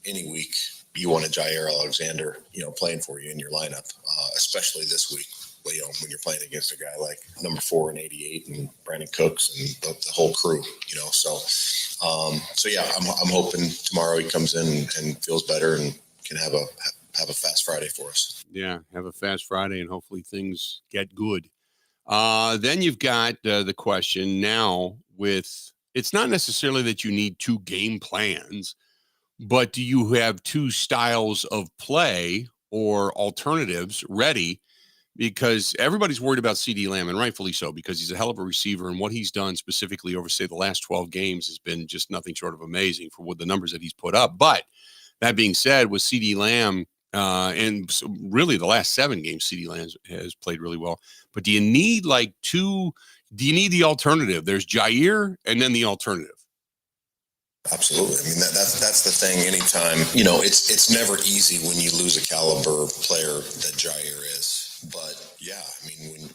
any week you want a Jaire Alexander, playing for you in your lineup, especially this week. When you're playing against a guy like number 4 and 88 and Brandon Cooks and the whole crew, so yeah, I'm hoping tomorrow he comes in and feels better and can have a fast Friday for us. Yeah, have a fast Friday and hopefully things get good. Then you've got the question now with, it's not necessarily that you need 2 game plans, but do you have 2 styles of play or alternatives ready? Because everybody's worried about CD Lamb, and rightfully so, because he's a hell of a receiver, and what he's done specifically over, say, the last 12 games has been just nothing short of amazing for what the numbers that he's put up. But that being said, with CD Lamb, and so really the last 7 games, CD Lamb has played really well. But do you need do you need the alternative? There's Jaire and then the alternative. Absolutely. That's the thing. Anytime, it's never easy when you lose a caliber player that Jaire is. But yeah,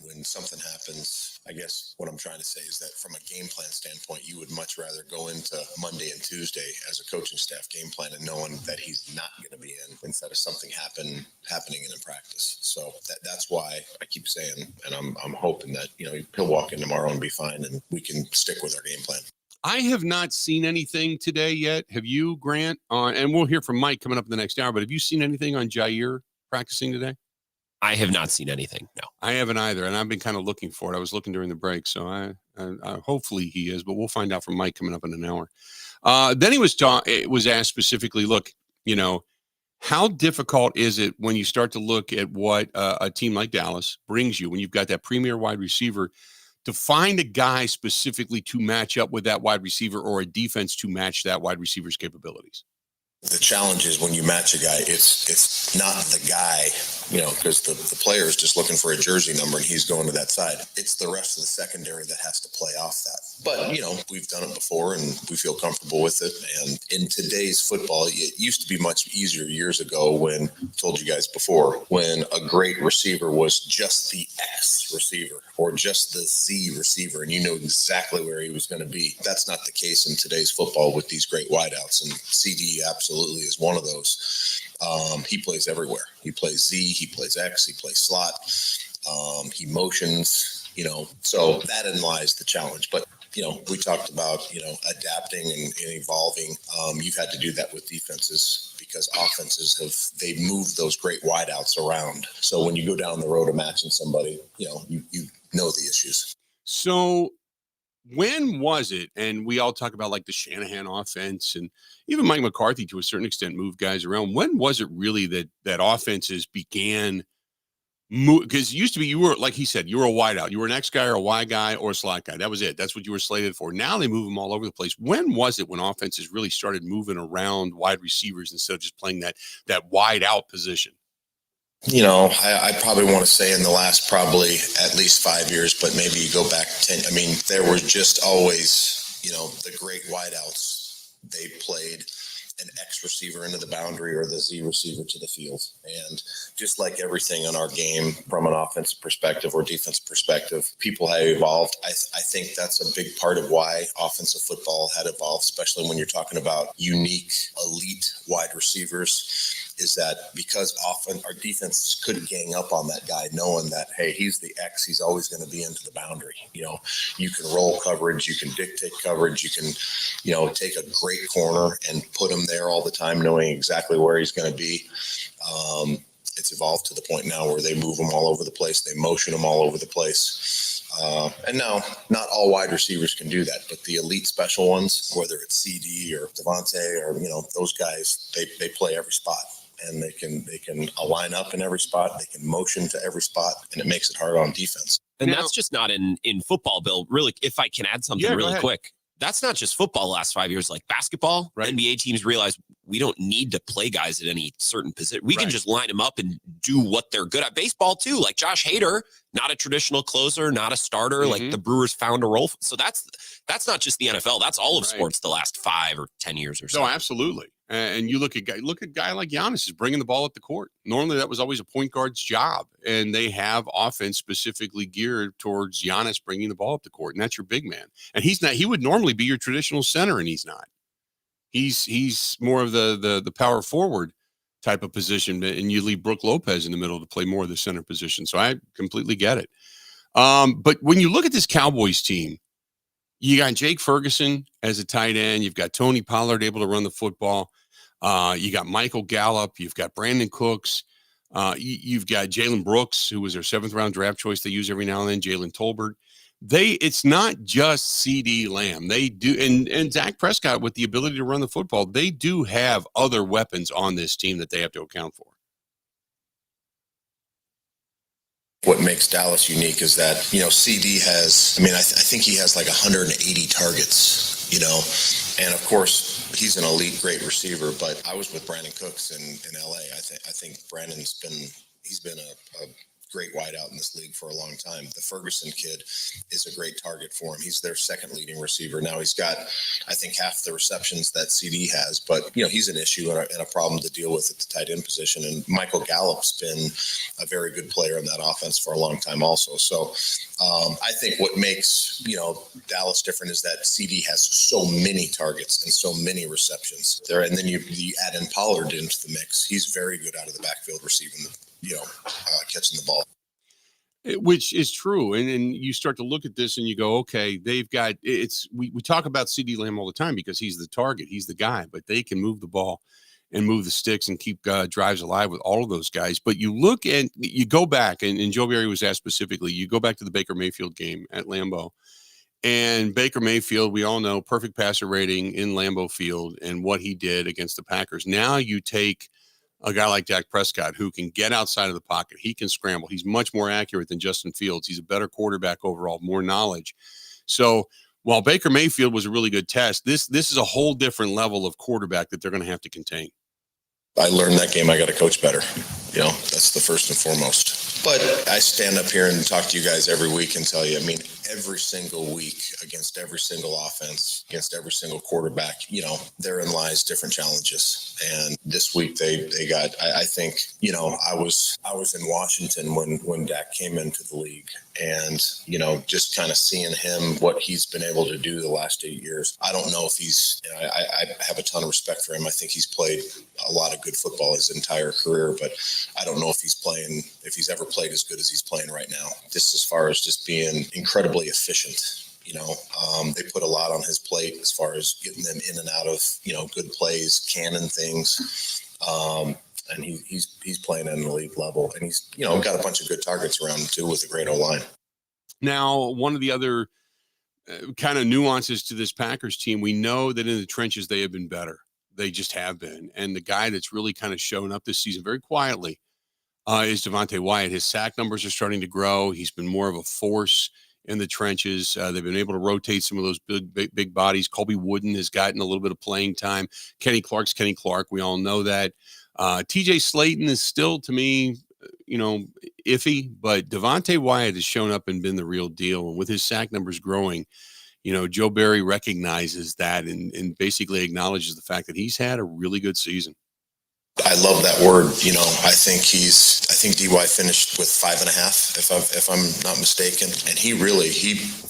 when something happens, I guess what I'm trying to say is that from a game plan standpoint, you would much rather go into Monday and Tuesday as a coaching staff game plan and knowing that he's not going to be in instead of something happening in practice. So that's why I keep saying, and I'm hoping that, he'll walk in tomorrow and be fine and we can stick with our game plan. I have not seen anything today yet. Have you, Grant? And we'll hear from Mike coming up in the next hour, but have you seen anything on Jaire practicing today? I have not seen anything. No, I haven't either. And I've been kind of looking for it. I was looking during the break. So I hopefully he is, but we'll find out from Mike coming up in an hour. Then he was asked specifically, look, how difficult is it when you start to look at what a team like Dallas brings you when you've got that premier wide receiver to find a guy specifically to match up with that wide receiver or a defense to match that wide receiver's capabilities? The challenge is when you match a guy, it's not the guy, because the player is just looking for a jersey number and he's going to that side. It's the rest of the secondary that has to play off that. But, we've done it before and we feel comfortable with it. And in today's football, it used to be much easier years ago when, I told you guys before, when a great receiver was just the X receiver. or just the Z receiver, and you know exactly where he was going to be. That's not the case in today's football with these great wideouts, and CD absolutely is one of those. He plays everywhere. He plays Z, he plays X, he plays slot, he motions, so that lies the challenge. But we talked about, adapting and evolving. You've had to do that with defenses because offenses they moved those great wideouts around. So when you go down the road of matching somebody, you know the issues. So when was it, and we all talk about like the Shanahan offense and even Mike McCarthy to a certain extent moved guys around. When was it really that offenses began because it used to be you were, like he said, you were a wideout. You were an X guy or a Y guy or a slot guy. That was it. That's what you were slated for. Now they move them all over the place. When was it when offenses really started moving around wide receivers instead of just playing that wide out position? I probably want to say in the last probably at least 5 years, but maybe you go back 10. I mean, there was just always, the great wideouts. They played an X receiver into the boundary or the Z receiver to the field. And just like everything in our game from an offensive perspective or defensive perspective, people have evolved. I think that's a big part of why offensive football had evolved, especially when you're talking about unique, elite wide receivers, is that because often our defenses couldn't gang up on that guy knowing that, hey, he's the X, he's always going to be into the boundary. You can roll coverage, you can dictate coverage, you can, take a great corner and put him there all the time knowing exactly where he's going to be. It's evolved to the point now where they move them all over the place. They motion them all over the place. And now not all wide receivers can do that, but the elite special ones, whether it's CD or Devontae or, those guys, they play every spot. And they can align up in every spot. They can motion to every spot, and it makes it hard on defense. And that's just not in football, Bill. Really, if I can add something really quick, that's not just football the last 5 years. Like basketball, right? NBA teams realize we don't need to play guys at any certain position. We can just line them up and do what they're good at. Baseball, too. Like Josh Hader, not a traditional closer, not a starter. Mm-hmm. Like the Brewers found a role. So that's not just the NFL. That's all of sports the last 5 or 10 years or so. No, absolutely. And you look at a guy like Giannis is bringing the ball up the court. Normally, that was always a point guard's job, and they have offense specifically geared towards Giannis bringing the ball up the court, and that's your big man. And he's not. He would normally be your traditional center, and he's not. He's more of the power forward type of position, and you leave Brook Lopez in the middle to play more of the center position. So I completely get it. But when you look at this Cowboys team, you got Jake Ferguson as a tight end. You've got Tony Pollard able to run the football. You got Michael Gallup. You've got Brandon Cooks. You've got Jalen Brooks, who was their 7th round draft choice they use every now and then, Jalen Tolbert. It's not just CD Lamb. They do, and Dak Prescott with the ability to run the football, they do have other weapons on this team that they have to account for. What makes Dallas unique is that, CD has, I think he has like 180 targets, and of course he's an elite, great receiver, but I was with Brandon Cooks in LA. I think Brandon's been a great wideout in this league for a long time. The Ferguson kid is a great target for him. He's their 2nd leading receiver. Now he's got, I think, half the receptions that CD has, but he's an issue and a problem to deal with at the tight end position. And Michael Gallup's been a very good player in that offense for a long time also. So I think what makes, Dallas different is that CD has so many targets and so many receptions there. And then you add in Pollard into the mix. He's very good out of the backfield receiving catching the ball. Which is true. And you start to look at this and you go, okay, they've got we talk about CD Lamb all the time because he's the target, he's the guy, but they can move the ball and move the sticks and keep drives alive with all of those guys. But you look and you go back, and Joe Barry was asked specifically, you go back to the Baker Mayfield game at Lambeau, and Baker Mayfield, we all know, perfect passer rating in Lambeau Field and what he did against the Packers. Now you take a guy like Dak Prescott who can get outside of the pocket. He can scramble. He's much more accurate than Justin Fields. He's a better quarterback overall, more knowledge. So while Baker Mayfield was a really good test, this is a whole different level of quarterback that they're going to have to contain. I learned that game I got to coach better. That's the first and foremost. But I stand up here and talk to you guys every week and tell you, every single week against every single offense, against every single quarterback, therein lies different challenges. And this week they got, I think, I was in Washington when Dak came into the league, And, just kind of seeing him, what he's been able to do the last 8 years. I don't know if he's, I have a ton of respect for him. I think he's played a lot of good football his entire career, but I don't know if he's ever played as good as he's playing right now. Just as far as just being incredibly efficient. They put a lot on his plate as far as getting them in and out of, good plays, cannon things. And he's playing at an elite level, and he's, got a bunch of good targets around him too with a great O-line. Now, one of the other kind of nuances to this Packers team, we know that in the trenches they have been better. They just have been. And the guy that's really kind of shown up this season very quietly is Devontae Wyatt. His sack numbers are starting to grow. He's been more of a force in the trenches. They've been able to rotate some of those big bodies. Colby Wooden has gotten a little bit of playing time. Kenny Clark's Kenny Clark. We all know that. TJ Slayton is still, to me, iffy, but Devontae Wyatt has shown up and been the real deal. And with his sack numbers growing, Joe Barry recognizes that and basically acknowledges the fact that he's had a really good season. I love that word. I think DY finished with 5.5, if I'm not mistaken. And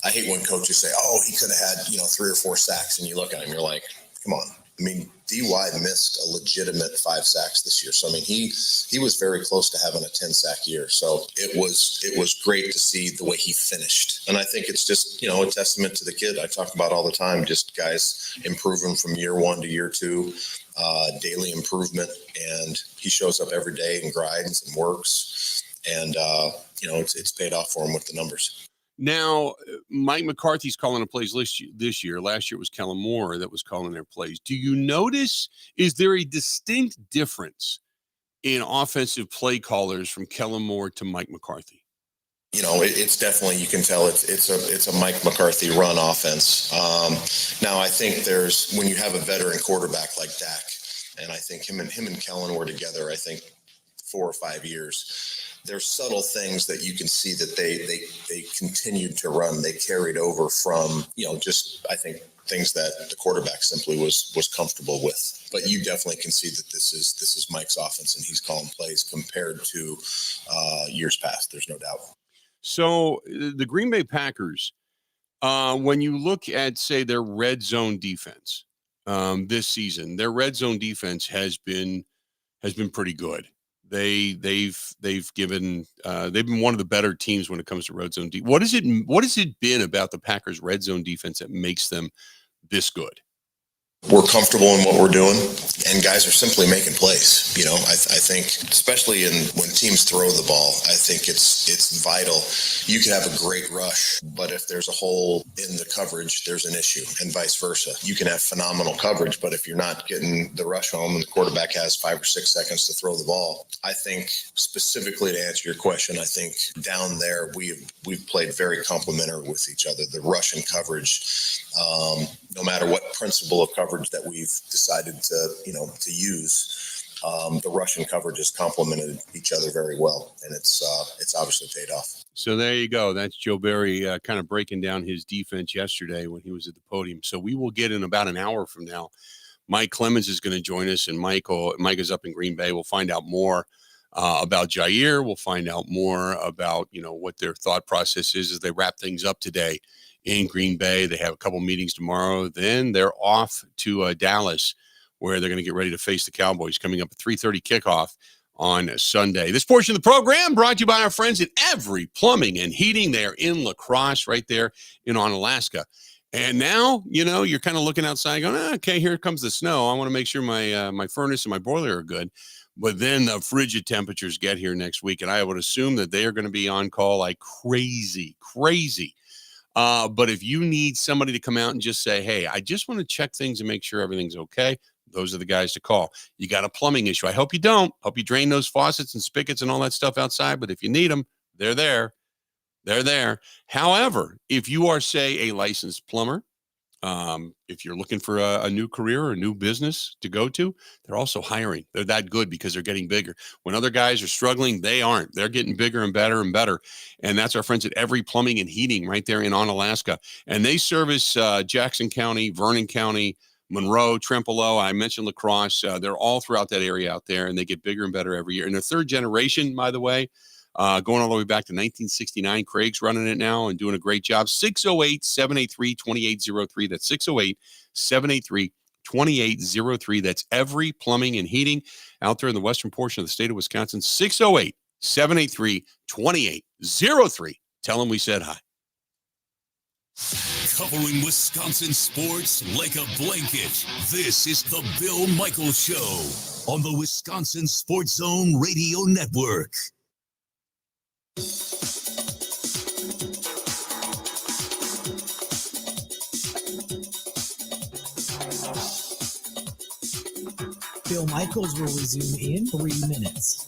I hate when coaches say, oh, he could have had, 3 or 4 sacks. And you look at him, you're like, come on. I mean, DY missed a legitimate 5 sacks this year. So, I mean, he was very close to having a 10-sack year. So it was great to see the way he finished. And I think it's just, a testament to the kid I talk about all the time, just guys improving from year 1 to year 2, daily improvement. And he shows up every day and grinds and works. And, it's paid off for him with the numbers. Now, Mike McCarthy's calling the plays this year. Last year it was Kellen Moore that was calling their plays. Do you notice, is there a distinct difference in offensive play callers from Kellen Moore to Mike McCarthy? It's definitely, you can tell it's a Mike McCarthy run offense. Now, I think when you have a veteran quarterback like Dak, and I think him and Kellen were together, I think 4 or 5 years. There's subtle things that you can see that they continued to run. They carried over from, just, I think, things that the quarterback simply was comfortable with. But you definitely can see that this is Mike's offense, and he's calling plays compared to years past. There's no doubt. So the Green Bay Packers, when you look at, say, their red zone defense this season, their red zone defense has been pretty good. They've been one of the better teams when it comes to red zone. What has it been about the Packers red zone defense that makes them this good? We're comfortable in what we're doing, and guys are simply making plays. I think, especially when teams throw the ball, I think it's vital. You can have a great rush, but if there's a hole in the coverage, there's an issue, and vice versa. You can have phenomenal coverage, but if you're not getting the rush home and the quarterback has 5 or 6 seconds to throw the ball, I think specifically to answer your question, I think down there we've played very complementary with each other. The rush and coverage, no matter what principle of coverage that we've decided to use, the rush and coverage has complemented each other very well, and it's obviously paid off. So there you go. That's Joe Barry kind of breaking down his defense yesterday when he was at the podium. So we will get in about an hour from now. Mike Clemens is going to join us, and Mike is up in Green Bay. We'll find out more about Jaire. We'll find out more about what their thought process is as they wrap things up today in Green Bay. They have a couple meetings tomorrow. Then they're off to Dallas, where they're going to get ready to face the Cowboys, coming up at 3:30 kickoff on Sunday. This portion of the program brought to you by our friends at Every Plumbing and Heating. They're in La Crosse, right there in Onalaska. And now, you're kind of looking outside going, okay, here comes the snow. I want to make sure my furnace and my boiler are good. But then the frigid temperatures get here next week, and I would assume that they are going to be on call like crazy. But if you need somebody to come out and just say, hey, I just want to check things and make sure everything's okay, those are the guys to call. You got a plumbing issue. I hope you don't. Hope you drain those faucets and spigots and all that stuff outside. But if you need them, they're there. They're there. However, if you are, say, a licensed plumber, if you're looking for a new career or a new business to go to, they're also hiring. They're that good because they're getting bigger. When other guys are struggling, they aren't. They're getting bigger and better and better. And that's our friends at Every Plumbing and Heating right there in Onalaska. And they service Jackson County, Vernon County, Monroe, Trempealeau. I mentioned La Crosse. They're all throughout that area out there, and they get bigger and better every year. And they're third generation, by the way. going all the way back to 1969. Craig's running it now and doing a great job. 608-783-2803. That's 608-783-2803. That's Every Plumbing and Heating out there in the western portion of the state of Wisconsin. 608-783-2803. Tell them we said hi. Covering Wisconsin sports like a blanket. This is the Bill Michaels Show on the Wisconsin Sports Zone Radio Network. Bill Michaels will resume in 3 minutes.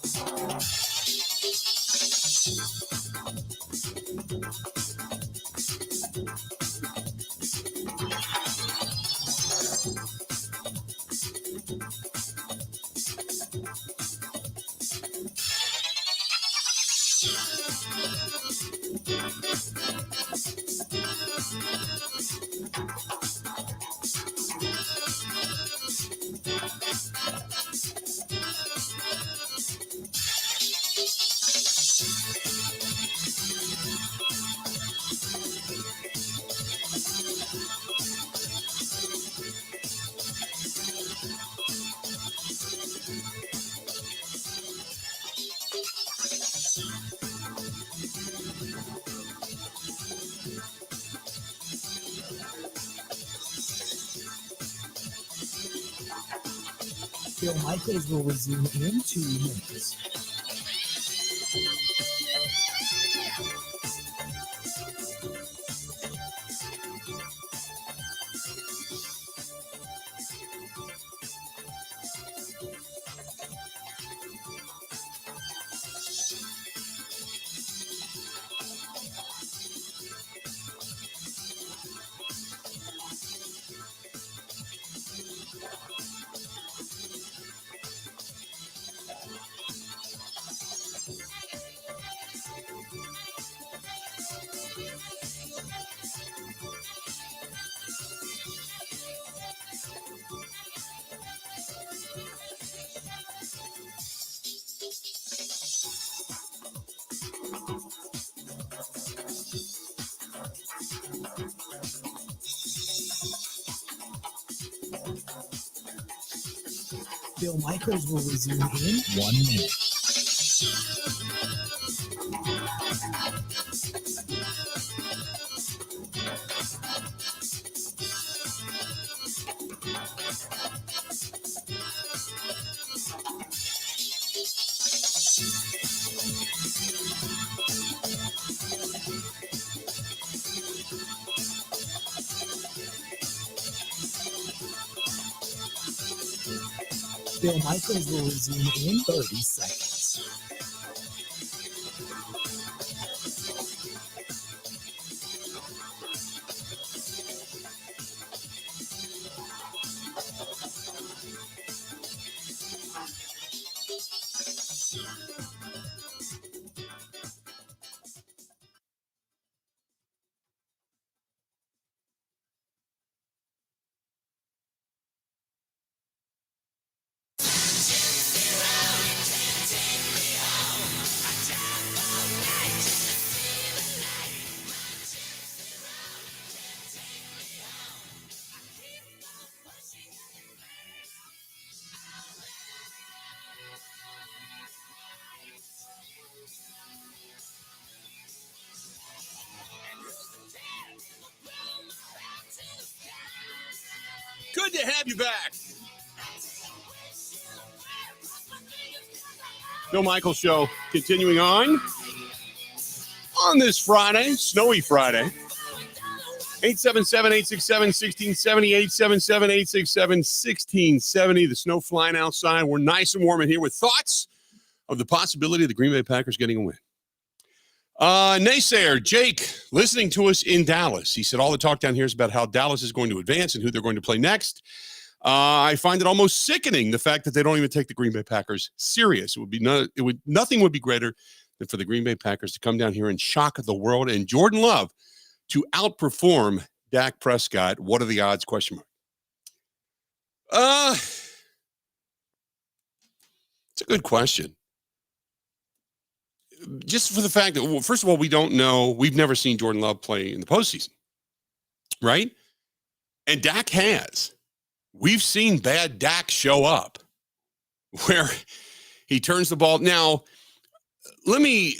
Bill Michaels will resume in 2 minutes. Bill Michaels will resume in 1 minute. Bill Michaels will resume in 30 seconds. Good to have you back. Bill Michaels Show continuing on this Friday, snowy Friday. 877-867-1670, 877-867-1670. The snow flying outside. We're nice and warm in here with thoughts of the possibility of the Green Bay Packers getting a win. Naysayer Jake, listening to us in Dallas. He said all the talk down here is about how Dallas is going to advance and who they're going to play next. I find it almost sickening, the fact that they don't even take the Green Bay Packers serious. Nothing would be greater than for the Green Bay Packers to come down here and shock the world and Jordan Love to outperform Dak Prescott. What are the odds? ? It's a good question. just for the fact that, well, first of all, we don't know. We've never seen Jordan Love play in the postseason, right? And Dak has. We've seen bad Dak show up where he turns the ball. Now, let me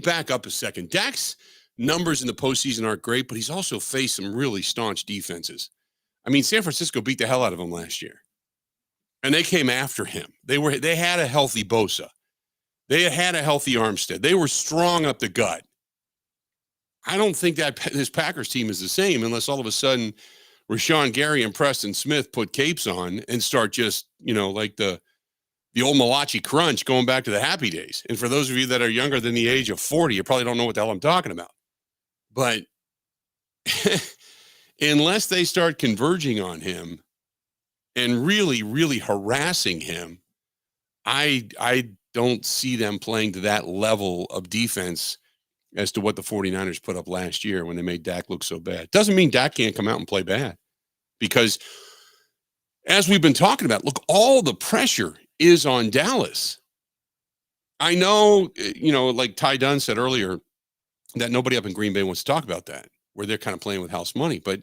back up a second. Dak's numbers in the postseason aren't great, but he's also faced some really staunch defenses. I mean, San Francisco beat the hell out of him last year, and they came after him. They had a healthy Bosa. They had a healthy Armstead. They were strong up the gut. I don't think that this Packers team is the same unless all of a sudden Rashawn Gary and Preston Smith put capes on and start just, like the old Malachi Crunch going back to the happy days. And for those of you that are younger than the age of 40, you probably don't know what the hell I'm talking about. But unless they start converging on him and really, really harassing him, I don't see them playing to that level of defense as to what the 49ers put up last year when they made Dak look so bad. Doesn't mean Dak can't come out and play bad, because as we've been talking about, look, all the pressure is on Dallas. I know, like Ty Dunn said earlier, that nobody up in Green Bay wants to talk about that, where they're kind of playing with house money, but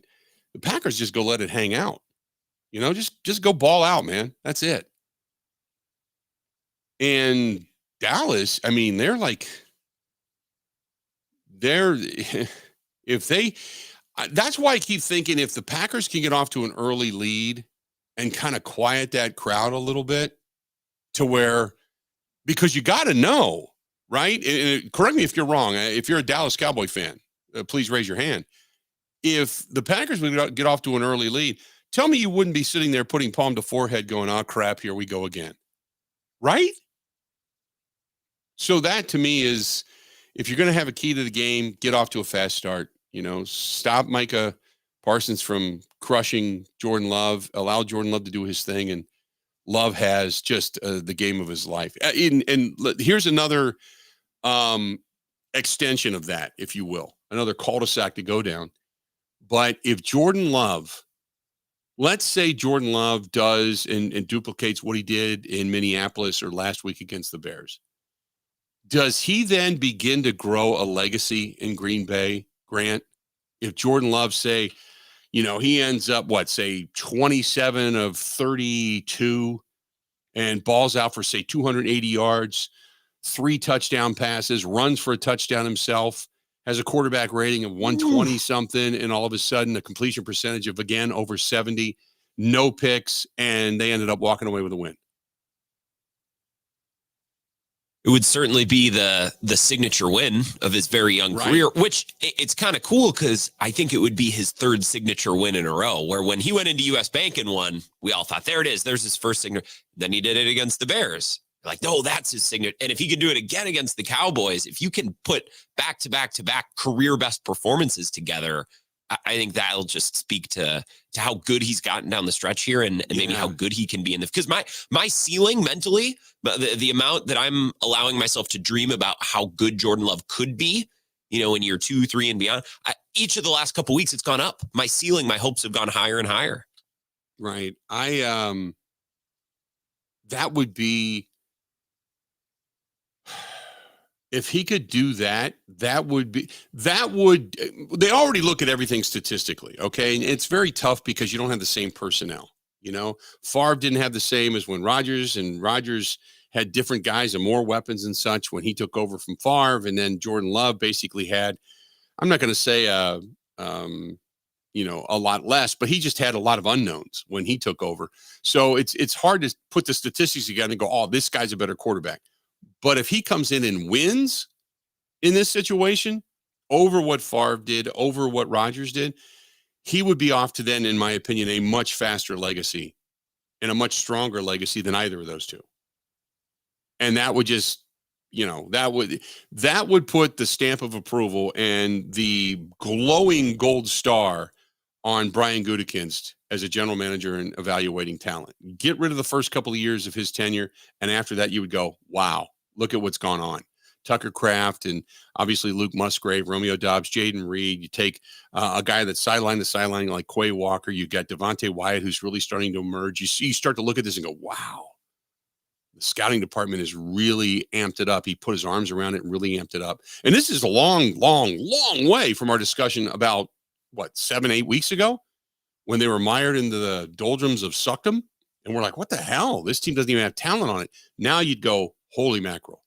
the Packers just go let it hang out. Just go ball out, man. That's it. And Dallas, I mean, that's why I keep thinking if the Packers can get off to an early lead and kind of quiet that crowd a little bit to where, because you got to know, right? And correct me if you're wrong. If you're a Dallas Cowboy fan, please raise your hand. If the Packers would get off to an early lead, tell me you wouldn't be sitting there putting palm to forehead going, oh, crap, here we go again. Right? So that to me is, if you're going to have a key to the game, get off to a fast start. Stop Micah Parsons from crushing Jordan Love, allow Jordan Love to do his thing, and Love has just the game of his life. And here's another extension of that, if you will, another cul-de-sac to go down. But if Jordan Love, let's say Jordan Love does and duplicates what he did in Minneapolis or last week against the Bears, does he then begin to grow a legacy in Green Bay, Grant? If Jordan Love, say, he ends up, 27 of 32 and balls out for, say, 280 yards, 3 touchdown passes, runs for a touchdown himself, has a quarterback rating of 120 something, and all of a sudden a completion percentage of, again, over 70, no picks, and they ended up walking away with a win. It would certainly be the signature win of his very young career, which it's kind of cool because I think it would be his 3rd signature win in a row, where when he went into US Bank and won, we all thought, there it is. There's his first signature. Then he did it against the Bears. Like, no, that's his signature. And if he could do it again against the Cowboys, if you can put back-to-back career best performances together, I think that'll just speak to how good he's gotten down the stretch here and maybe how good he can be in the, because my ceiling mentally, the amount that I'm allowing myself to dream about how good Jordan Love could be, in year 2, 3 and beyond, each of the last couple of weeks, it's gone up. My ceiling, my hopes have gone higher and higher. Right. That would be, if he could do that, they already look at everything statistically. Okay. And it's very tough because you don't have the same personnel. Favre didn't have the same as when Rodgers had different guys and more weapons and such when he took over from Favre. And then Jordan Love basically had, I'm not going to say, a lot less, but he just had a lot of unknowns when he took over. So it's hard to put the statistics together and go, oh, this guy's a better quarterback. But if he comes in and wins in this situation over what Favre did, over what Rodgers did, he would be off to then, in my opinion, a much faster legacy and a much stronger legacy than either of those two. And that would just, that would put the stamp of approval and the glowing gold star on Brian Gutekunst as a general manager and evaluating talent. Get rid of the first couple of years of his tenure, and after that, you would go, wow, look at what's gone on. Tucker Kraft and obviously Luke Musgrave, Romeo Doubs, Jaden Reed. You take a guy that's sideline to sideline like Quay Walker. You got Devontae Wyatt, who's really starting to emerge. You start to look at this and go, wow, The scouting department has really amped it up. He put his arms around it and really amped it up. And this is a long, long, long way from our discussion about, 7-8 weeks ago when they were mired into the doldrums of suckdom. And we're like, what the hell? This team doesn't even have talent on it. Now you'd go, holy mackerel.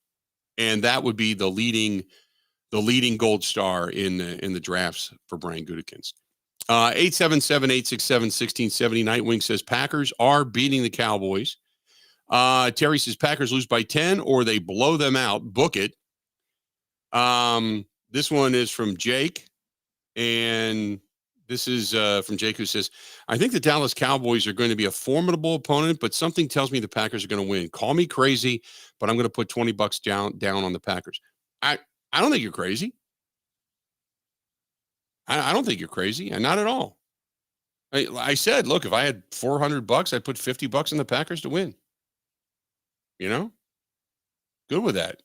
And that would be the leading gold star in the drafts for Brian Gutekunst. 877-867-1670. Nightwing says Packers are beating the Cowboys. Terry says Packers lose by 10 or they blow them out. Book it. This one is from Jake. And this is from Jake, who says, I think the Dallas Cowboys are going to be a formidable opponent, but something tells me the Packers are going to win. Call me crazy, but I'm going to put $20 down on the Packers. I don't think you're crazy. I don't think you're crazy. Not at all. I said, look, if I had $400, I'd put $50 on the Packers to win. Good with that.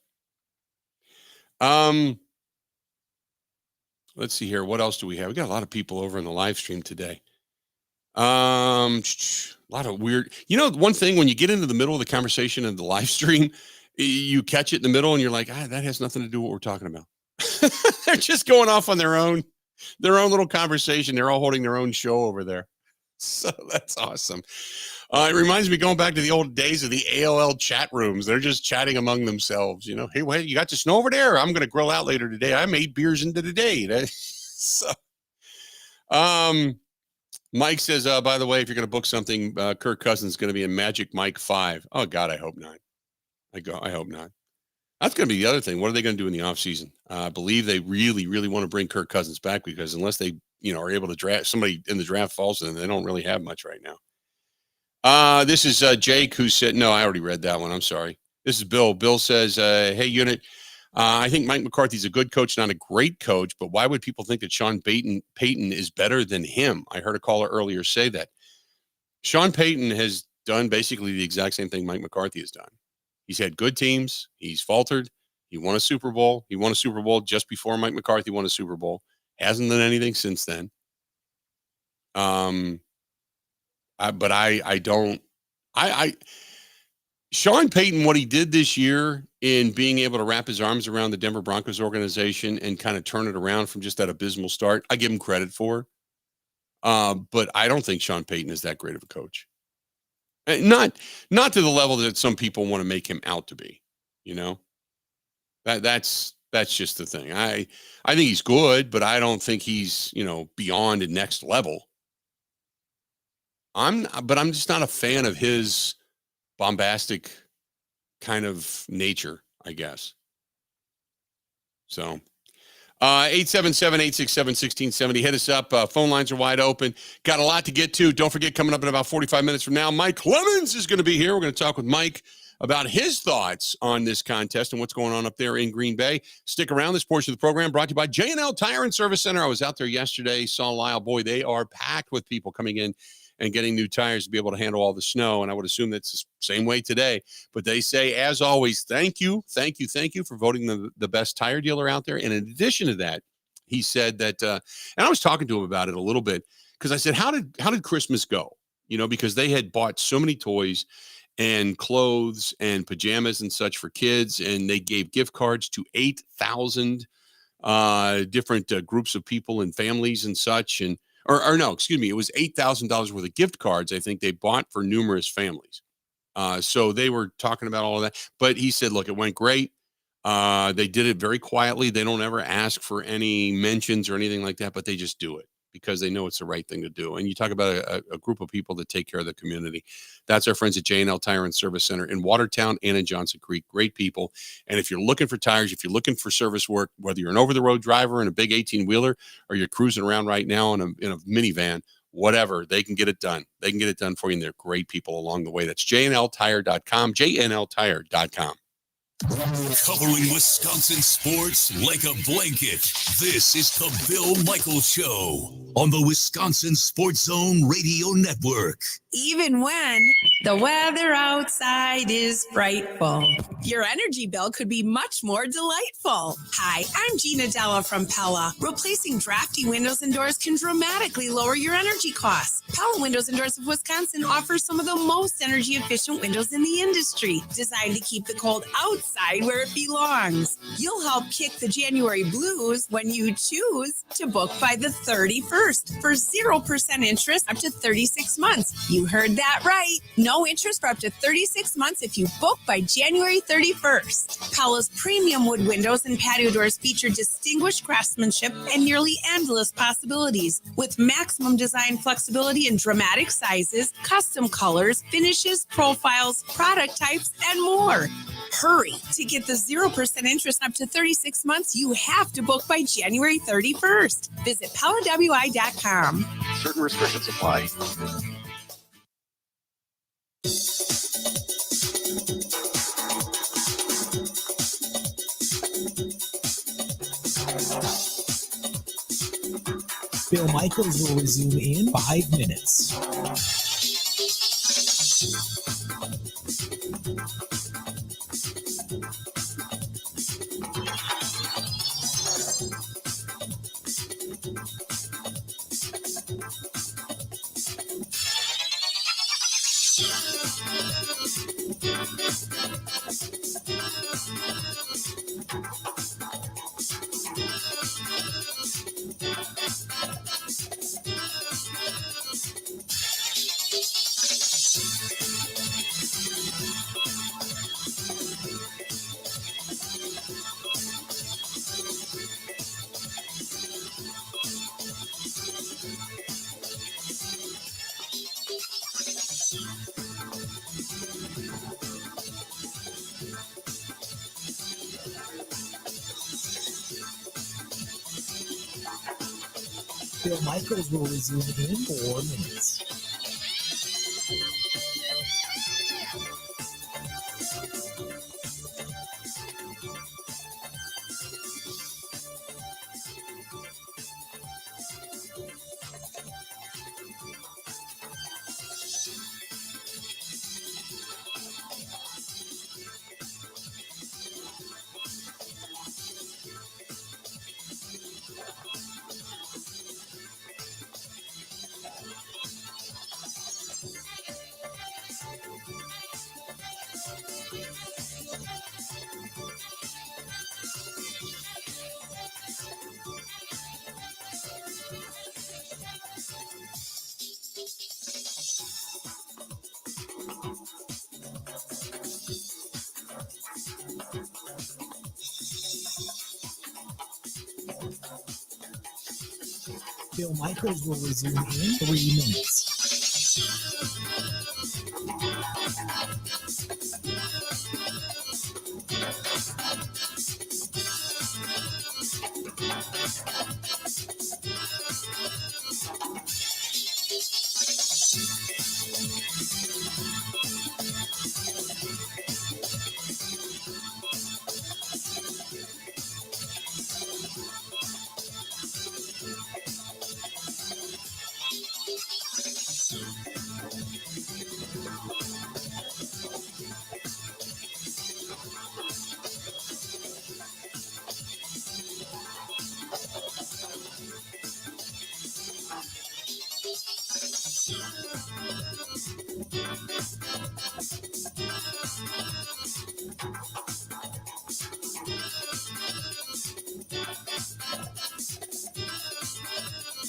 Let's see here. What else do we have? We got a lot of people over in the live stream today. A lot of weird. One thing, when you get into the middle of the conversation in the live stream, you catch it in the middle and you're like, that has nothing to do with what we're talking about. They're just going off on their own little conversation. They're all holding their own show over there. So that's awesome. It reminds me going back to the old days of the AOL chat rooms. They're just chatting among themselves. Hey, wait, you got the snow over there? I'm going to grill out later today. I'm 8 beers into the day. So, Mike says, by the way, if you're going to book something, Kirk Cousins is going to be in Magic Mike 5. Oh, God, I hope not. I hope not. That's going to be the other thing. What are they going to do in the offseason? I believe they really, really want to bring Kirk Cousins back because unless they, are able to draft somebody in the draft falls, then they don't really have much right now. This is Jake, who said, no, I already read that one. I'm sorry. This is Bill. Bill says, hey, unit, I think Mike McCarthy's a good coach, not a great coach, but why would people think that Sean Payton is better than him? I heard a caller earlier say that. Sean Payton has done basically the exact same thing Mike McCarthy has done. He's had good teams. He's faltered. He won a Super Bowl. He won a Super Bowl just before Mike McCarthy won a Super Bowl. Hasn't done anything since then. Sean Payton, what he did this year in being able to wrap his arms around the Denver Broncos organization and kind of turn it around from just that abysmal start, I give him credit for. But I don't think Sean Payton is that great of a coach. Not to the level that some people want to make him out to be, That's just the thing. I think he's good, but I don't think he's, beyond the next level. I'm just not a fan of his bombastic kind of nature, I guess. So 877-867-1670. Hit us up. Phone lines are wide open. Got a lot to get to. Don't forget, coming up in about 45 minutes from now, Mike Clemens is going to be here. We're going to talk with Mike about his thoughts on this contest and what's going on up there in Green Bay. Stick around. This portion of the program brought to you by J&L Tire and Service Center. I was out there yesterday, saw Lyle. Boy, they are packed with people coming in and getting new tires to be able to handle all the snow. And I would assume that's the same way today. But they say, as always, thank you for voting the best tire dealer out there. And in addition to that, he said that, and I was talking to him about it a little bit, because I said, how did Christmas go? Because they had bought so many toys and clothes and pajamas and such for kids. And they gave gift cards to 8,000 different groups of people and families and such. And Or no, excuse me, it was $8,000 worth of gift cards, I think they bought for numerous families. So they were talking about all of that. But he said, look, it went great. They did it very quietly. They don't ever ask for any mentions or anything like that, but they just do it because they know it's the right thing to do. And you talk about a group of people that take care of the community. That's our friends at J&L Tire and Service Center in Watertown and in Johnson Creek. Great people. And if you're looking for tires, if you're looking for service work, whether you're an over-the-road driver in a big 18-wheeler or you're cruising around right now in a minivan, whatever, they can get it done. They can get it done for you, and they're great people along the way. That's jnltire.com, jnltire.com. Covering Wisconsin sports like a blanket. This is the Bill Michaels Show on the Wisconsin Sports Zone Radio Network. Even when the weather outside is frightful, your energy bill could be much more delightful. Hi, I'm Gina Della from Pella. Replacing drafty windows and doors can dramatically lower your energy costs. Pella Windows and Doors of Wisconsin offers some of the most energy efficient windows in the industry, designed to keep the cold outside where it belongs. You'll help kick the January blues when you choose to book by the 31st for 0% interest up to 36 months. You heard that right. No interest for up to 36 months if you book by January 31st. Pella's premium wood windows and patio doors feature distinguished craftsmanship and nearly endless possibilities, with maximum design flexibility in dramatic sizes, custom colors, finishes, profiles, product types, and more. Hurry! To get the 0% interest up to 36 months, you have to book by January 31st. Visit PellaWI.com. Certain restrictions apply. Bill Michaels will resume in 5 minutes. Bill Michaels will resume in 4 minutes. Bill Michaels will resume in 3 minutes.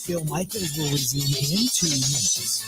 Bill Michaels will resume in 2 minutes.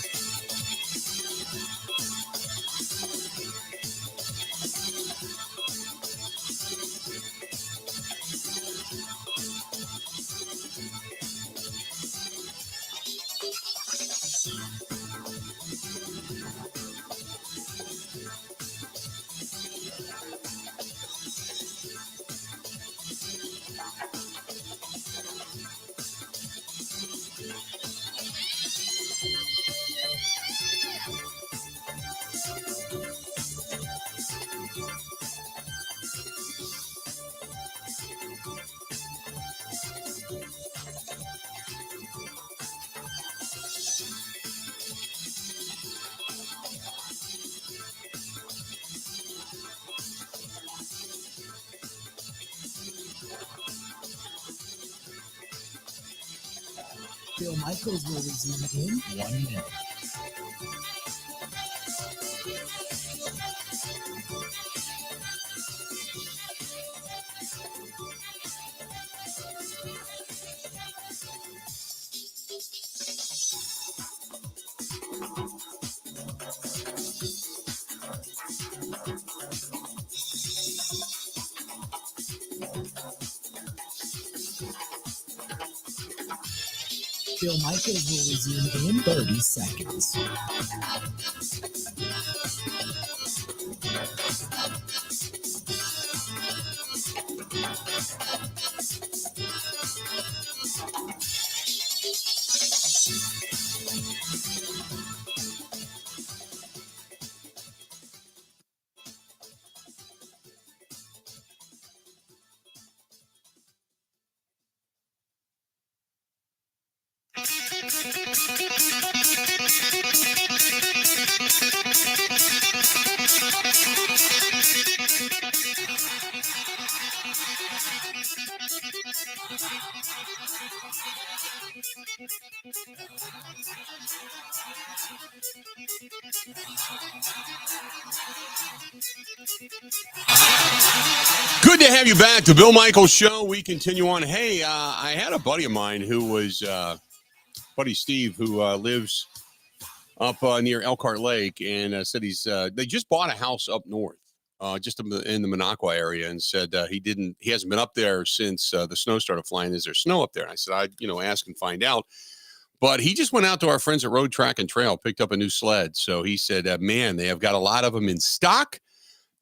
Bill Michaels will resume in 1 minute. Bill Michaels will resume in 30 seconds. Good to have you back. The Bill Michaels Show. We continue on. Hey, I had a buddy of mine who was, buddy Steve, who lives up near Elkhart Lake, and said they just bought a house up north, just in the Minocqua area, and said he hasn't been up there since the snow started flying. Is there snow up there? And I said, I'd ask and find out. But he just went out to our friends at Road Track and Trail, picked up a new sled. So he said, man, they have got a lot of them in stock.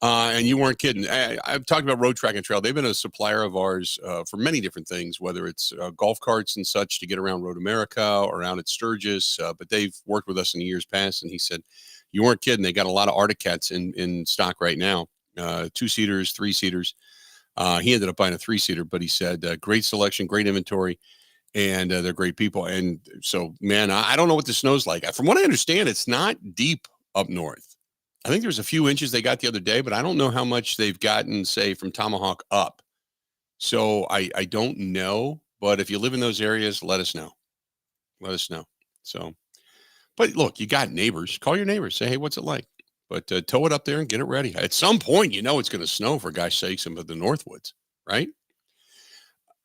And you weren't kidding. I've talked about Road Track and Trail. They've been a supplier of ours for many different things, whether it's golf carts and such to get around Road America or around at Sturgis. But they've worked with us in years past. And he said, you weren't kidding. They got a lot of Arctic Cats in stock right now, 2-seaters, 3-seaters. He ended up buying a 3-seater, but he said, great selection, great inventory. And they're great people. And so, man, I don't know what the snow's like. From what I understand, it's not deep up north. I think there's a few inches they got the other day, but I don't know how much they've gotten, say, from Tomahawk up. So I don't know. But if you live in those areas, let us know. Let us know. So, but look, you got neighbors. Call your neighbors. Say, hey, what's it like? But tow it up there and get it ready. At some point, it's going to snow, for gosh sakes, in the Northwoods, right?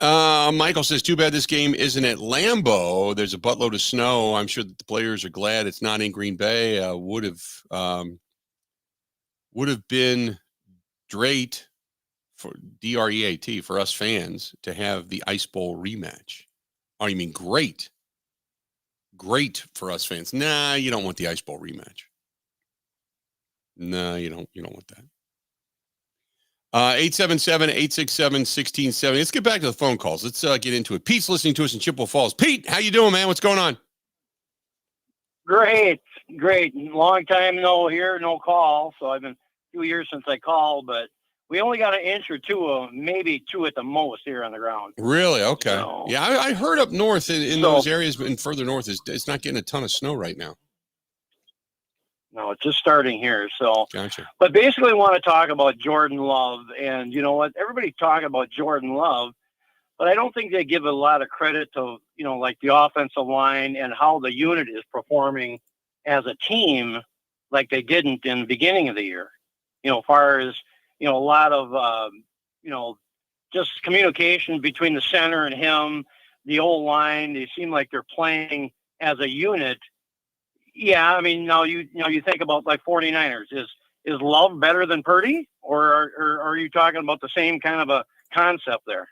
Michael says, too bad this game isn't at Lambeau. There's a buttload of snow. I'm sure that the players are glad it's not in Green Bay. Would have been great for DREAT for us fans to have the Ice Bowl rematch. Oh, you mean great? Great for us fans. Nah, you don't want the Ice Bowl rematch. No, you don't want that. 877-867-1670. Let's get back to the phone calls. Let's get into it. Pete's listening to us in Chippewa Falls. Pete, how you doing, man? What's going on? Great. Long time no hear, no call. So I've been 2 years since I called, but we only got an inch or two, maybe two at the most here on the ground. Really? Okay. So, yeah, I heard up north in those areas, and further north, it's not getting a ton of snow right now. No, it's just starting here. So, gotcha. But basically, I want to talk about Jordan Love, and you know what? Everybody's talking about Jordan Love, but I don't think they give a lot of credit to like the offensive line and how the unit is performing as a team, like they didn't in the beginning of the year. As far as a lot of just communication between the center and him, the old line. They seem like they're playing as a unit. Yeah, I mean, now you think about like 49ers. Is Love better than Purdy, or are you talking about the same kind of a concept there?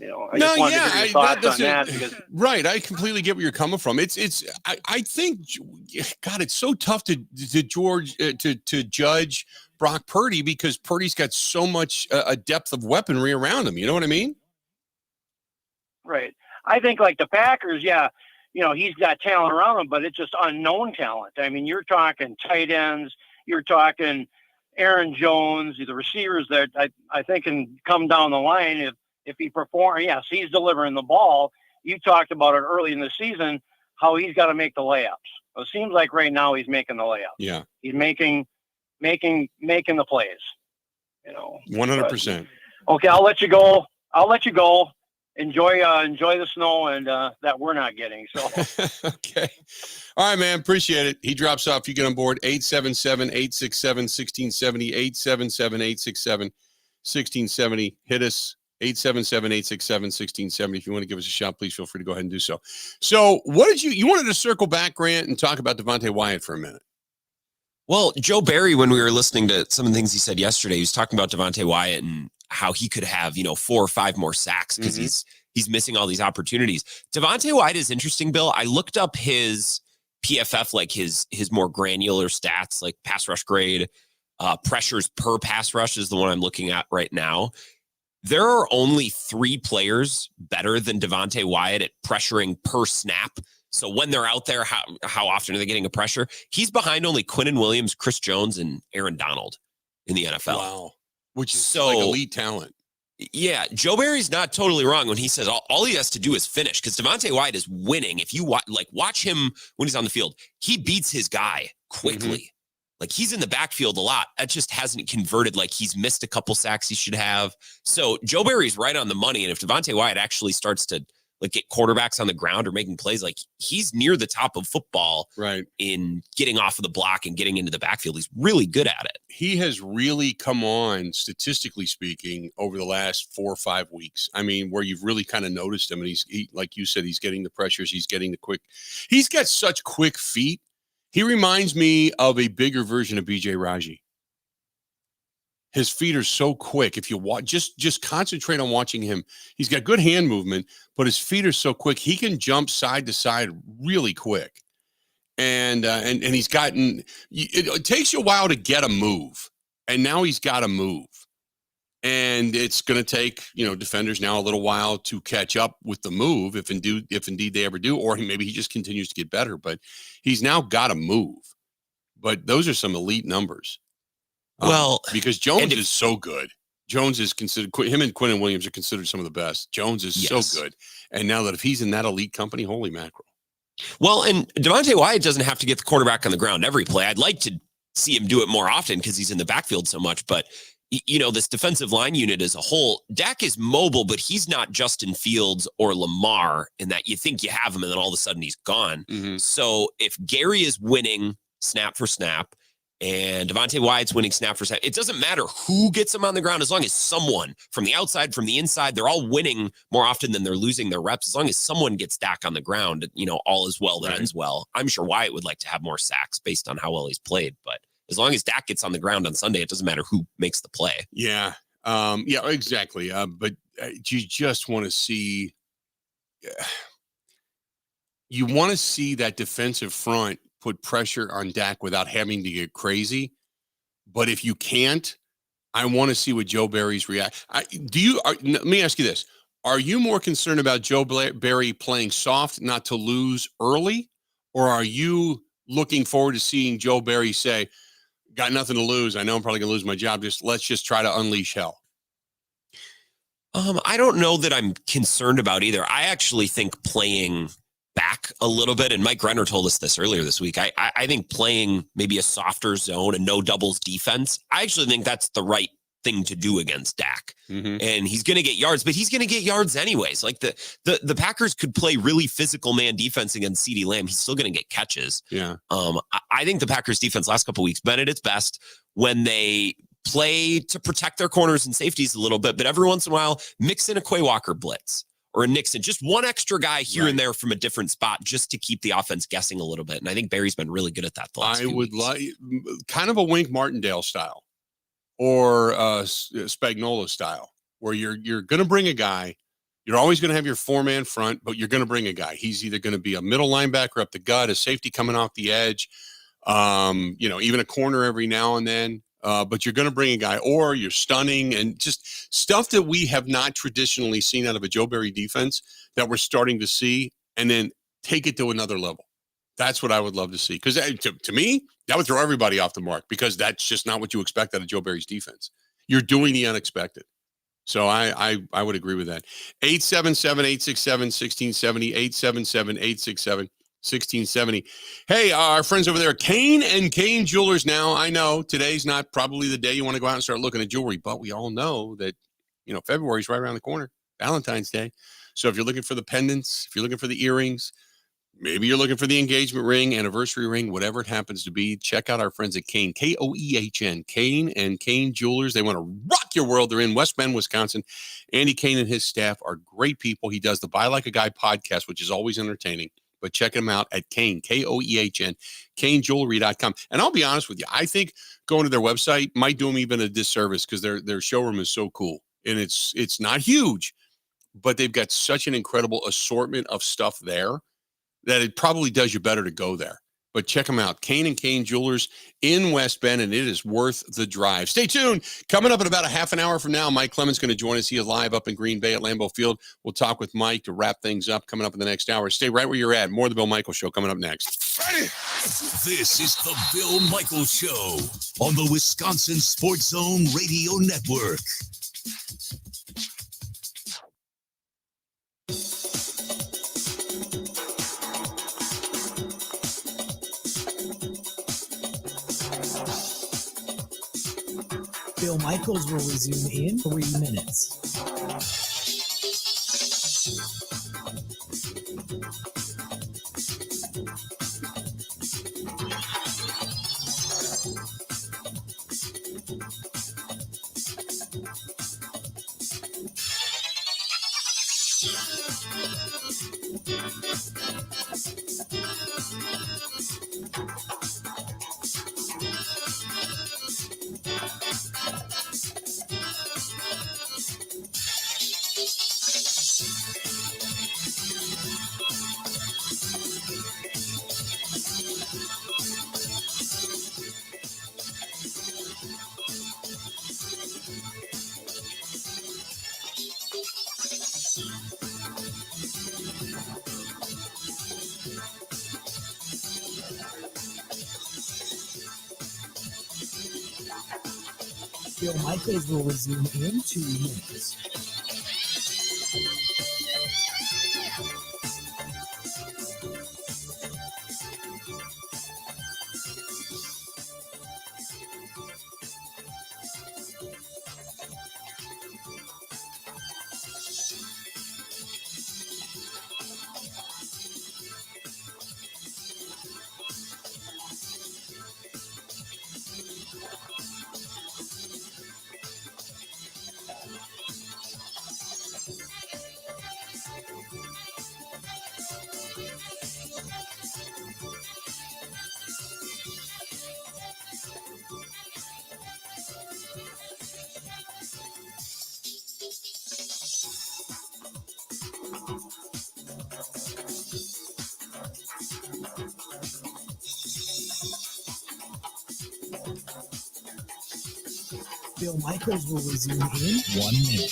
I just wanted to hear your thoughts on that. Because, right, I completely get where you're coming from. I think, God, it's so tough to judge Brock Purdy because Purdy's got so much a depth of weaponry around him. You know what I mean? Right. I think like the Packers, yeah. He's got talent around him, but it's just unknown talent. I mean, you're talking tight ends, you're talking Aaron Jones, the receivers that I think can come down the line if he performs. Yes, he's delivering the ball. You talked about it early in the season, how he's got to make the layups. It seems like right now he's making the layups. Yeah. He's making the plays. 100%. Okay, I'll let you go. enjoy the snow and that we're not getting. So okay. All right, man. Appreciate it. He drops off. You get on board 877-867-1670, 877-867-1670. Hit us 877-867-1670. If you want to give us a shout, please feel free to go ahead and do so. So what did you wanted to circle back, Grant, and talk about Devontae Wyatt for a minute? Well, Joe Barry, when we were listening to some of the things he said yesterday, he was talking about Devontae Wyatt and how he could have, 4 or 5 more sacks because he's missing all these opportunities. Devontae Wyatt is interesting, Bill. I looked up his PFF, like his more granular stats, like pass rush grade, pressures per pass rush is the one I'm looking at right now. There are only 3 players better than Devontae Wyatt at pressuring per snap. So when they're out there, how often are they getting a pressure? He's behind only Quinnen Williams, Chris Jones, and Aaron Donald in the NFL. Wow. Which is like elite talent. Yeah, Joe Barry's not totally wrong when he says all he has to do is finish because Devontae Wyatt is winning. If you watch him when he's on the field, he beats his guy quickly. Like he's in the backfield a lot. That just hasn't converted. Like he's missed a couple sacks he should have. So Joe Barry's right on the money. And if Devontae Wyatt actually starts to get quarterbacks on the ground or making plays, like he's near the top of football in getting off of the block and getting into the backfield. He's really good at it. He has really come on, statistically speaking, over the last 4 or 5 weeks. I mean, where you've really kind of noticed him. And he, like you said, he's getting the pressures. He's getting the quick. He's got such quick feet. He reminds me of a bigger version of BJ Raji. His feet are so quick. If you watch, just concentrate on watching him. He's got good hand movement, but his feet are so quick. He can jump side to side really quick. And he's gotten. It takes you a while to get a move, and now he's got a move. And it's going to take defenders now a little while to catch up with the move, if indeed they ever do, or maybe he just continues to get better. But he's now got a move. But those are some elite numbers. Well, because Jones is so good. Jones is considered, him and Quinnen Williams are considered some of the best. Jones is so good. And now that if he's in that elite company, holy mackerel. Well, and Devontae Wyatt doesn't have to get the quarterback on the ground every play. I'd like to see him do it more often because he's in the backfield so much. But, this defensive line unit as a whole, Dak is mobile, but he's not Justin Fields or Lamar in that you think you have him and then all of a sudden he's gone. So if Gary is winning snap for snap, and Devontae Wyatt's winning snap for snap, it doesn't matter who gets them on the ground as long as someone from the outside, from the inside, they're all winning more often than they're losing their reps. As long as someone gets Dak on the ground, all is well that ends well. I'm sure Wyatt would like to have more sacks based on how well he's played, but as long as Dak gets on the ground on Sunday, it doesn't matter who makes the play. Yeah. Yeah, exactly. But you just want to see, that defensive front put pressure on Dak without having to get crazy. But if you can't, I want to see what Joe Barry's react. Let me ask you this. Are you more concerned about Joe Barry playing soft not to lose early? Or are you looking forward to seeing Joe Barry say, got nothing to lose. I know I'm probably going to lose my job. Let's just try to unleash hell. I don't know that I'm concerned about either. I actually think playing back a little bit, and Mike Renner told us this earlier this week, I think playing maybe a softer zone and no doubles defense, I actually think that's the right thing to do against Dak. And he's going to get yards, but he's going to get yards anyways. Like the Packers could play really physical man defense against CeeDee Lamb. He's still going to get catches. Yeah. I think the Packers defense last couple of weeks been at its best when they play to protect their corners and safeties a little bit, but every once in a while mix in a Quay Walker blitz or a Nixon, just one extra guy here and there from a different spot just to keep the offense guessing a little bit. And I think Barry's been really good at that. I would like kind of a Wink Martindale style or Spagnuolo style, where you're going to bring a guy. You're always going to have your 4-man front, but you're going to bring a guy. He's either going to be a middle linebacker up the gut, a safety coming off the edge, even a corner every now and then. But you're going to bring a guy, or you're stunning, and just stuff that we have not traditionally seen out of a Joe Barry defense that we're starting to see, and then take it to another level. That's what I would love to see. Because to me, that would throw everybody off the mark, because that's just not what you expect out of Joe Barry's defense. You're doing the unexpected. So I would agree with that. 877-867-1670, 877-867-1670. Hey, our friends over there, Kane and Kane Jewelers. Now, I know today's not probably the day you want to go out and start looking at jewelry, but we all know that, February's right around the corner, Valentine's Day. So if you're looking for the pendants, if you're looking for the earrings, maybe you're looking for the engagement ring, anniversary ring, whatever it happens to be, check out our friends at Kane, Koehn, Kane and Kane Jewelers. They want to rock your world. They're in West Bend, Wisconsin. Andy Kane and his staff are great people. He does the Buy Like a Guy podcast, which is always entertaining. But check him out at Kane, Koehn, KaneJewelry.com. And I'll be honest with you, I think going to their website might do them even a disservice because their showroom is so cool. And it's not huge, but they've got such an incredible assortment of stuff there that it probably does you better to go there. But check them out, Kane and Kane Jewelers in West Bend, and it is worth the drive. Stay tuned. Coming up in about a half an hour from now, Mike Clemens going to join us. He is live up in Green Bay at Lambeau Field. We'll talk with Mike to wrap things up coming up in the next hour. Stay right where you're at. More of the Bill Michaels Show coming up next. This is the Bill Michaels Show on the Wisconsin Sports Zone Radio Network. Bill Michaels will resume in 3 minutes. Bill Michaels will resume in 2 minutes. Bill Michaels will resume in 1 minute.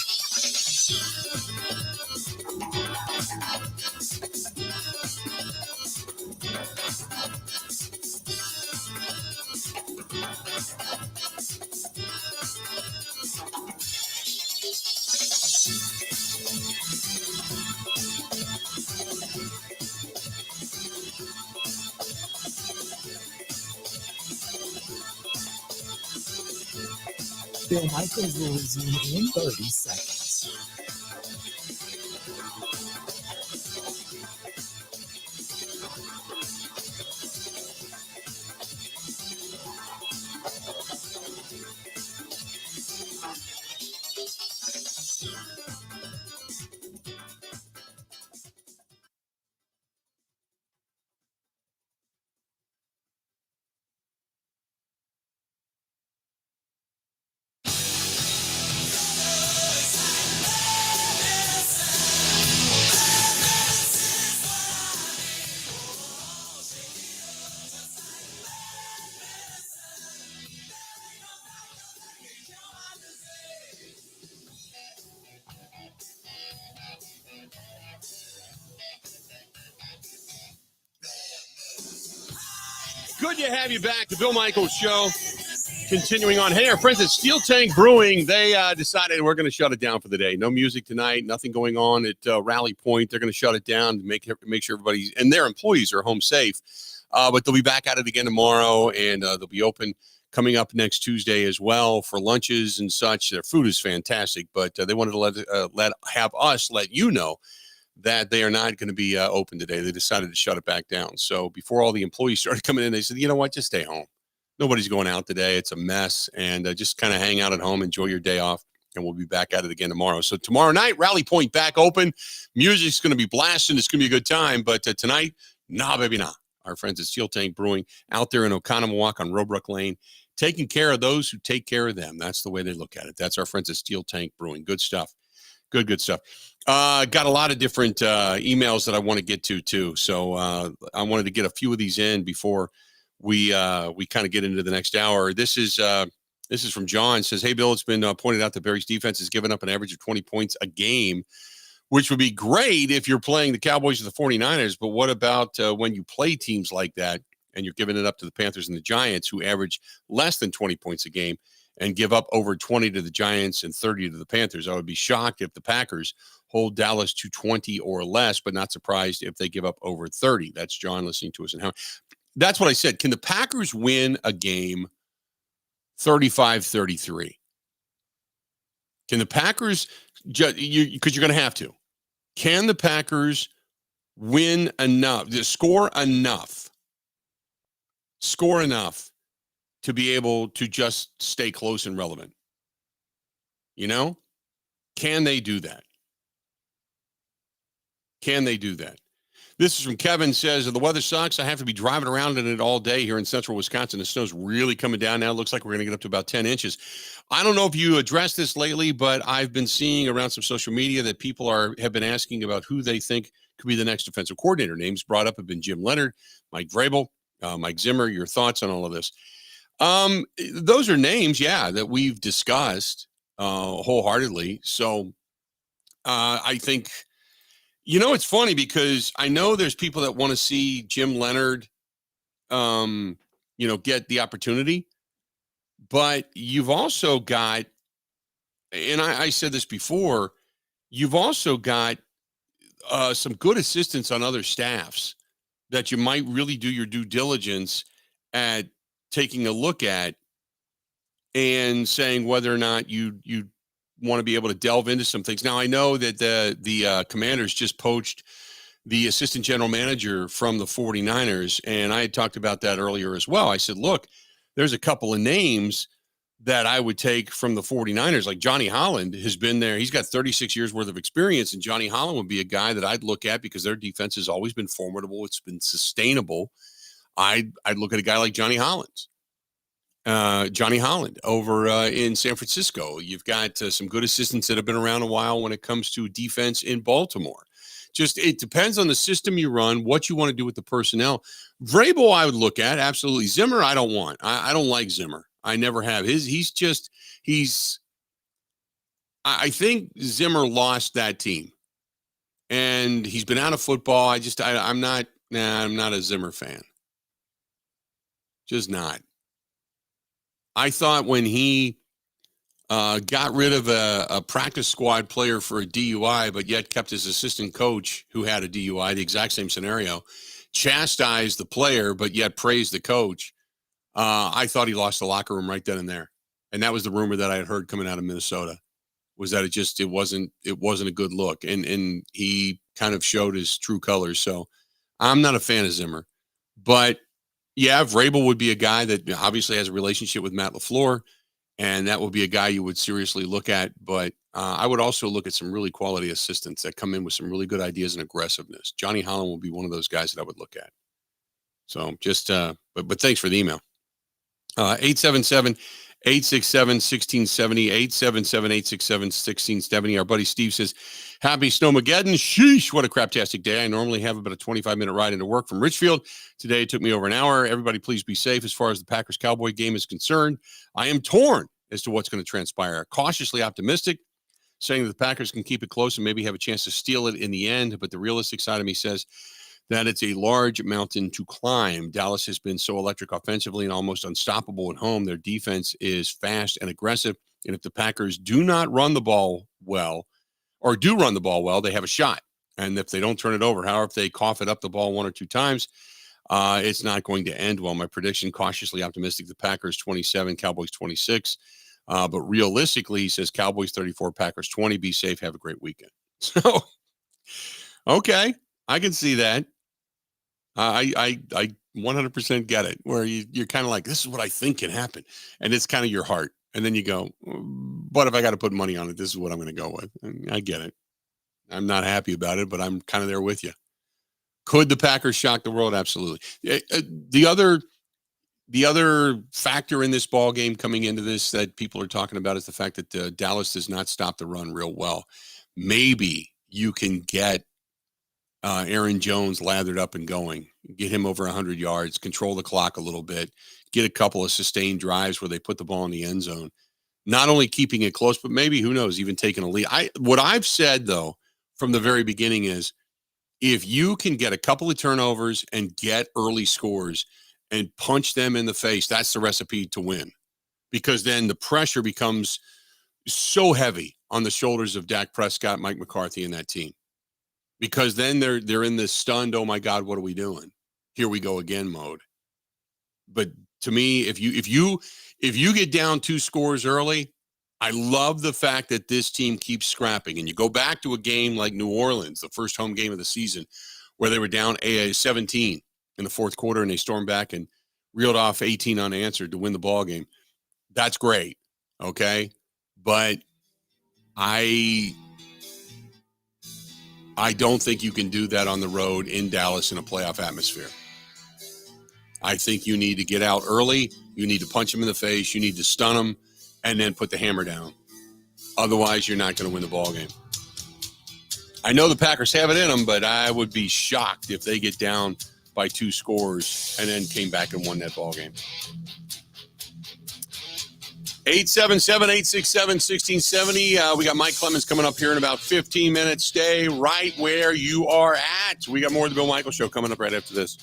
Bill Michaels will resume in 30 seconds. Good to have you back. The Bill Michaels Show continuing on. Hey, our friends at Steel Tank Brewing, they decided we're going to shut it down for the day. No music tonight, nothing going on at Rally Point. They're going to shut it down to make sure everybody and their employees are home safe. But they'll be back at it again tomorrow, and they'll be open coming up next Tuesday as well for lunches and such. Their food is fantastic, but they wanted to let you know that they are not going to be open today. They decided to shut it back down. So before all the employees started coming in, they said, you know what, just stay home. Nobody's going out today. It's a mess. And just kind of hang out at home, enjoy your day off, and we'll be back at it again tomorrow. So tomorrow night, Rally Point back open. Music's going to be blasting. It's going to be a good time. But tonight, nah, baby, nah. Our friends at Steel Tank Brewing out there in Oconomowoc on Robrook Lane, taking care of those who take care of them. That's the way they look at it. That's our friends at Steel Tank Brewing. Good stuff. Good stuff. Got a lot of different emails that I want to get to too. So I wanted to get a few of these in before we kind of get into the next hour. This is from John. It says, hey, Bill, it's been pointed out that Barry's defense has given up an average of 20 points a game, which would be great if you're playing the Cowboys or the 49ers. But what about when you play teams like that and you're giving it up to the Panthers and the Giants, who average less than 20 points a game and give up over 20 to the Giants and 30 to the Panthers? I would be shocked if the Packers hold Dallas to 20 or less, but not surprised if they give up over 30. That's John listening to us. And how that's what I said. Can the Packers win a game 35-33? Can the Packers, because you're going to have to, can the Packers win enough, score enough to be able to just stay close and relevant? You know, can they do that? Can they do that? This is from Kevin. Says, the weather sucks. I have to be driving around in it all day here in central Wisconsin. The snow's really coming down now. It looks like we're going to get up to about 10 inches. I don't know if you addressed this lately, but I've been seeing around some social media that people have been asking about who they think could be the next defensive coordinator. Names brought up have been Jim Leonard, Mike Vrabel, Mike Zimmer. Your thoughts on all of this? Those are names, yeah, that we've discussed wholeheartedly. So I think, you know, it's funny because I know there's people that want to see Jim Leonard, get the opportunity. But you've also got, and I said this before, you've also got some good assistants on other staffs that you might really do your due diligence at taking a look at and saying whether or not you want to be able to delve into some things. Now, I know that the Commanders just poached the assistant general manager from the 49ers, and I had talked about that earlier as well. I said, look, there's a couple of names that I would take from the 49ers. Like Johnny Holland has been there. He's got 36 years worth of experience, and Johnny Holland would be a guy that I'd look at because their defense has always been formidable. It's been sustainable. I'd look at a guy like Johnny Holland over in San Francisco. You've got some good assistants that have been around a while when it comes to defense in Baltimore. Just, it depends on the system you run, what you want to do with the personnel. Vrabel, I would look at, absolutely. Zimmer, I don't want. I don't like Zimmer. I never have. I think Zimmer lost that team. And he's been out of football. I'm not a Zimmer fan. Just not. I thought when he got rid of a practice squad player for a DUI, but yet kept his assistant coach who had a DUI, the exact same scenario, chastised the player, but yet praised the coach. I thought he lost the locker room right then and there. And that was the rumor that I had heard coming out of Minnesota, was that it wasn't a good look. And he kind of showed his true colors. So I'm not a fan of Zimmer. But yeah, Vrabel would be a guy that obviously has a relationship with Matt LaFleur, and that would be a guy you would seriously look at. But I would also look at some really quality assistants that come in with some really good ideas and aggressiveness. Johnny Holland will be one of those guys that I would look at. So just, but thanks for the email. 877-867-1670, 877-867-1670. Our buddy Steve says, happy Snowmageddon. Sheesh, what a craptastic day. I normally have about a 25-minute ride into work from Richfield. Today it took me over an hour. Everybody please be safe as far as the Packers-Cowboy game is concerned. I am torn as to what's going to transpire. Cautiously optimistic, saying that the Packers can keep it close and maybe have a chance to steal it in the end. But the realistic side of me says that it's a large mountain to climb. Dallas has been so electric offensively and almost unstoppable at home. Their defense is fast and aggressive. And if the Packers do not run the ball well, or do run the ball well, they have a shot. And if they don't turn it over, however, if they cough it up the ball one or two times, it's not going to end well. My prediction, cautiously optimistic, the Packers 27, Cowboys 26. But realistically, he says Cowboys 34, Packers 20. Be safe. Have a great weekend. So Okay, I can see that. I 100% get it. Where you're kind of like, this is what I think can happen, and it's kind of your heart, and then you go, but if I got to put money on it, this is what I'm going to go with. And I get it. I'm not happy about it, but I'm kind of there with you. Could the Packers shock the world? Absolutely. The other factor in this ball game coming into this that people are talking about is the fact that Dallas does not stop the run real well. Maybe you can get Aaron Jones lathered up and going, get him over 100 yards, control the clock a little bit, get a couple of sustained drives where they put the ball in the end zone. Not only keeping it close, but maybe, who knows, even taking a lead. What I've said, though, from the very beginning is if you can get a couple of turnovers and get early scores and punch them in the face, that's the recipe to win. Because then the pressure becomes so heavy on the shoulders of Dak Prescott, Mike McCarthy, and that team. Because then they're in this stunned, oh my God, what are we doing? Here we go again mode. But to me, if you get down 2 scores early, I love the fact that this team keeps scrapping. And you go back to a game like New Orleans, the first home game of the season, where they were down 17 in the fourth quarter, and they stormed back and reeled off 18 unanswered to win the ball game. That's great, okay? But I don't think you can do that on the road in Dallas in a playoff atmosphere. I think you need to get out early. You need to punch them in the face. You need to stun them and then put the hammer down. Otherwise, you're not going to win the ball game. I know the Packers have it in them, but I would be shocked if they get down by 2 scores and then came back and won that ball game. 877-867-1670. We got Mike Clemens coming up here in about 15 minutes. Stay right where you are at. We got more of the Bill Michaels Show coming up right after this.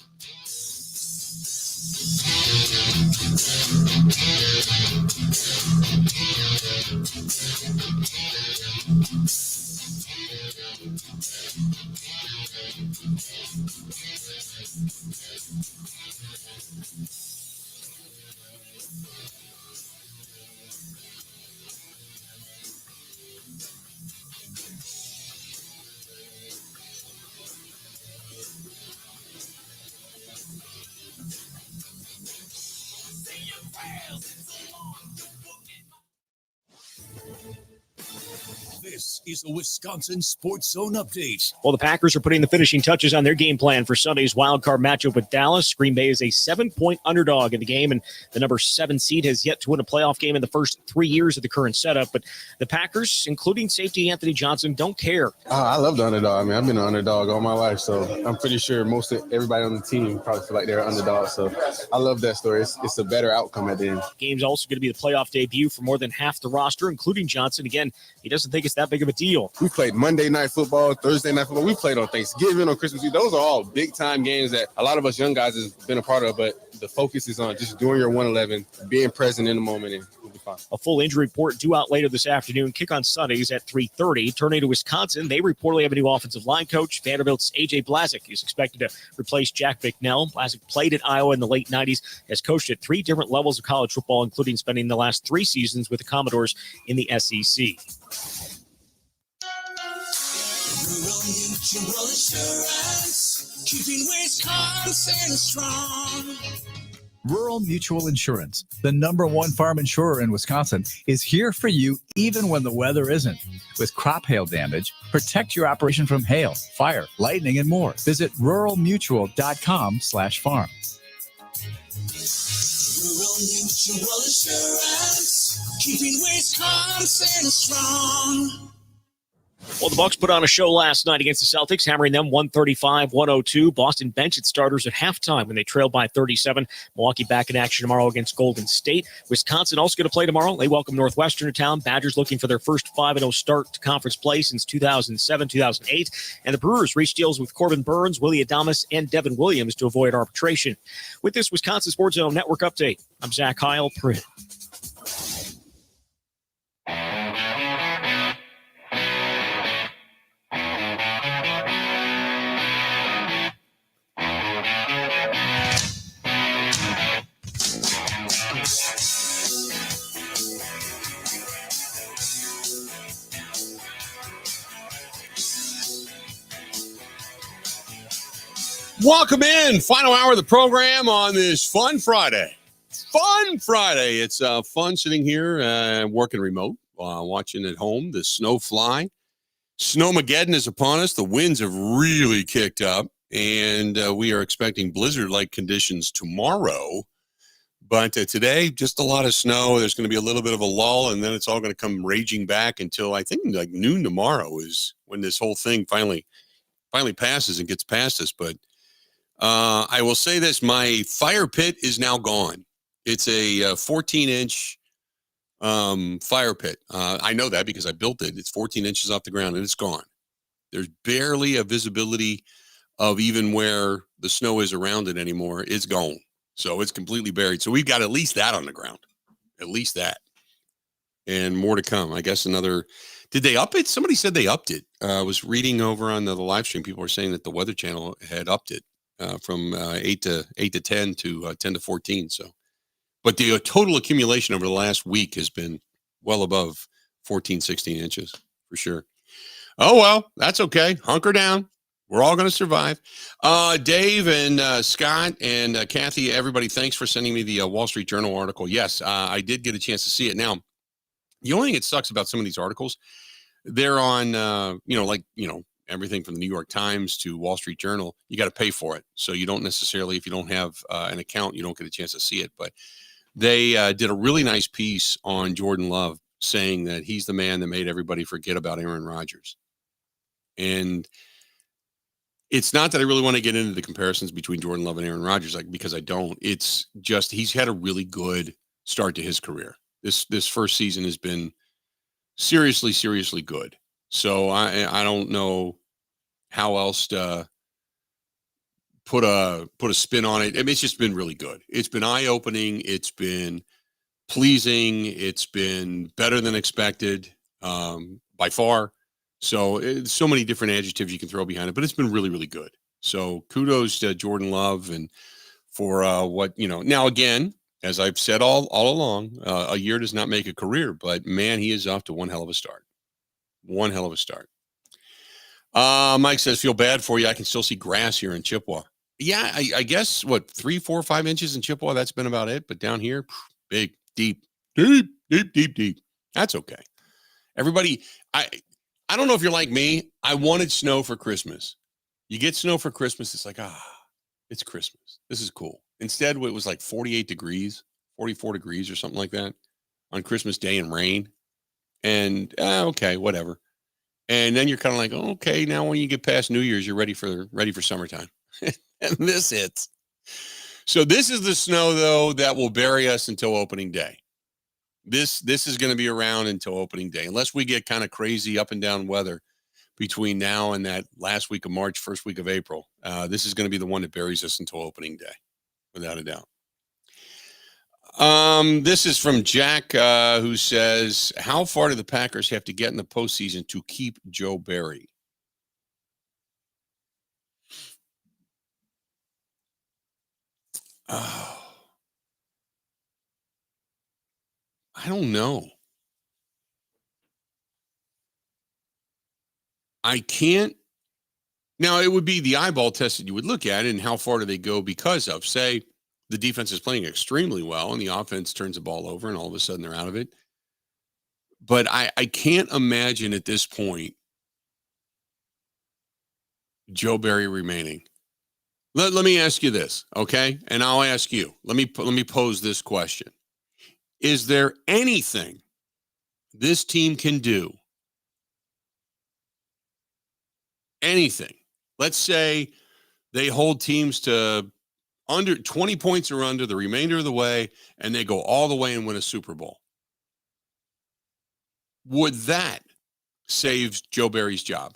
This is a Wisconsin Sports Zone update. Well, the Packers are putting the finishing touches on their game plan for Sunday's wildcard matchup with Dallas. Green Bay is a 7-point underdog in the game, and the number 7 seed has yet to win a playoff game in the first 3 years of the current setup. But the Packers, including safety Anthony Johnson, don't care. I love the underdog. I mean, I've been an underdog all my life, so I'm pretty sure most of everybody on the team probably feel like they're an underdog. So I love that story. It's a better outcome at the end. Game's also going to be the playoff debut for more than half the roster, including Johnson. Again, he doesn't think it's that big of a deal. We played Monday night football, Thursday night football. We played on Thanksgiving, on Christmas Eve. Those are all big-time games that a lot of us young guys have been a part of, but the focus is on just doing your 111, being present in the moment, and we'll be fine. A full injury report due out later this afternoon. Kick on Sundays at 3:30. Turning to Wisconsin, they reportedly have a new offensive line coach. Vanderbilt's A.J. Blazek is expected to replace Jack Bicknell. Blazek played at Iowa in the late 90s, has coached at 3 different levels of college football, including spending the last 3 seasons with the Commodores in the SEC. Rural Mutual Insurance, keeping Wisconsin strong. Rural Mutual Insurance, the #1 farm insurer in Wisconsin, is here for you even when the weather isn't. With crop hail damage, protect your operation from hail, fire, lightning, and more. Visit ruralmutual.com/farm. Rural Mutual Insurance, keeping Wisconsin strong. Well, the Bucks put on a show last night against the Celtics, hammering them 135-102. Boston benched its starters at halftime when they trailed by 37. Milwaukee back in action tomorrow against Golden State. Wisconsin also going to play tomorrow. They welcome Northwestern to town. Badgers looking for their first 5-0 start to conference play since 2007-2008. And the Brewers reached deals with Corbin Burns, Willie Adames, and Devin Williams to avoid arbitration. With this Wisconsin Sports Zone Network update, I'm Zach Heil. Welcome in. Final hour of the program on this fun Friday. Fun Friday. It's fun sitting here working remote, watching at home. The snow fly. Snowmageddon is upon us. The winds have really kicked up, and we are expecting blizzard-like conditions tomorrow. But today, just a lot of snow. There's going to be a little bit of a lull, and then it's all going to come raging back until I think like noon tomorrow is when this whole thing finally passes and gets past us. But I will say this, my fire pit is now gone. It's a 14-inch fire pit. I know that because I built it. It's 14 inches off the ground, and it's gone. There's barely a visibility of even where the snow is around it anymore. It's gone. So it's completely buried. So we've got at least that on the ground. At least that. And more to come. I guess another... Did they up it? Somebody said they upped it. I was reading over on the live stream. People were saying that the Weather Channel had upped it. From 8 to 10 to 10 to 14. So, but the total accumulation over the last week has been well above 14, 16 inches for sure. Oh, well, that's okay. Hunker down. We're all going to survive. Dave and Scott and Kathy, everybody, thanks for sending me the Wall Street Journal article. Yes, I did get a chance to see it. Now, the only thing that sucks about some of these articles, they're on, everything from the New York Times to Wall Street Journal, you got to pay for it. So you don't necessarily, if you don't have an account, you don't get a chance to see it. But they did a really nice piece on Jordan Love saying that he's the man that made everybody forget about Aaron Rodgers. And it's not that I really want to get into the comparisons between Jordan Love and Aaron Rodgers, because I don't. It's just he's had a really good start to his career. This first season has been seriously, seriously good. So I don't know how else to put a spin on it. I mean, it's just been really good. It's been eye-opening. It's been pleasing. It's been better than expected by far. So so many different adjectives you can throw behind it, but it's been really, really good. So kudos to Jordan Love and for now again, as I've said all along, a year does not make a career, but man, he is off to one hell of a start. One hell of a start. Mike says, feel bad for you. I can still see grass here in Chippewa. Yeah, I guess, 3, 4, 5 inches in Chippewa? That's been about it. But down here, big, deep. That's okay. Everybody, I don't know if you're like me. I wanted snow for Christmas. You get snow for Christmas, it's like, it's Christmas. This is cool. Instead, it was like 48 degrees, 44 degrees or something like that on Christmas Day and rain. And okay, whatever. And then you're kind of like, okay, now when you get past New Year's, you're ready for summertime. And this hits. So this is the snow, though, that will bury us until opening day. This is going to be around until opening day, unless we get kind of crazy up and down weather between now and that last week of March, first week of April. This is going to be the one that buries us until opening day, without a doubt. This is from Jack, who says, how far do the Packers have to get in the postseason to keep Joe Barry? Oh, I don't know. I can't. Now, it would be the eyeball test that you would look at, and how far do they go because of, say, the defense is playing extremely well and the offense turns the ball over and all of a sudden they're out of it. But I can't imagine at this point Joe Barry remaining. Let me ask you this, okay? And I'll ask you. Let me pose this question. Is there anything this team can do? Anything. Let's say they hold teams to under 20 points or under the remainder of the way, and they go all the way and win a Super Bowl. Would that save Joe Barry's job?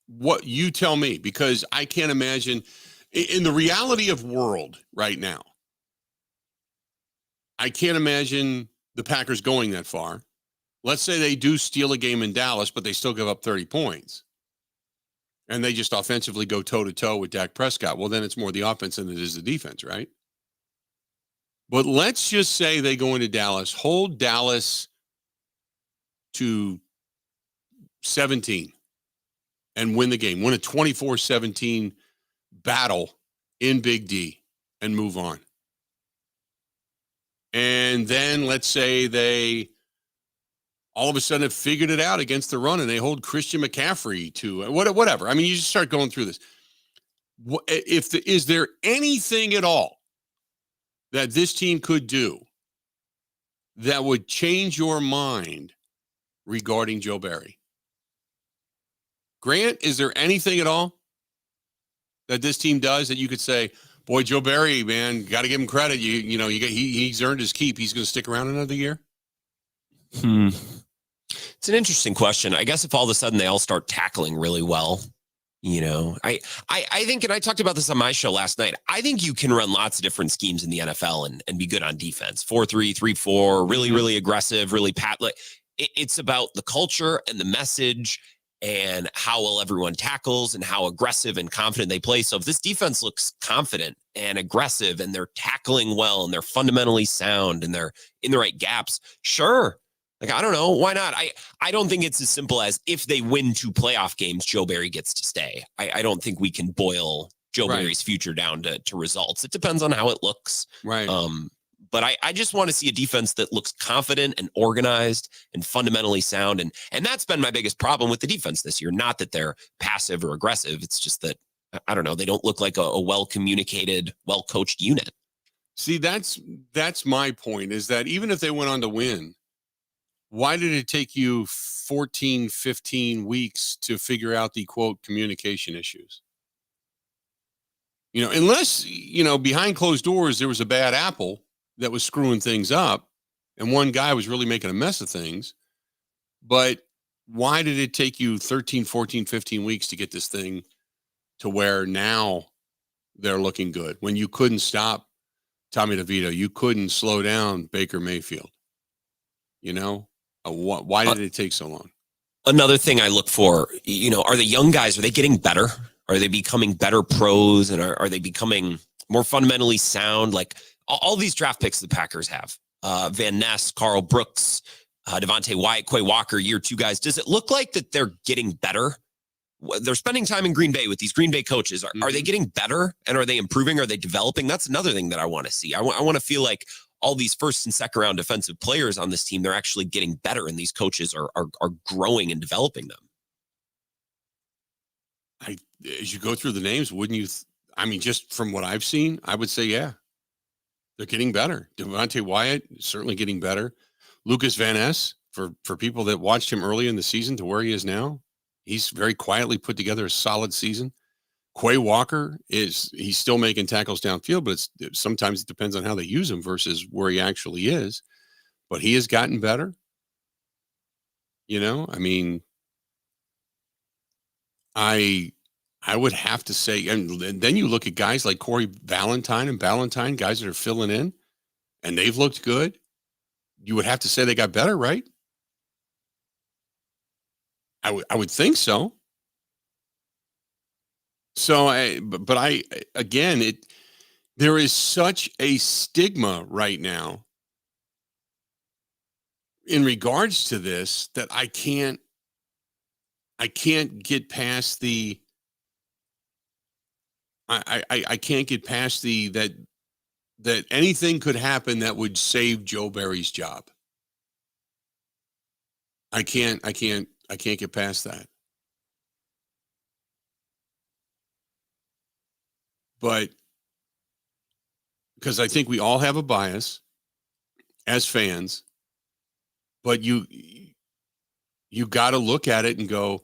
What you tell me, because I can't imagine in the reality of world right now. I can't imagine the Packers going that far. Let's say they do steal a game in Dallas, but they still give up 30 points. And they just offensively go toe-to-toe with Dak Prescott. Well, then it's more the offense than it is the defense, right? But let's just say they go into Dallas, hold Dallas to 17. and win the game. Win a 24-17 battle in Big D and move on. And then let's say they all of a sudden have figured it out against the run and they hold Christian McCaffrey to whatever. I mean, you just start going through this. Is there anything at all that this team could do that would change your mind regarding Joe Barry? Grant, is there anything at all that this team does that you could say, boy, Joe Barry, man, got to give him credit. He's earned his keep. He's going to stick around another year? It's an interesting question. I guess if all of a sudden they all start tackling really well, I think, and I talked about this on my show last night, I think you can run lots of different schemes in the NFL and be good on defense. 4-3, 3-4, really, really aggressive, really it's about the culture and the message and how well everyone tackles and how aggressive and confident they play. So if this defense looks confident and aggressive and they're tackling well and they're fundamentally sound and they're in the right gaps, sure. Like, I don't know. Why not? I don't think it's as simple as if they win 2 playoff games, Joe Barry gets to stay. I don't think we can boil Joe Barry's future down to results. It depends on how it looks. Right. But I just want to see a defense that looks confident and organized and fundamentally sound. And that's been my biggest problem with the defense this year. Not that they're passive or aggressive. It's just that, I don't know, they don't look like a well-communicated, well-coached unit. See, that's my point, is that even if they went on to win, why did it take you 14, 15 weeks to figure out the, quote, communication issues? Unless, behind closed doors, there was a bad apple that was screwing things up and one guy was really making a mess of things. But why did it take you 13, 14, 15 weeks to get this thing to where now they're looking good when you couldn't stop Tommy DeVito? You couldn't slow down Baker Mayfield. Why did it take so long? Another thing I look for, are the young guys, are they getting better? Are they becoming better pros? And are they becoming more fundamentally sound? Like all these draft picks the Packers have, Van Ness, Carl Brooks, Devontae Wyatt, Quay Walker, year 2 guys. Does it look like that they're getting better? They're spending time in Green Bay with these Green Bay coaches. Are they getting better and are they improving? Are they developing? That's another thing that I want to see. I want to feel like all these first and second round defensive players on this team, they're actually getting better and these coaches are growing and developing them. As you go through the names, wouldn't you? Just from what I've seen, I would say, yeah, they're getting better. Devontae Wyatt certainly getting better. Lucas Van Ness, for people that watched him early in the season to where he is now, he's very quietly put together a solid season. Quay Walker he's still making tackles downfield, but sometimes it depends on how they use him versus where he actually is. But he has gotten better. I would have to say, and then you look at guys like Corey Valentine, guys that are filling in, and they've looked good. You would have to say they got better, right? I would think so. So, there is such a stigma right now in regards to this that I can't get past the. I can't get past that anything could happen that would save Joe Barry's job. I can't get past that. But because I think we all have a bias as fans, but you got to look at it and go,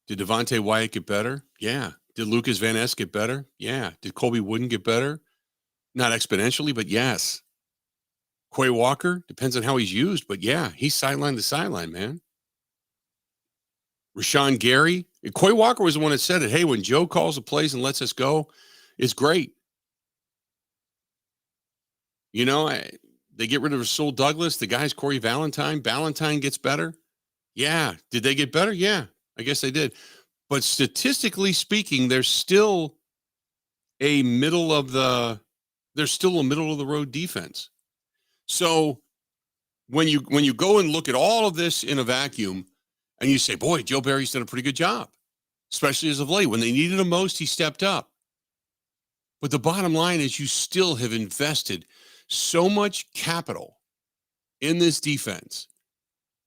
did Devontae Wyatt get better? Yeah. Did Lucas Van Ness get better? Yeah. Did Colby Wooden get better? Not exponentially, but yes. Quay Walker, depends on how he's used, but yeah, he's sideline to sideline, man. Rashawn Gary. Quay Walker was the one that said it. Hey, when Joe calls the plays and lets us go, it's great. They get rid of Rasul Douglas. The guy's Corey Valentine. Valentine gets better. Yeah. Did they get better? Yeah, I guess they did. But statistically speaking, there's still a middle of the road defense. So when you go and look at all of this in a vacuum and you say, boy, Joe Barry's done a pretty good job. especially as of late. When they needed him most, he stepped up. But the bottom line is you still have invested so much capital in this defense,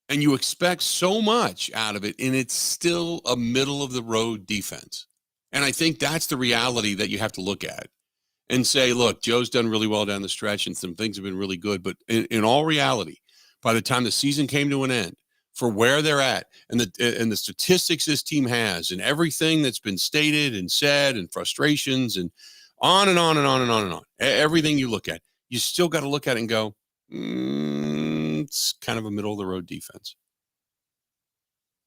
and you expect so much out of it, and it's still a middle-of-the-road defense. And I think that's the reality that you have to look at and say, look, Joe's done really well down the stretch, and some things have been really good. But in all reality, by the time the season came to an end, for where they're at and the statistics this team has and everything that's been stated and said and frustrations and on and on and on and on and on, everything you look at, you still got to look at it and go, it's kind of a middle-of-the-road defense.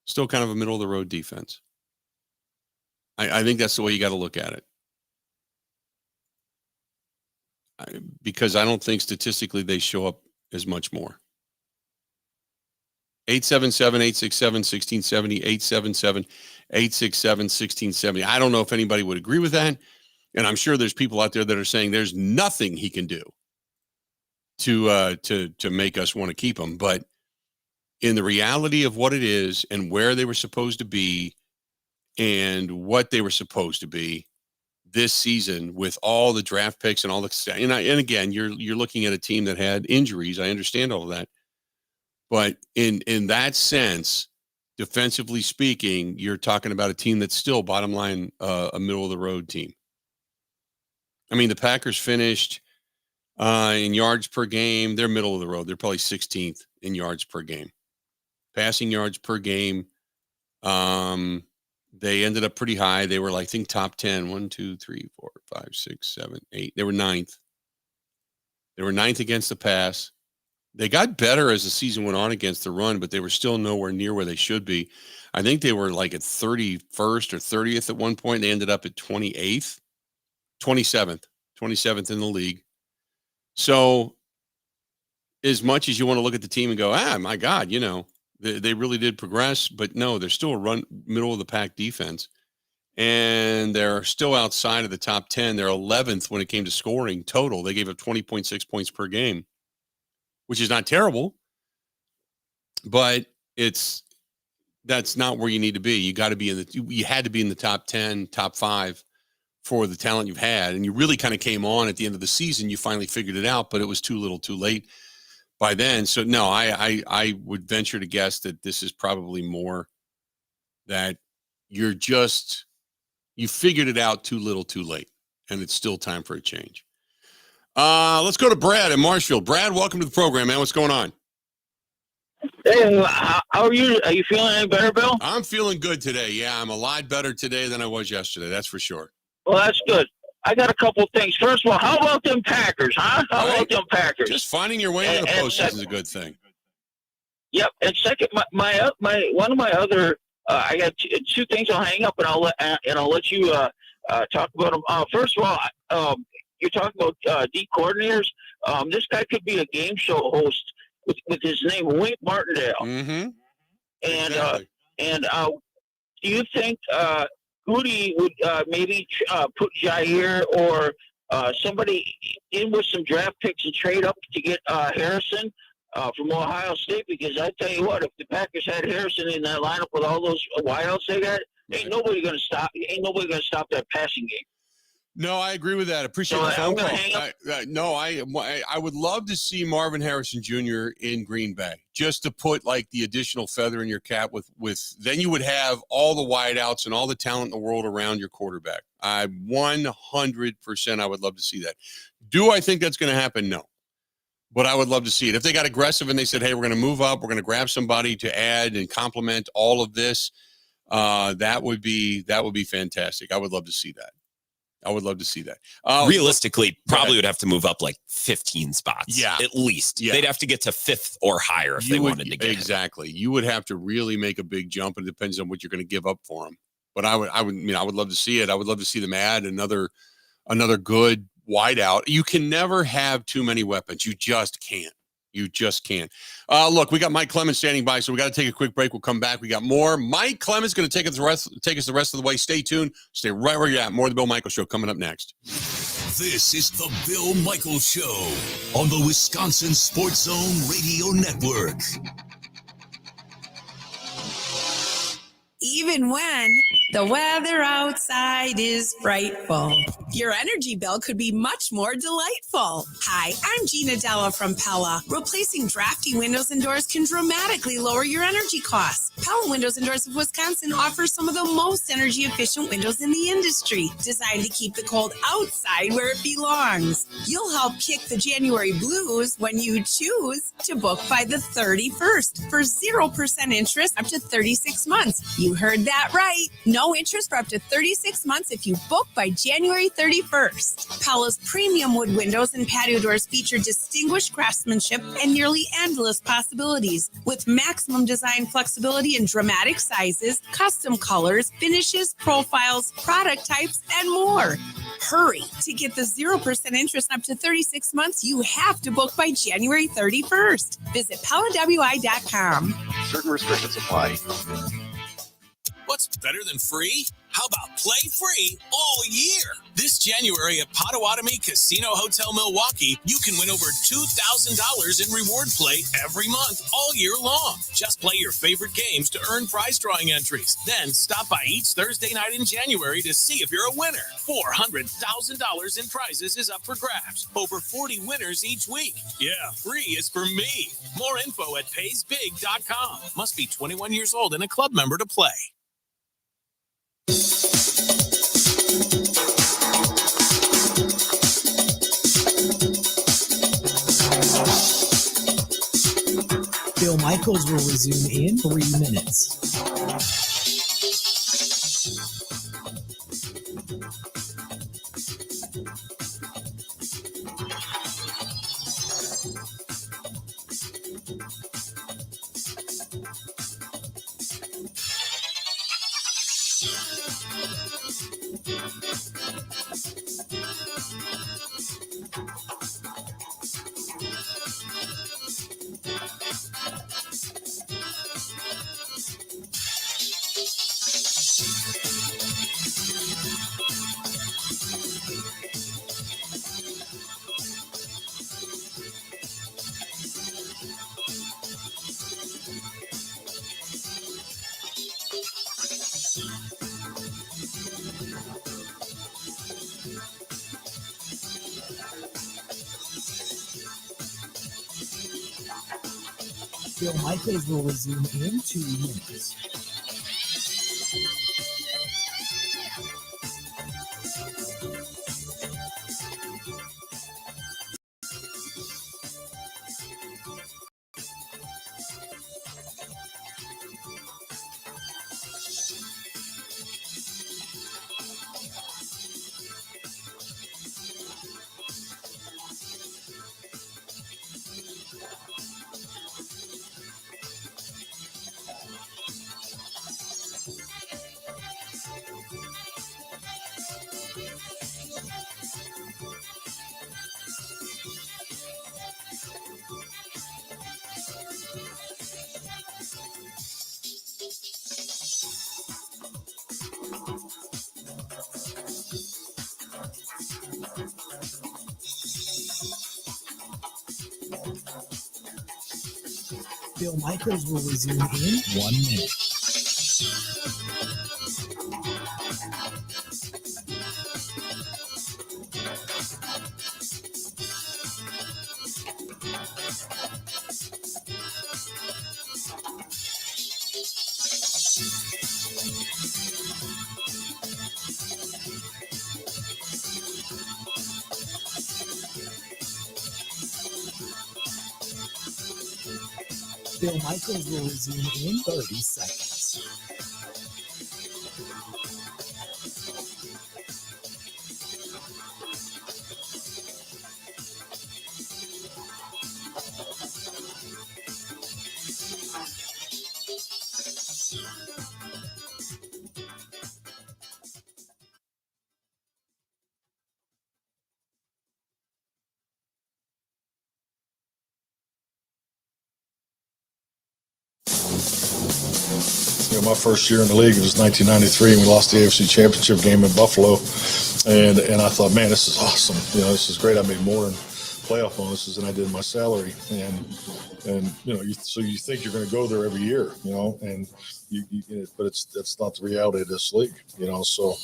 Still kind of a middle-of-the-road defense. I think that's the way you got to look at it. Because I don't think statistically they show up as much more. 877-867-1670, 877-867-1670. I don't know if anybody would agree with that. And I'm sure there's people out there that are saying there's nothing he can do to make us want to keep him. But in the reality of what it is and where they were supposed to be and what they were supposed to be this season with all the draft picks and all the, and again, you're looking at a team that had injuries. I understand all of that. But in that sense, defensively speaking, you're talking about a team that's still, bottom line, a middle-of-the-road team. I mean, the Packers finished in yards per game. They're middle of the road. They're probably 16th in yards per game. Passing yards per game, they ended up pretty high. They were, I think, top 10. 1, 2, 3, 4, 5, 6, 7, 8. They were ninth. They were ninth against the pass. They got better as the season went on against the run, but they were still nowhere near where they should be. I think they were like at 31st or 30th at one point. They ended up at 27th in the league. So as much as you want to look at the team and go, my God, they really did progress, but no, they're still a middle of the pack defense. And they're still outside of the top 10. They're 11th when it came to scoring total. They gave up 20.6 points per game, which is not terrible, but that's not where you need to be. You got to be you had to be in the top 10, top 5 for the talent you've had. And you really kind of came on at the end of the season. You finally figured it out, but it was too little too late by then. So no, I would venture to guess that this is probably more that you figured it out too little too late, and it's still time for a change. Let's go to Brad in Marshfield. Brad, welcome to the program, man. What's going on? Hey, how are you? Are you feeling any better, Bill? I'm feeling good today. Yeah, I'm a lot better today than I was yesterday. That's for sure. Well, that's good. I got a couple of things. First of all, how about them Packers, huh? How about them Packers? Just finding your way into the postseason is a good thing. Yep. And second, my one of my other, I got two things I'll hang up and I'll let you talk about them. First of all, you're talking about D coordinators. This guy could be a game show host with his name, Wink Martindale. Mm-hmm. And do you think Goody would maybe put Jaire or somebody in with some draft picks and trade up to get Harrison from Ohio State? Because I tell you what, if the Packers had Harrison in that lineup with all those wideouts they got, ain't nobody gonna stop that passing game. No, I agree with that. Appreciate the phone call. I would love to see Marvin Harrison Jr. in Green Bay, just to put like the additional feather in your cap with then you would have all the wideouts and all the talent in the world around your quarterback. 100% I would love to see that. Do I think that's going to happen? No. But I would love to see it. If they got aggressive and they said, hey, we're going to move up, we're going to grab somebody to add and complement all of this, that would be fantastic. I would love to see that. Realistically, probably would have to move up like 15 spots. Yeah. At least. Yeah. They'd have to get to 5th or higher if they wanted to get exactly. You would have to really make a big jump, and it depends on what you're going to give up for them. But I would love to see it. I would love to see them add another good wideout. You can never have too many weapons. You just can't. Look, we got Mike Clemens standing by, so we got to take a quick break. We'll come back. We got more. Mike Clemens going to take us the rest of the way. Stay tuned. Stay right where you're at. More of the Bill Michaels Show coming up next. This is the Bill Michaels Show on the Wisconsin Sports Zone Radio Network. Even when The weather outside is frightful. Your energy bill could be much more delightful. Hi, I'm Gina Della from Pella. Replacing drafty windows and doors can dramatically lower your energy costs. Pella Windows and Doors of Wisconsin offers some of the most energy efficient windows in the industry, designed to keep the cold outside where it belongs. You'll help kick the January blues when you choose to book by the 31st for 0% interest up to 36 months. You heard that right. No interest for up to 36 months if you book by January 31st. Pella's premium wood windows and patio doors feature distinguished craftsmanship and nearly endless possibilities, with maximum design flexibility in dramatic sizes, custom colors, finishes, profiles, product types, and more. Hurry! To get the 0% interest up to 36 months, you have to book by January 31st. Visit PellaWI.com. Certain restrictions apply. What's better than free? How about play free all year? This January at Potawatomi Casino Hotel Milwaukee, you can win over $2,000 in reward play every month all year long. Just play your favorite games to earn prize drawing entries. Then stop by each Thursday night in January to see if you're a winner. $400,000 in prizes is up for grabs. Over 40 winners each week. Yeah, free is for me. More info at paysbig.com. Must be 21 years old and a club member to play. Bill Michaels will resume in 3 minutes. Bill Michaels will resume in 2 minutes. Bill Michaels will resume in 1 minute. Bill Michaels will resume in 30 seconds. My first year in the league, it was 1993, and we lost the AFC Championship game in Buffalo. And I thought, man, this is awesome. This is great. I made more than playoff bonuses than I did my salary. And so you think you're going to go there every year, and but that's not the reality of this league, So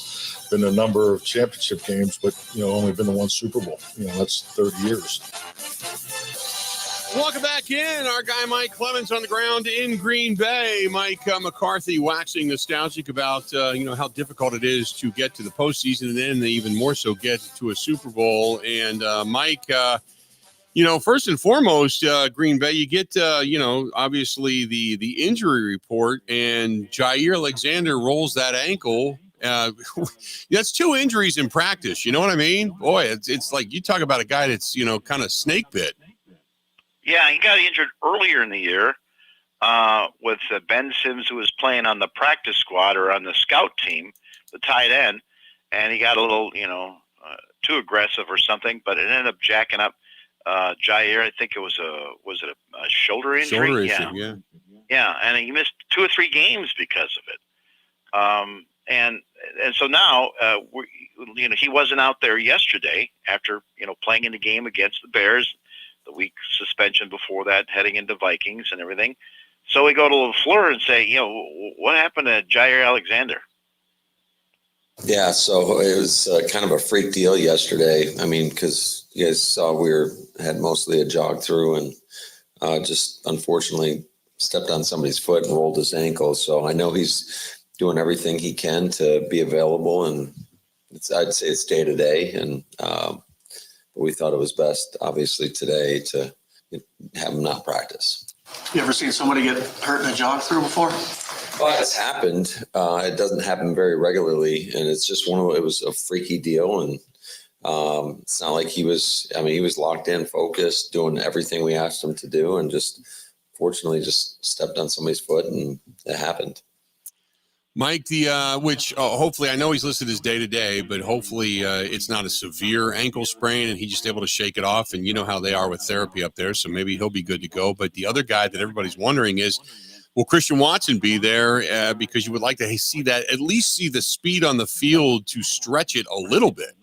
been a number of championship games, but only been to one Super Bowl. That's 30 years. Welcome back in. Our guy Mike Clemens on the ground in Green Bay. Mike McCarthy waxing nostalgic about how difficult it is to get to the postseason, and then even more so get to a Super Bowl. And Mike, first and foremost, Green Bay, you get obviously the injury report, and Jaire Alexander rolls that ankle. That's 2 injuries in practice. You know what I mean? Boy, it's like you talk about a guy that's kind of snake bit. Yeah, he got injured earlier in the year with Ben Sims, who was playing on the practice squad or on the scout team, the tight end, and he got a little, too aggressive or something, but it ended up jacking up Jaire. I think it was a shoulder injury? Shoulder issue, yeah. Yeah, and he missed 2 or 3 games because of it. And so now, he wasn't out there yesterday after, playing in the game against the Bears, the week suspension before that, heading into Vikings and everything. So we go to LaFleur and say, what happened to Jaire Alexander? Yeah, so it was kind of a freak deal yesterday. I mean, because you guys saw we had mostly a jog through and just unfortunately stepped on somebody's foot and rolled his ankle. So I know he's doing everything he can to be available, and I'd say it's day to day. And we thought it was best, obviously, today to have him not practice. You ever seen somebody get hurt in a jog through before? Well, it's happened. It doesn't happen very regularly, and it's just it was a freaky deal. And it's not like he was locked in, focused, doing everything we asked him to do, and fortunately just stepped on somebody's foot, and it happened. Mike, which hopefully, I know he's listed as day-to-day, but hopefully it's not a severe ankle sprain and he's just able to shake it off. And you know how they are with therapy up there, so maybe he'll be good to go. But the other guy that everybody's wondering is, will Christian Watson be there? Because you would like to at least see the speed on the field to stretch it a little bit.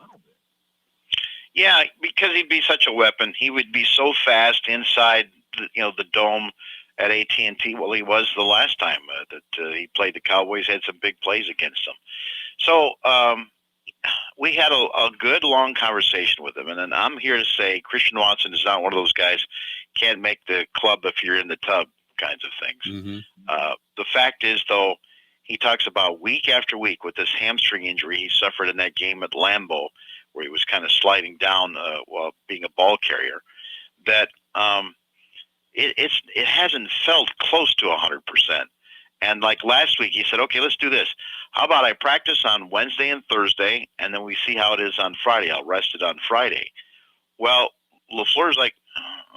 Yeah, because he'd be such a weapon. He would be so fast inside the dome at AT&T. Well, he was the last time that he played the Cowboys, had some big plays against them. So we had a good, long conversation with him. And then I'm here to say Christian Watson is not one of those guys, can't make the club if you're in the tub kinds of things. Mm-hmm. The fact is, though, he talks about week after week with this hamstring injury he suffered in that game at Lambeau, where he was kind of sliding down while being a ball carrier, that it hasn't felt close to 100%. And like last week, he said, okay, let's do this. How about I practice on Wednesday and Thursday, and then we see how it is on Friday. I'll rest it on Friday. Well, LaFleur's like,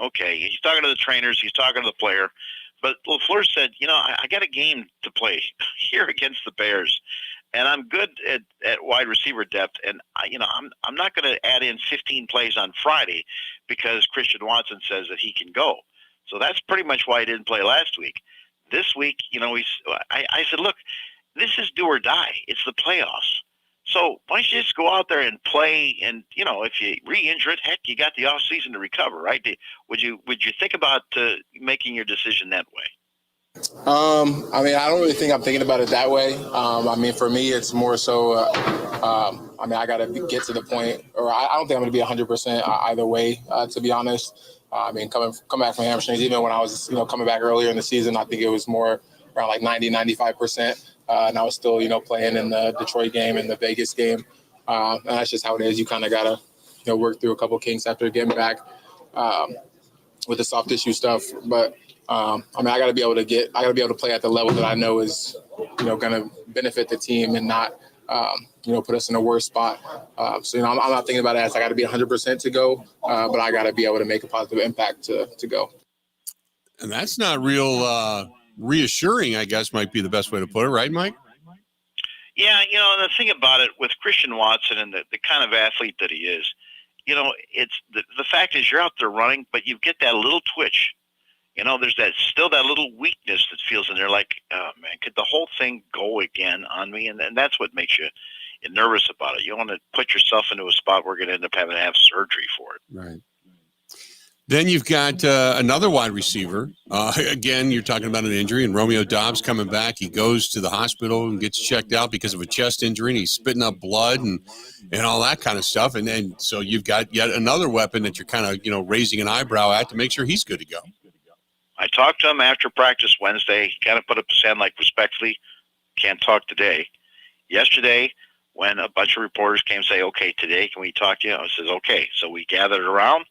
okay. He's talking to the trainers. He's talking to the player. But LaFleur said, I got a game to play here against the Bears, and I'm good at wide receiver depth. And, I'm not going to add in 15 plays on Friday because Christian Watson says that he can go. So that's pretty much why he didn't play last week. This week, I said, look, this is do or die. It's the playoffs. So why don't you just go out there and play? And, if you re-injure it, heck, you got the off season to recover, right? Would you think about making your decision that way? I don't really think I'm thinking about it that way. For me, it's more so, I got to get to the point, or I don't think I'm going to be 100% either way, to be honest. Coming back from hamstrings, even when I was, coming back earlier in the season, I think it was more around like 90, 95%. And I was still, playing in the Detroit game and the Vegas game. And that's just how it is. You kind of got to, work through a couple kinks after getting back with the soft tissue stuff. But I got to be able to play at the level that I know is, going to benefit the team and not, put us in a worse spot. I'm not thinking about it as I got to be 100% to go, but I got to be able to make a positive impact to go. And that's not real reassuring, I guess, might be the best way to put it, right, Mike? Yeah, the thing about it with Christian Watson and the kind of athlete that he is, it's the fact is you're out there running, but you get that little twitch. There's still that little weakness that feels in there like, oh, man, could the whole thing go again on me? And that's what makes you nervous about it. You don't want to put yourself into a spot where you're going to end up having to have surgery for it. Right. Then you've got another wide receiver. Again, you're talking about an injury, and Romeo Doubs coming back. He goes to the hospital and gets checked out because of a chest injury, and he's spitting up blood and all that kind of stuff. And then so you've got yet another weapon that you're kind of raising an eyebrow at to make sure he's good to go. I talked to him after practice Wednesday. He kind of put up his hand like respectfully, can't talk today. Yesterday, when a bunch of reporters came and say, okay, today can we talk to you? I says, okay. So we gathered around.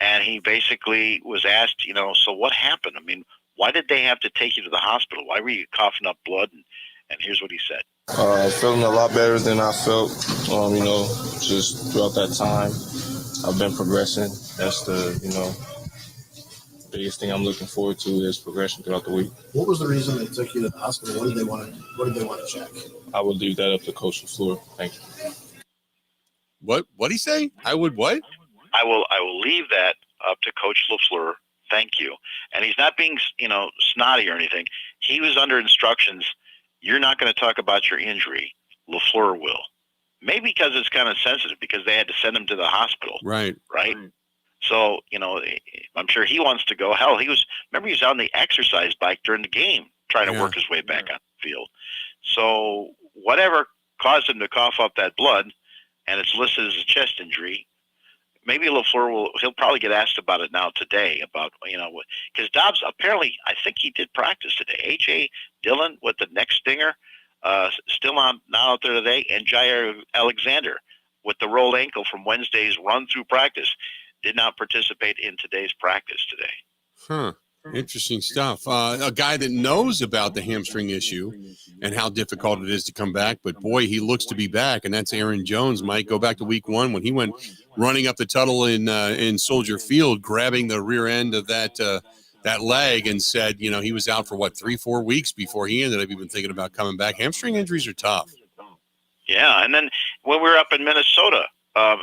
And he basically was asked, so what happened? I mean, why did they have to take you to the hospital? Why were you coughing up blood? And here's what he said. Feeling a lot better than I felt, just throughout that time. I've been progressing. That's the, biggest thing I'm looking forward to is progression throughout the week. What was the reason they took you to the hospital? What did they want to check? I would leave that up to Coach LaFleur. Thank you. What'd he say? I would what? I will leave that up to Coach LaFleur. Thank you. And he's not being, snotty or anything. He was under instructions. You're not going to talk about your injury. LaFleur will. Maybe because it's kind of sensitive because they had to send him to the hospital. Right. So, I'm sure he wants to go. Hell, he was out on the exercise bike during the game trying to work his way back on the field. So whatever caused him to cough up that blood, and it's listed as a chest injury, maybe LaFleur he'll probably get asked about it now today because Doubs apparently, I think he did practice today. A.J. Dillon with the neck stinger, still not out there today, and Jaire Alexander with the rolled ankle from Wednesday's run through practice did not participate in today's practice today. Huh. Interesting stuff. A guy that knows about the hamstring issue and how difficult it is to come back, but boy, he looks to be back, and that's Aaron Jones. Mike, go back to week 1 when he went running up the tunnel in Soldier Field, grabbing the rear end of that leg, and said, he was out for 3-4 weeks before he ended up even thinking about coming back. Hamstring injuries are tough. Yeah, and then when we were up in Minnesota,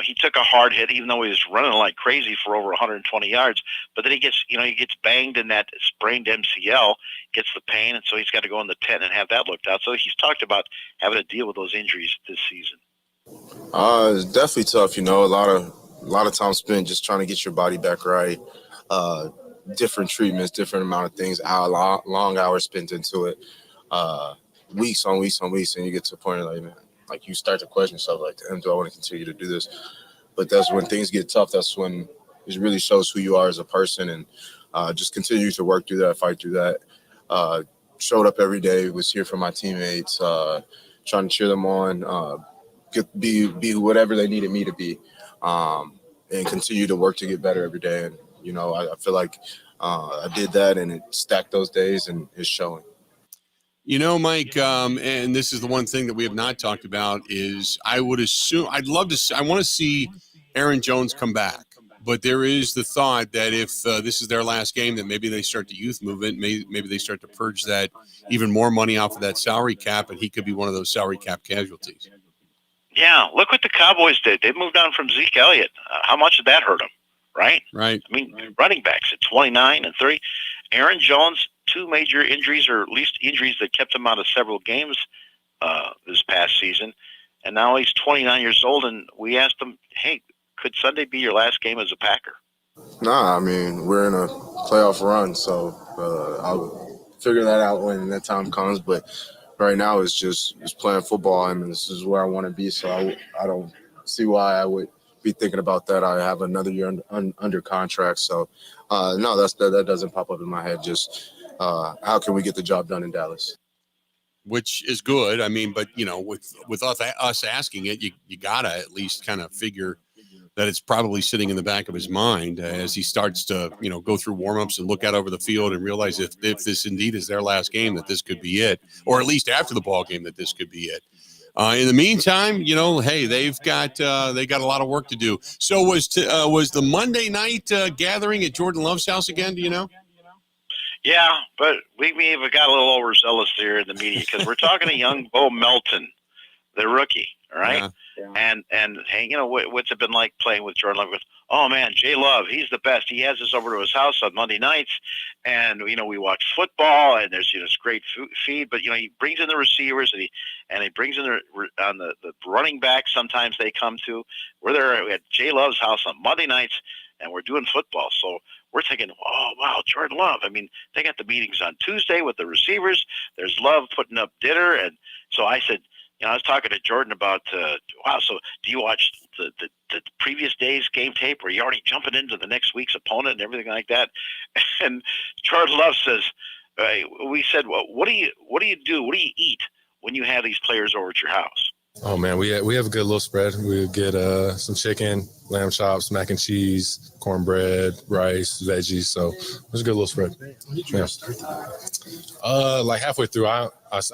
he took a hard hit, even though he was running like crazy for over 120 yards. But then he gets banged in that sprained MCL, gets the pain, and so he's got to go in the tent and have that looked out. So he's talked about having to deal with those injuries this season. It's definitely tough. A lot of time spent just trying to get your body back right. Different treatments, different amount of things. Long hours spent into it. Weeks on weeks on weeks, and you get to a point like you start to question yourself, like, damn, do I want to continue to do this? But that's when things get tough. That's when it really shows who you are as a person, and just continue to work through that, fight through that. Showed up every day, was here for my teammates, trying to cheer them on, be whatever they needed me to be, and continue to work to get better every day. And, I feel like I did that, and it stacked those days, and it's showing. Mike, and this is the one thing that we have not talked about is I want to see Aaron Jones come back. But there is the thought that if this is their last game, that maybe they start the youth movement. Maybe they start to purge that even more money off of that salary cap, and he could be one of those salary cap casualties. Yeah, look what the Cowboys did. They moved on from Zeke Elliott. How much did that hurt them, right? Right. I mean, running backs at 29 and 30. Aaron Jones, 2 major injuries, or at least injuries that kept him out of several games this past season. And now he's 29 years old, and we asked him, hey, could Sunday be your last game as a Packer? Nah, I mean, we're in a playoff run, so I'll figure that out when that time comes. But right now it's playing football, and this is where I want to be, so I don't see why I would be thinking about that. I have another year under contract, so no, that doesn't pop up in my head. Just how can we get the job done in Dallas? Which is good. I mean, but with us asking it, you gotta at least kind of figure that it's probably sitting in the back of his mind as he starts to go through warmups and look out over the field and realize if this indeed is their last game, that this could be it, or at least after the ball game that this could be it. In the meantime, hey, they got a lot of work to do. So was the Monday night gathering at Jordan Love's house again? Do you know? Yeah, but we may have got a little overzealous here in the media because we're talking to young Bo Melton, the rookie, all right? Yeah. And hey, what's it been like playing with Jordan Love? Oh man, Jay Love, he's the best. He has us over to his house on Monday nights, and we watch football, and there's this great feed. But he brings in the receivers, and he brings in the running backs. Sometimes they come to. We're there at Jay Love's house on Monday nights. and we're doing football. So we're thinking, oh, wow, Jordan Love. I mean, they got the meetings on Tuesday with the receivers. There's Love putting up dinner. And so I said, I was talking to Jordan about, wow, so do you watch the previous day's game tape, or are you already jumping into the next week's opponent and everything like that? And Jordan Love says, we said, well, what do you do? What do you eat when you have these players over at your house? Oh man, we have a good little spread. We get some chicken, lamb chops, mac and cheese, cornbread, rice, veggies. So it's a good little spread. Yeah. Like halfway through, I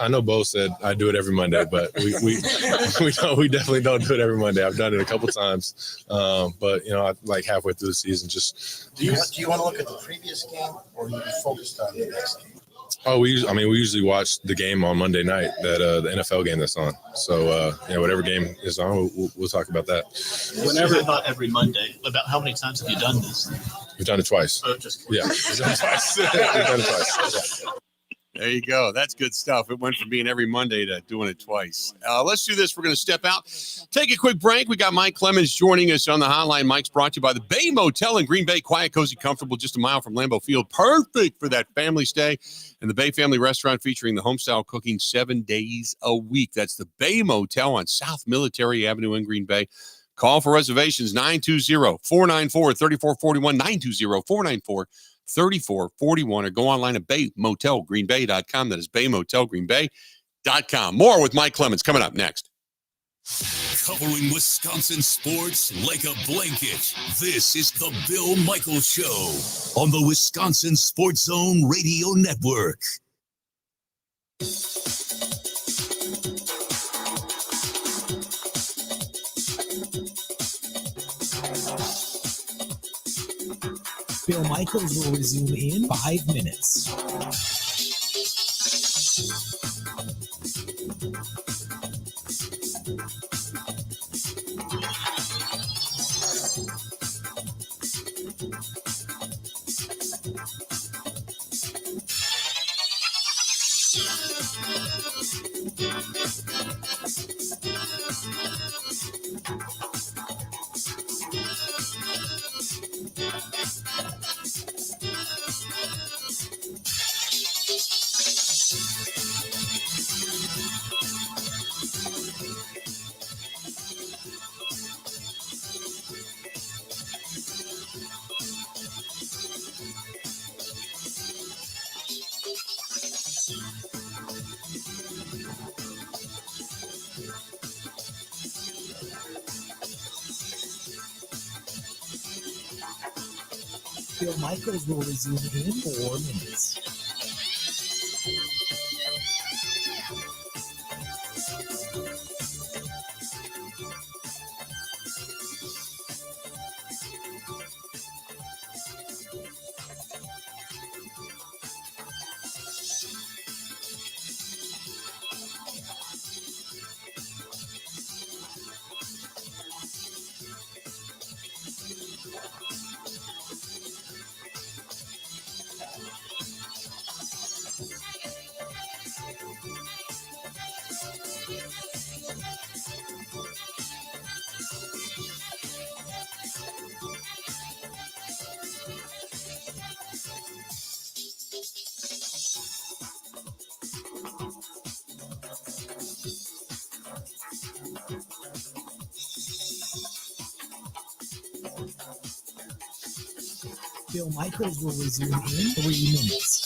know Bo said I do it every Monday, but we definitely don't do it every Monday. I've done it a couple times, but like halfway through the season, just. Do you want to look at the previous game, or are you focused on the next game? Oh, we usually watch the game on Monday night, the NFL game that's on. So, whatever game is on, we'll talk about that. Whenever, not every Monday. About how many times have you done this? We've done it twice. Oh, just kidding. Yeah, we've done it twice. We've done it twice. Yeah. There you go. That's good stuff. It went from being every Monday to doing it twice. Let's do this. We're going to step out, take a quick break. We got Mike Clemens joining us on the hotline. Mike's brought to you by the Bay Motel in Green Bay. Quiet, cozy, comfortable, just a mile from Lambeau Field. Perfect for that family stay. And the Bay Family Restaurant featuring the home-style cooking 7 days a week. That's the Bay Motel on South Military Avenue in Green Bay. Call for reservations, 920-494-3441, 920-494-3441, or go online at baymotelgreenbay.com. That is baymotelgreenbay.com. More with Mike Clemens coming up next. Covering Wisconsin sports like a blanket. This is the Bill Michaels Show on the Wisconsin Sports Zone Radio Network. Bill Michaels will resume in 5 minutes. Bill Michaels will resume in 4 minutes. Bill Michaels will resume in 3 minutes.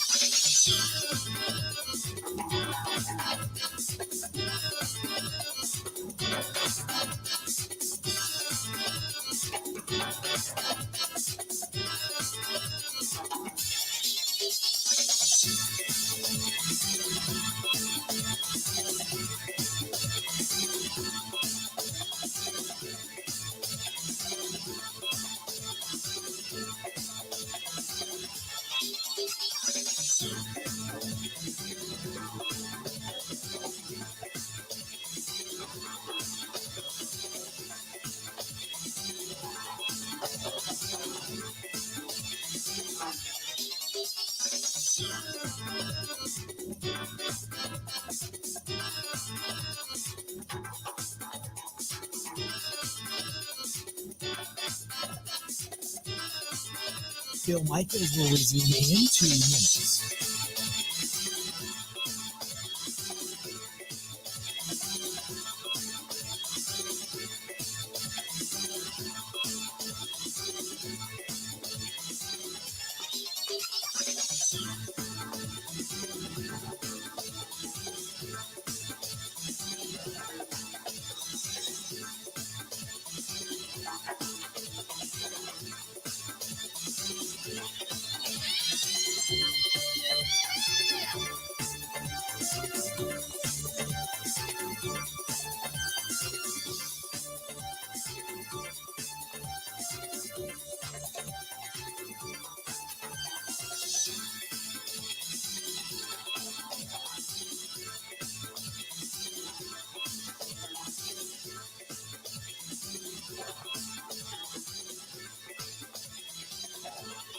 Bill Michaels will resume in 2 minutes.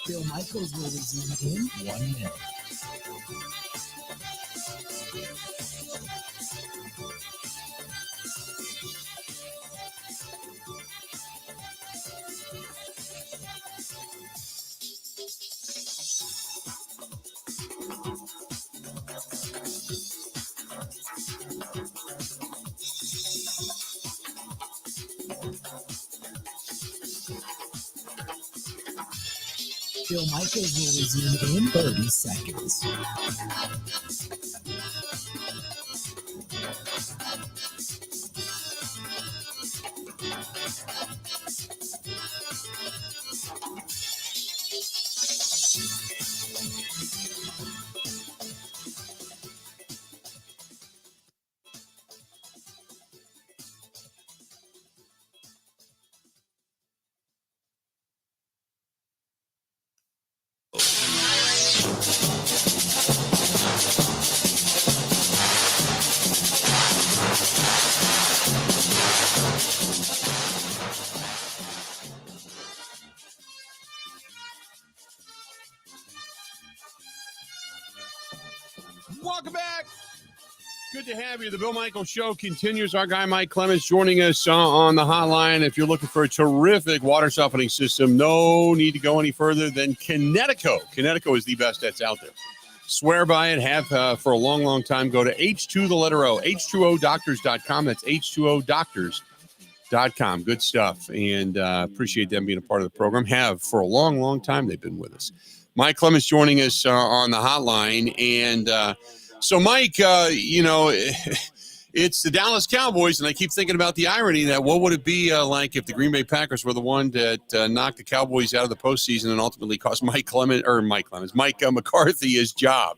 Bill Michaels will resume in 1 minute. Bill Michaels will resume in 30 seconds. Welcome back. Good to have you. The Bill Michaels Show continues. Our guy Mike Clemens joining us on the hotline. If you're looking for a terrific water softening system, no need to go any further than Kinetico. Kinetico is the best that's out there. Swear by it. Have for a long, long time. Go to H2, the letter O, H2ODoctors.com. That's H2ODoctors.com. Good stuff. And appreciate them being a part of the program. Have for a long, long time. They've been with us. Mike Clemens joining us on the hotline. And so, Mike, it's the Dallas Cowboys, and I keep thinking about the irony that what would it be like if the Green Bay Packers were the one that knocked the Cowboys out of the postseason and ultimately cost Mike McCarthy his job?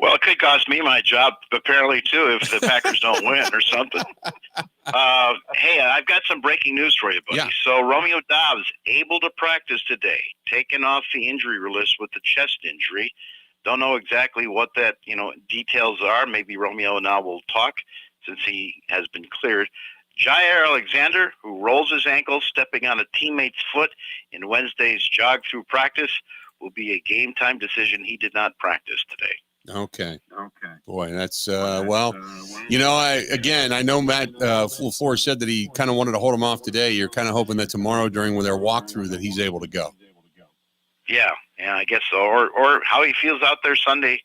Well, it could cost me my job, apparently, too, if the Packers don't win or something. Hey, I've got some breaking news for you, buddy. Yeah. So Romeo Doubs able to practice today, taken off the injury list with the chest injury. Don't know exactly what that, details are. Maybe Romeo now will talk since he has been cleared. Jaire Alexander, who rolls his ankle stepping on a teammate's foot in Wednesday's jog through practice, will be a game time decision. He did not practice today. Okay. Boy, that's I know Matt LaFleur said that he kind of wanted to hold him off today. You're kind of hoping that tomorrow during their walkthrough that he's able to go. Yeah, I guess so. Or how he feels out there Sunday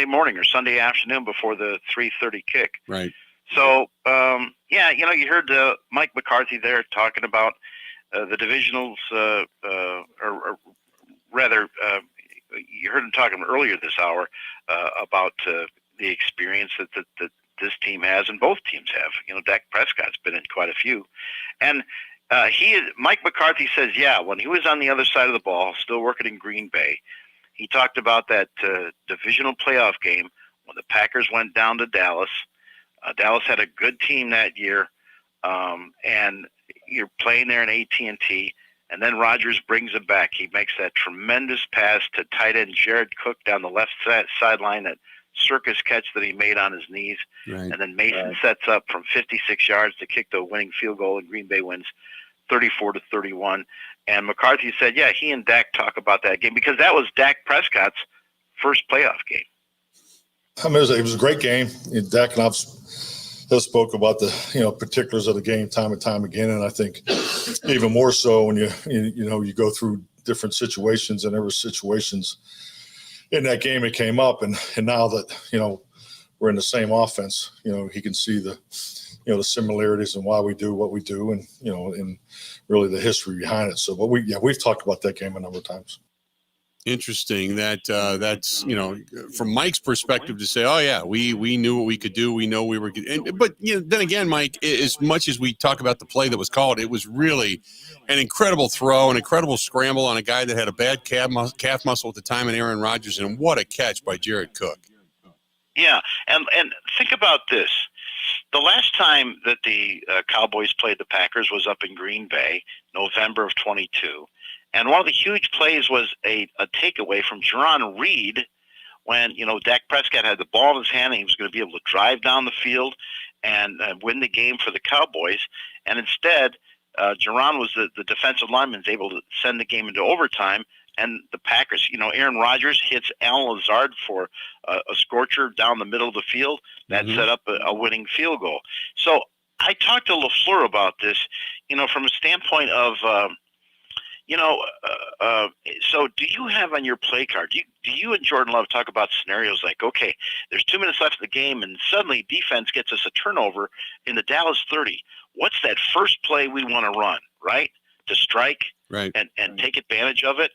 morning or Sunday afternoon before the 3:30 kick. Right. So, you heard Mike McCarthy there talking about the divisionals, or rather, you heard him talking earlier this hour about the experience that this team has and both teams have. Dak Prescott's been in quite a few. And Mike McCarthy says, when he was on the other side of the ball, still working in Green Bay, he talked about that divisional playoff game when the Packers went down to Dallas. Dallas had a good team that year, and you're playing there in AT&T, and then Rodgers brings it back. He makes that tremendous pass to tight end Jared Cook down the left sideline, that circus catch that he made on his knees. Right. And then Mason sets up from 56 yards to kick the winning field goal, and Green Bay wins 34-31. And McCarthy said, he and Dak talk about that game because that was Dak Prescott's first playoff game. I mean, it was a great game. Dak and I've spoke about the particulars of the game time and time again, and I think even more so when you go through different situations, and there were situations in that game it came up, and now that, you know, we're in the same offense, you know, he can see the, you know, the similarities and why we do what we do, and, you know, and really the history behind it. So, but we've talked about that game a number of times. Interesting that that's, you know, from Mike's perspective to say, oh yeah, we knew what we could do. We know we were good. But you know, then again, Mike, as much as we talk about the play that was called, it was really an incredible throw, an incredible scramble on a guy that had a bad calf muscle at the time, and Aaron Rodgers, and what a catch by Jared Cook. Yeah, and think about this. The last time that the Cowboys played the Packers was up in Green Bay, November of 22. And one of the huge plays was a takeaway from Jerron Reed when, you know, Dak Prescott had the ball in his hand and he was going to be able to drive down the field and win the game for the Cowboys. And instead, Jerron was the defensive lineman, was able to send the game into overtime. And the Packers, you know, Aaron Rodgers hits Alan Lazard for a scorcher down the middle of the field. That set up a winning field goal. So I talked to LaFleur about this, you know, from a standpoint of, so do you have on your play card, do you and Jordan Love talk about scenarios like, okay, there's 2 minutes left of the game and suddenly defense gets us a turnover in the Dallas 30. What's that first play we want to run, right? To strike and take advantage of it.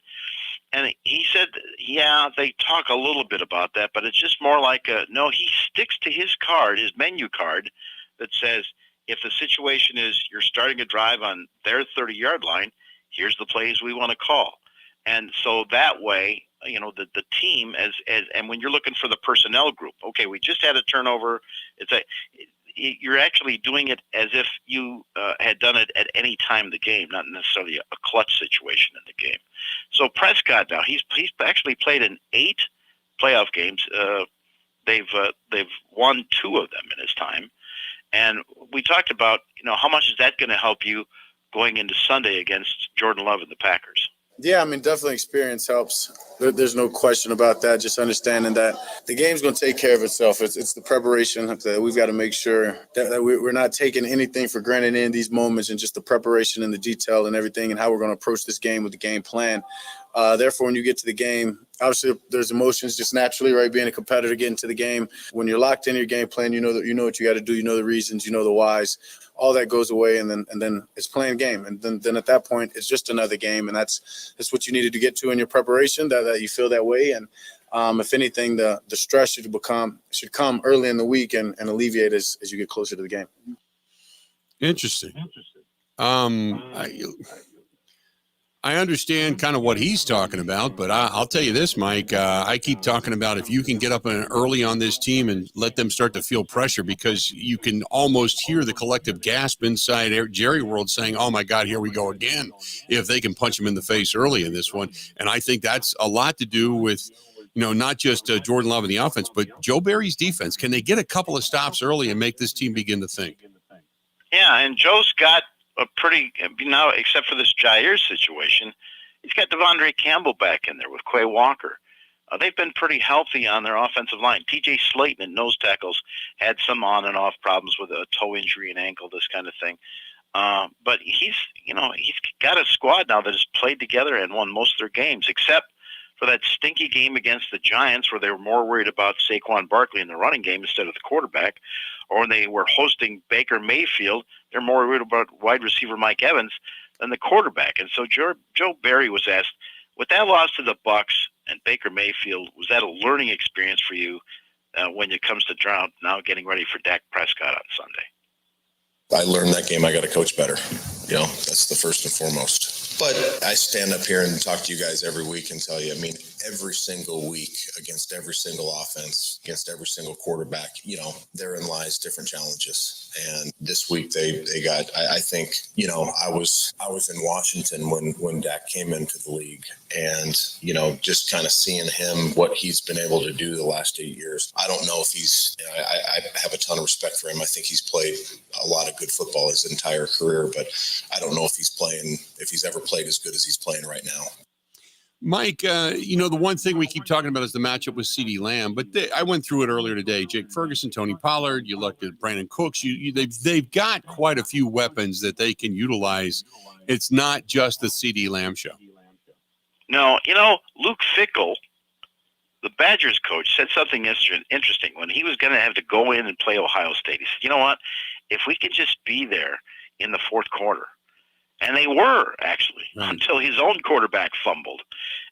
And he said, yeah, they talk a little bit about that, but it's just more like no, he sticks to his card, his menu card that says, if the situation is you're starting a drive on their 30-yard line, here's the plays we want to call. And so that way, you know, the team and when you're looking for the personnel group, okay, we just had a turnover. You're actually doing it as if you had done it at any time in the game, not necessarily a clutch situation in the game. So Prescott now, he's actually played in 8 playoff games. They've won 2 of them in his time. And we talked about, you know, how much is that going to help you going into Sunday against Jordan Love and the Packers? Yeah, I mean, definitely experience helps. There's no question about that. Just understanding that the game's going to take care of itself. It's the preparation that we've got to make sure that we're not taking anything for granted in these moments, and just the preparation and the detail and everything and how we're going to approach this game with the game plan. Therefore, when you get to the game, obviously there's emotions just naturally, right? Being a competitor, getting to the game. When you're locked in your game plan, you know what you got to do. You know the reasons, you know the whys. All that goes away, and then it's playing game. And then at that point, it's just another game, and that's what you needed to get to in your preparation. That you feel that way, and if anything, the stress should come early in the week and alleviate as you get closer to the game. Interesting. I understand kind of what he's talking about, but I'll tell you this, Mike. I keep talking about if you can get up early on this team and let them start to feel pressure, because you can almost hear the collective gasp inside Jerry world saying, oh, my God, here we go again, if they can punch him in the face early in this one. And I think that's a lot to do with, you know, not just Jordan Love in the offense, but Joe Barry's defense. Can they get a couple of stops early and make this team begin to think? Yeah, and Joe's got a pretty, now, except for this Jaire situation, he's got Devondre Campbell back in there with Quay Walker. They've been pretty healthy on their offensive line. TJ Slayton at nose tackles had some on and off problems with a toe injury and ankle, this kind of thing. But he's got a squad now that has played together and won most of their games, except for that stinky game against the Giants where they were more worried about Saquon Barkley in the running game instead of the quarterback, or when they were hosting Baker Mayfield, they're more worried about wide receiver Mike Evans than the quarterback. And so Joe Barry was asked, with that loss to the Bucs and Baker Mayfield, was that a learning experience for you when it comes to Stroud now getting ready for Dak Prescott on Sunday? I learned that game I got to coach better. You know, that's the first and foremost. But I stand up here and talk to you guys every week and tell you, I mean, every single week against every single offense, against every single quarterback, you know, therein lies different challenges. And this week they got, I think, you know, I was in Washington when Dak came into the league, and, you know, just kind of seeing him, what he's been able to do the last 8 years. I don't know if he's, you know, I have a ton of respect for him. I think he's played a lot of good football his entire career, but I don't know if he's ever played as good as he's playing right now. Mike, you know, the one thing we keep talking about is the matchup with CeeDee Lamb, but I went through it earlier today. Jake Ferguson, Tony Pollard, you looked at Brandon Cooks. They've got quite a few weapons that they can utilize. It's not just the CeeDee Lamb show. No, Luke Fickell, the Badgers coach, said something interesting when he was going to have to go in and play Ohio State. He said, you know what? If we could just be there in the fourth quarter. And they were, actually, until his own quarterback fumbled.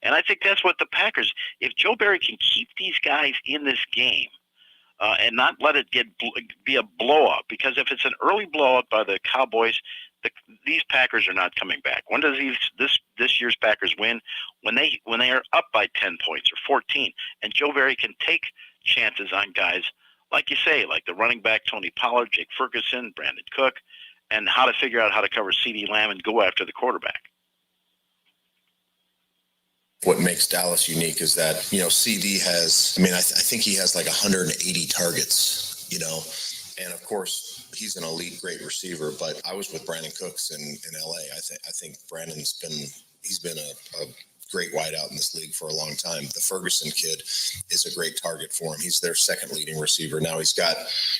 And I think that's what the Packers, if Joe Barry can keep these guys in this game and not let it be a blowout, because if it's an early blowout by the Cowboys, these Packers are not coming back. When does this year's Packers win? When they are up by 10 points or 14, and Joe Barry can take chances on guys, like you say, like the running back Tony Pollard, Jake Ferguson, Brandon Cook, and how to figure out how to cover CeeDee Lamb and go after the quarterback. What makes Dallas unique is that, CD has, I think he has like 180 targets, and of course he's an elite, great receiver, but I was with Brandon Cooks in LA. I think Brandon's been a great wideout in this league for a long time. The Ferguson kid is a great target for him. He's their second leading receiver. Now he's got,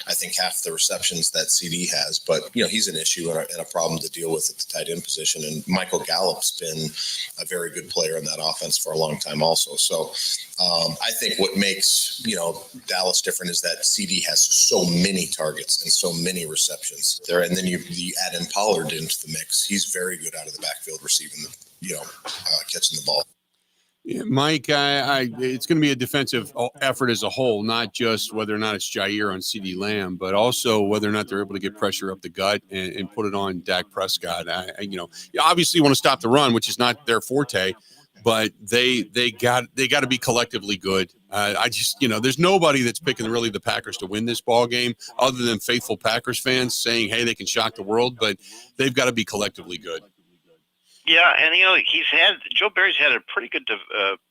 I think, half the receptions that CD has, but he's an issue and a problem to deal with at the tight end position. And Michael Gallup's been a very good player in that offense for a long time also. So I think what makes, Dallas different is that CD has so many targets and so many receptions there. And then you add in Pollard into the mix. He's very good out of the backfield receiving catching the ball. Yeah, Mike, it's going to be a defensive effort as a whole, not just whether or not it's Jaire on CeeDee Lamb, but also whether or not they're able to get pressure up the gut and put it on Dak Prescott. You obviously want to stop the run, which is not their forte, but they got to be collectively good. There's nobody that's picking really the Packers to win this ball game other than faithful Packers fans saying, hey, they can shock the world, but they've got to be collectively good. Yeah, and Joe Barry's had a pretty good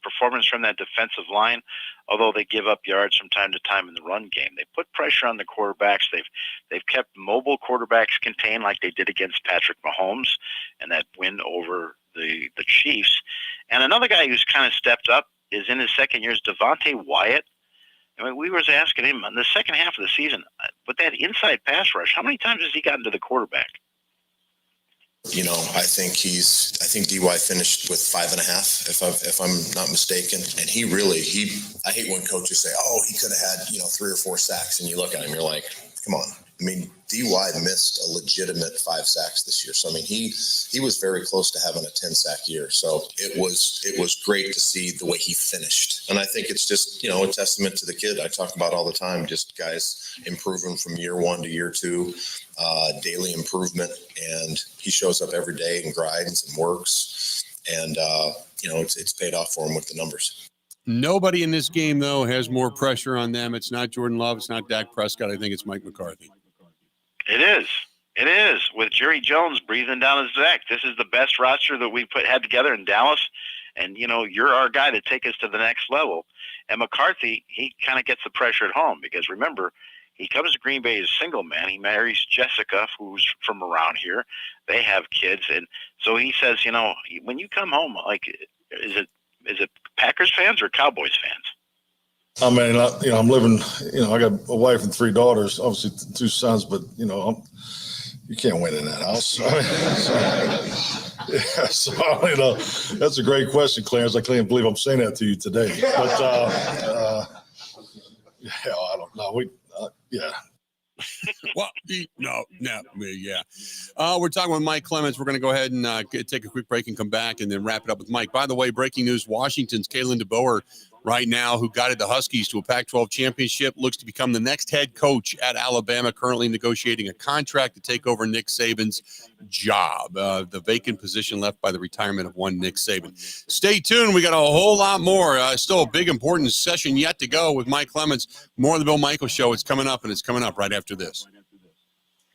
performance from that defensive line, although they give up yards from time to time in the run game. They put pressure on the quarterbacks. They've kept mobile quarterbacks contained, like they did against Patrick Mahomes and that win over the Chiefs. And another guy who's kind of stepped up is in his second year is Devontae Wyatt. We were asking him in the second half of the season, with that inside pass rush, how many times has he gotten to the quarterback? I think DY finished with 5.5, if I'm not mistaken. And I hate when coaches say, oh, he could have had, 3 or 4 sacks. And you look at him, you're like, come on. DY missed a legitimate 5 sacks this year. So, he was very close to having a 10-sack year. So it was great to see the way he finished. And I think it's just, a testament to the kid I talk about all the time, just guys improving from year 1 to year 2, daily improvement. And he shows up every day and grinds and works. And, it's paid off for him with the numbers. Nobody in this game, though, has more pressure on them. It's not Jordan Love. It's not Dak Prescott. I think it's Mike McCarthy. It is, with Jerry Jones breathing down his neck. This is the best roster that we had together in Dallas, and, you're our guy to take us to the next level. And McCarthy, he kind of gets the pressure at home because, remember, he comes to Green Bay as a single man. He marries Jessica, who's from around here. They have kids, and so he says, when you come home, like, is it Packers fans or Cowboys fans? I'm living, I got a wife and 3 daughters, obviously 2 sons, but, you can't win in that house. That's a great question, Clarence. I can't believe I'm saying that to you today. But, I don't know. Well, no, yeah. We're talking with Mike Clements. We're going to go ahead and take a quick break and come back and then wrap it up with Mike. By the way, breaking news, Washington's Kalen DeBoer right now, who guided the Huskies to a Pac-12 championship, looks to become the next head coach at Alabama, currently negotiating a contract to take over Nick Saban's job, the vacant position left by the retirement of one Nick Saban. Stay tuned. We got a whole lot more. Still a big, important session yet to go with Mike Clements. More of the Bill Michaels Show. It's coming up, and it's coming up right after this.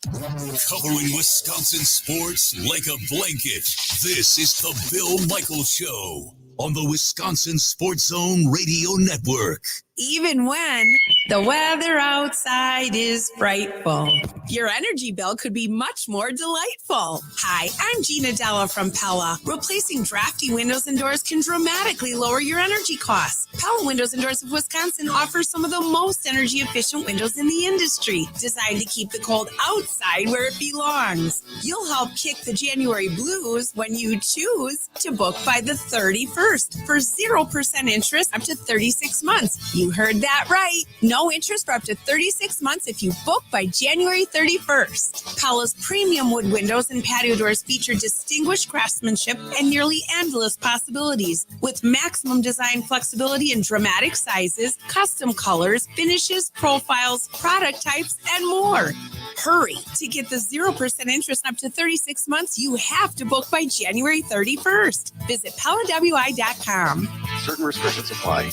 Covering Wisconsin sports like a blanket. This is the Bill Michaels Show on the Wisconsin Sports Zone Radio Network. even when the weather outside is frightful. Your energy bill could be much more delightful. Hi, I'm Gina Della from Pella. Replacing drafty windows and doors can dramatically lower your energy costs. Pella Windows and Doors of Wisconsin offers some of the most energy efficient windows in the industry, designed to keep the cold outside where it belongs. You'll help kick the January blues when you choose to book by the 31st for 0% interest up to 36 months. You heard that right. No interest for up to 36 months if you book by January 31st. Pella's premium wood windows and patio doors feature distinguished craftsmanship and nearly endless possibilities, with maximum design flexibility in dramatic sizes, custom colors, finishes, profiles, product types, and more. Hurry! To get the 0% interest up to 36 months, you have to book by January 31st. Visit PellaWI.com. Certain restrictions apply.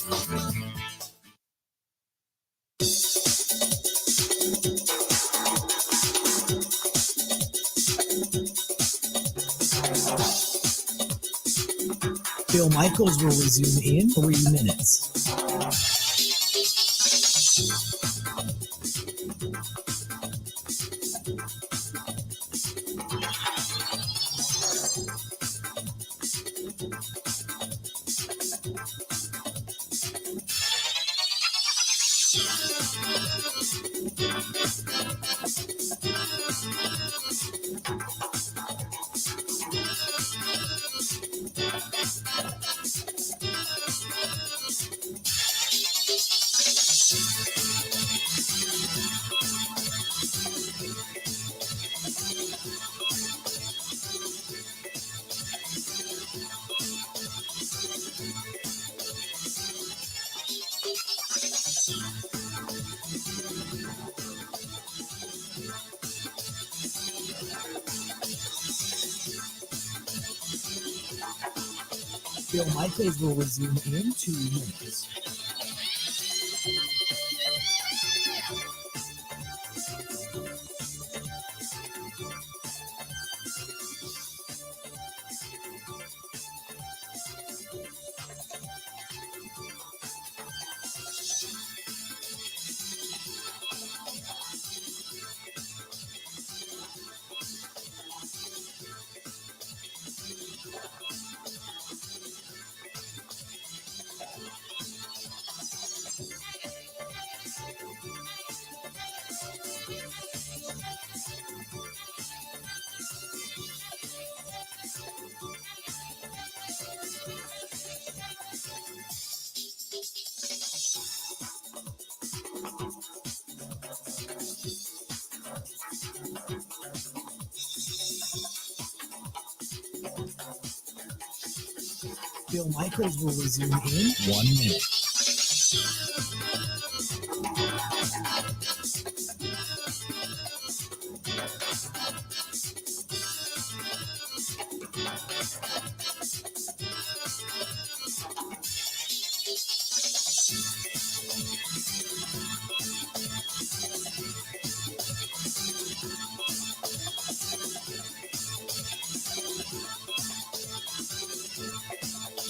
Bill Michaels will resume in 3 minutes. Bill Michaels will resume in 2 minutes. Bill Michaels will resume in 1 minute.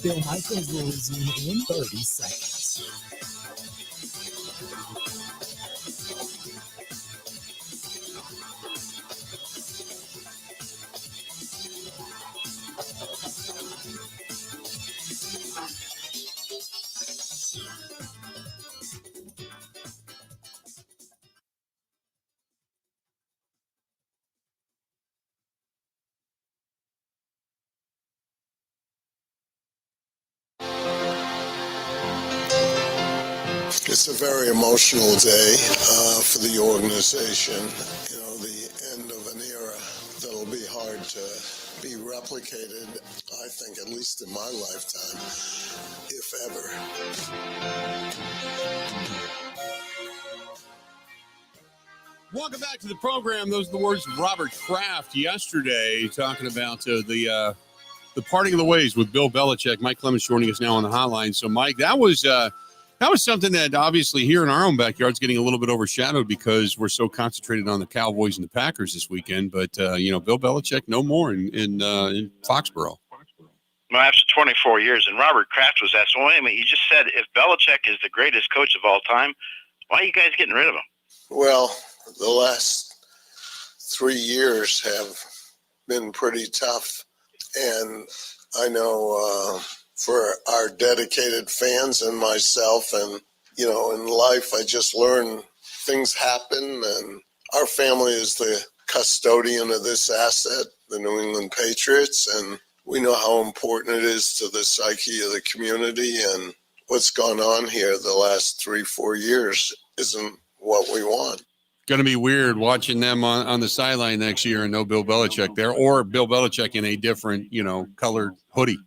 Bill Michaels will resume in 30 seconds. It's a very emotional day for the organization. You know, the end of an era that'll be hard to be replicated, I think, at least in my lifetime, if ever. Welcome back to the program. Those are the words of Robert Kraft yesterday, talking about the parting of the ways with Bill Belichick. Mike Clemens joining us now on the hotline. So, Mike, that was something that obviously here in our own backyard is getting a little bit overshadowed because we're so concentrated on the Cowboys and the Packers this weekend. But Bill Belichick no more in Foxborough. Well, after 24 years, and Robert Kraft was asked, well, wait a minute, you just said if Belichick is the greatest coach of all time, why are you guys getting rid of him? Well, the last 3 years have been pretty tough. And I know for our dedicated fans and myself and, you know, in life, I just learned things happen. And our family is the custodian of this asset, the New England Patriots. And we know how important it is to the psyche of the community, and what's gone on here the last 3-4 years isn't what we want. Going to be weird watching them on the sideline next year and no Bill Belichick there, or Bill Belichick in a different, you know, colored hoodie.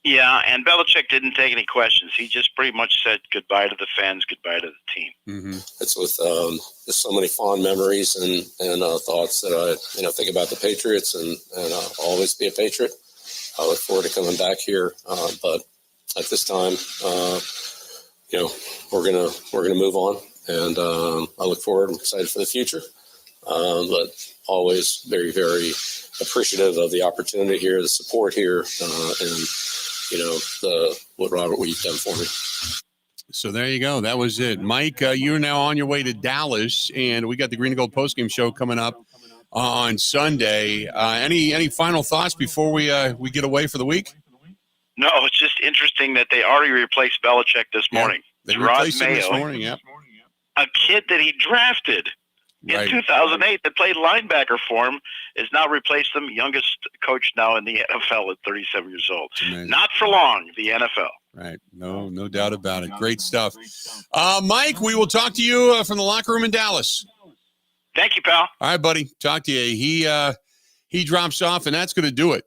Yeah, and Belichick didn't take any questions. He just pretty much said goodbye to the fans, goodbye to the team. Mm-hmm. It's with there's so many fond memories and thoughts that I think about the Patriots and I'll always be a Patriot. I look forward to coming back here, but at this time, we're gonna move on, and I look forward. I'm excited for the future, but always very, very appreciative of the opportunity here, the support here, and what you've done for me. So there you go. That was it. Mike, you're now on your way to Dallas, and we got the Green and Gold postgame show coming up on Sunday. Any final thoughts before we get away for the week? No, it's just interesting that they already replaced Belichick this morning. They Gerard replaced him this Mayo, morning, yep. a kid that he drafted in 2008 that played linebacker for him, is now replaced him, youngest coach now in the NFL at 37 years old. Not for long, the NFL. Right. No doubt about it. Great stuff. Mike, we will talk to you from the locker room in Dallas. Thank you, pal. All right, buddy. Talk to you. He drops off, and that's going to do it.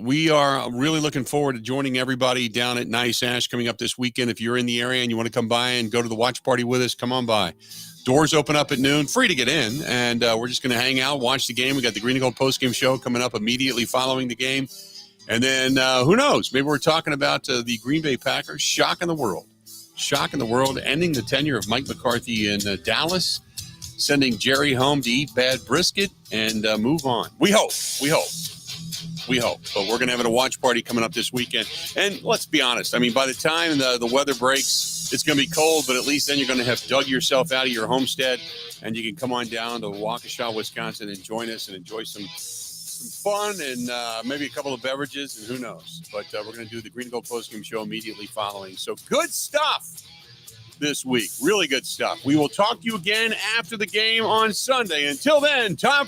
We are really looking forward to joining everybody down at Nice Ash coming up this weekend. If you're in the area and you want to come by and go to the watch party with us, come on by. Doors open up at noon, free to get in, and we're just going to hang out, watch the game. We got the Green and Gold postgame show coming up immediately following the game. And then who knows? Maybe we're talking about the Green Bay Packers shocking the world, ending the tenure of Mike McCarthy in Dallas, sending Jaire home to eat bad brisket and move on. We hope. But we're going to have a watch party coming up this weekend. And let's be honest. I mean, by the time the weather breaks, it's going to be cold, but at least then you're going to have dug yourself out of your homestead, and you can come on down to Waukesha, Wisconsin, and join us and enjoy some fun and maybe a couple of beverages, and who knows. But we're going to do the Green and Gold postgame show immediately following. So good stuff this week. Really good stuff. We will talk to you again after the game on Sunday. Until then, Tom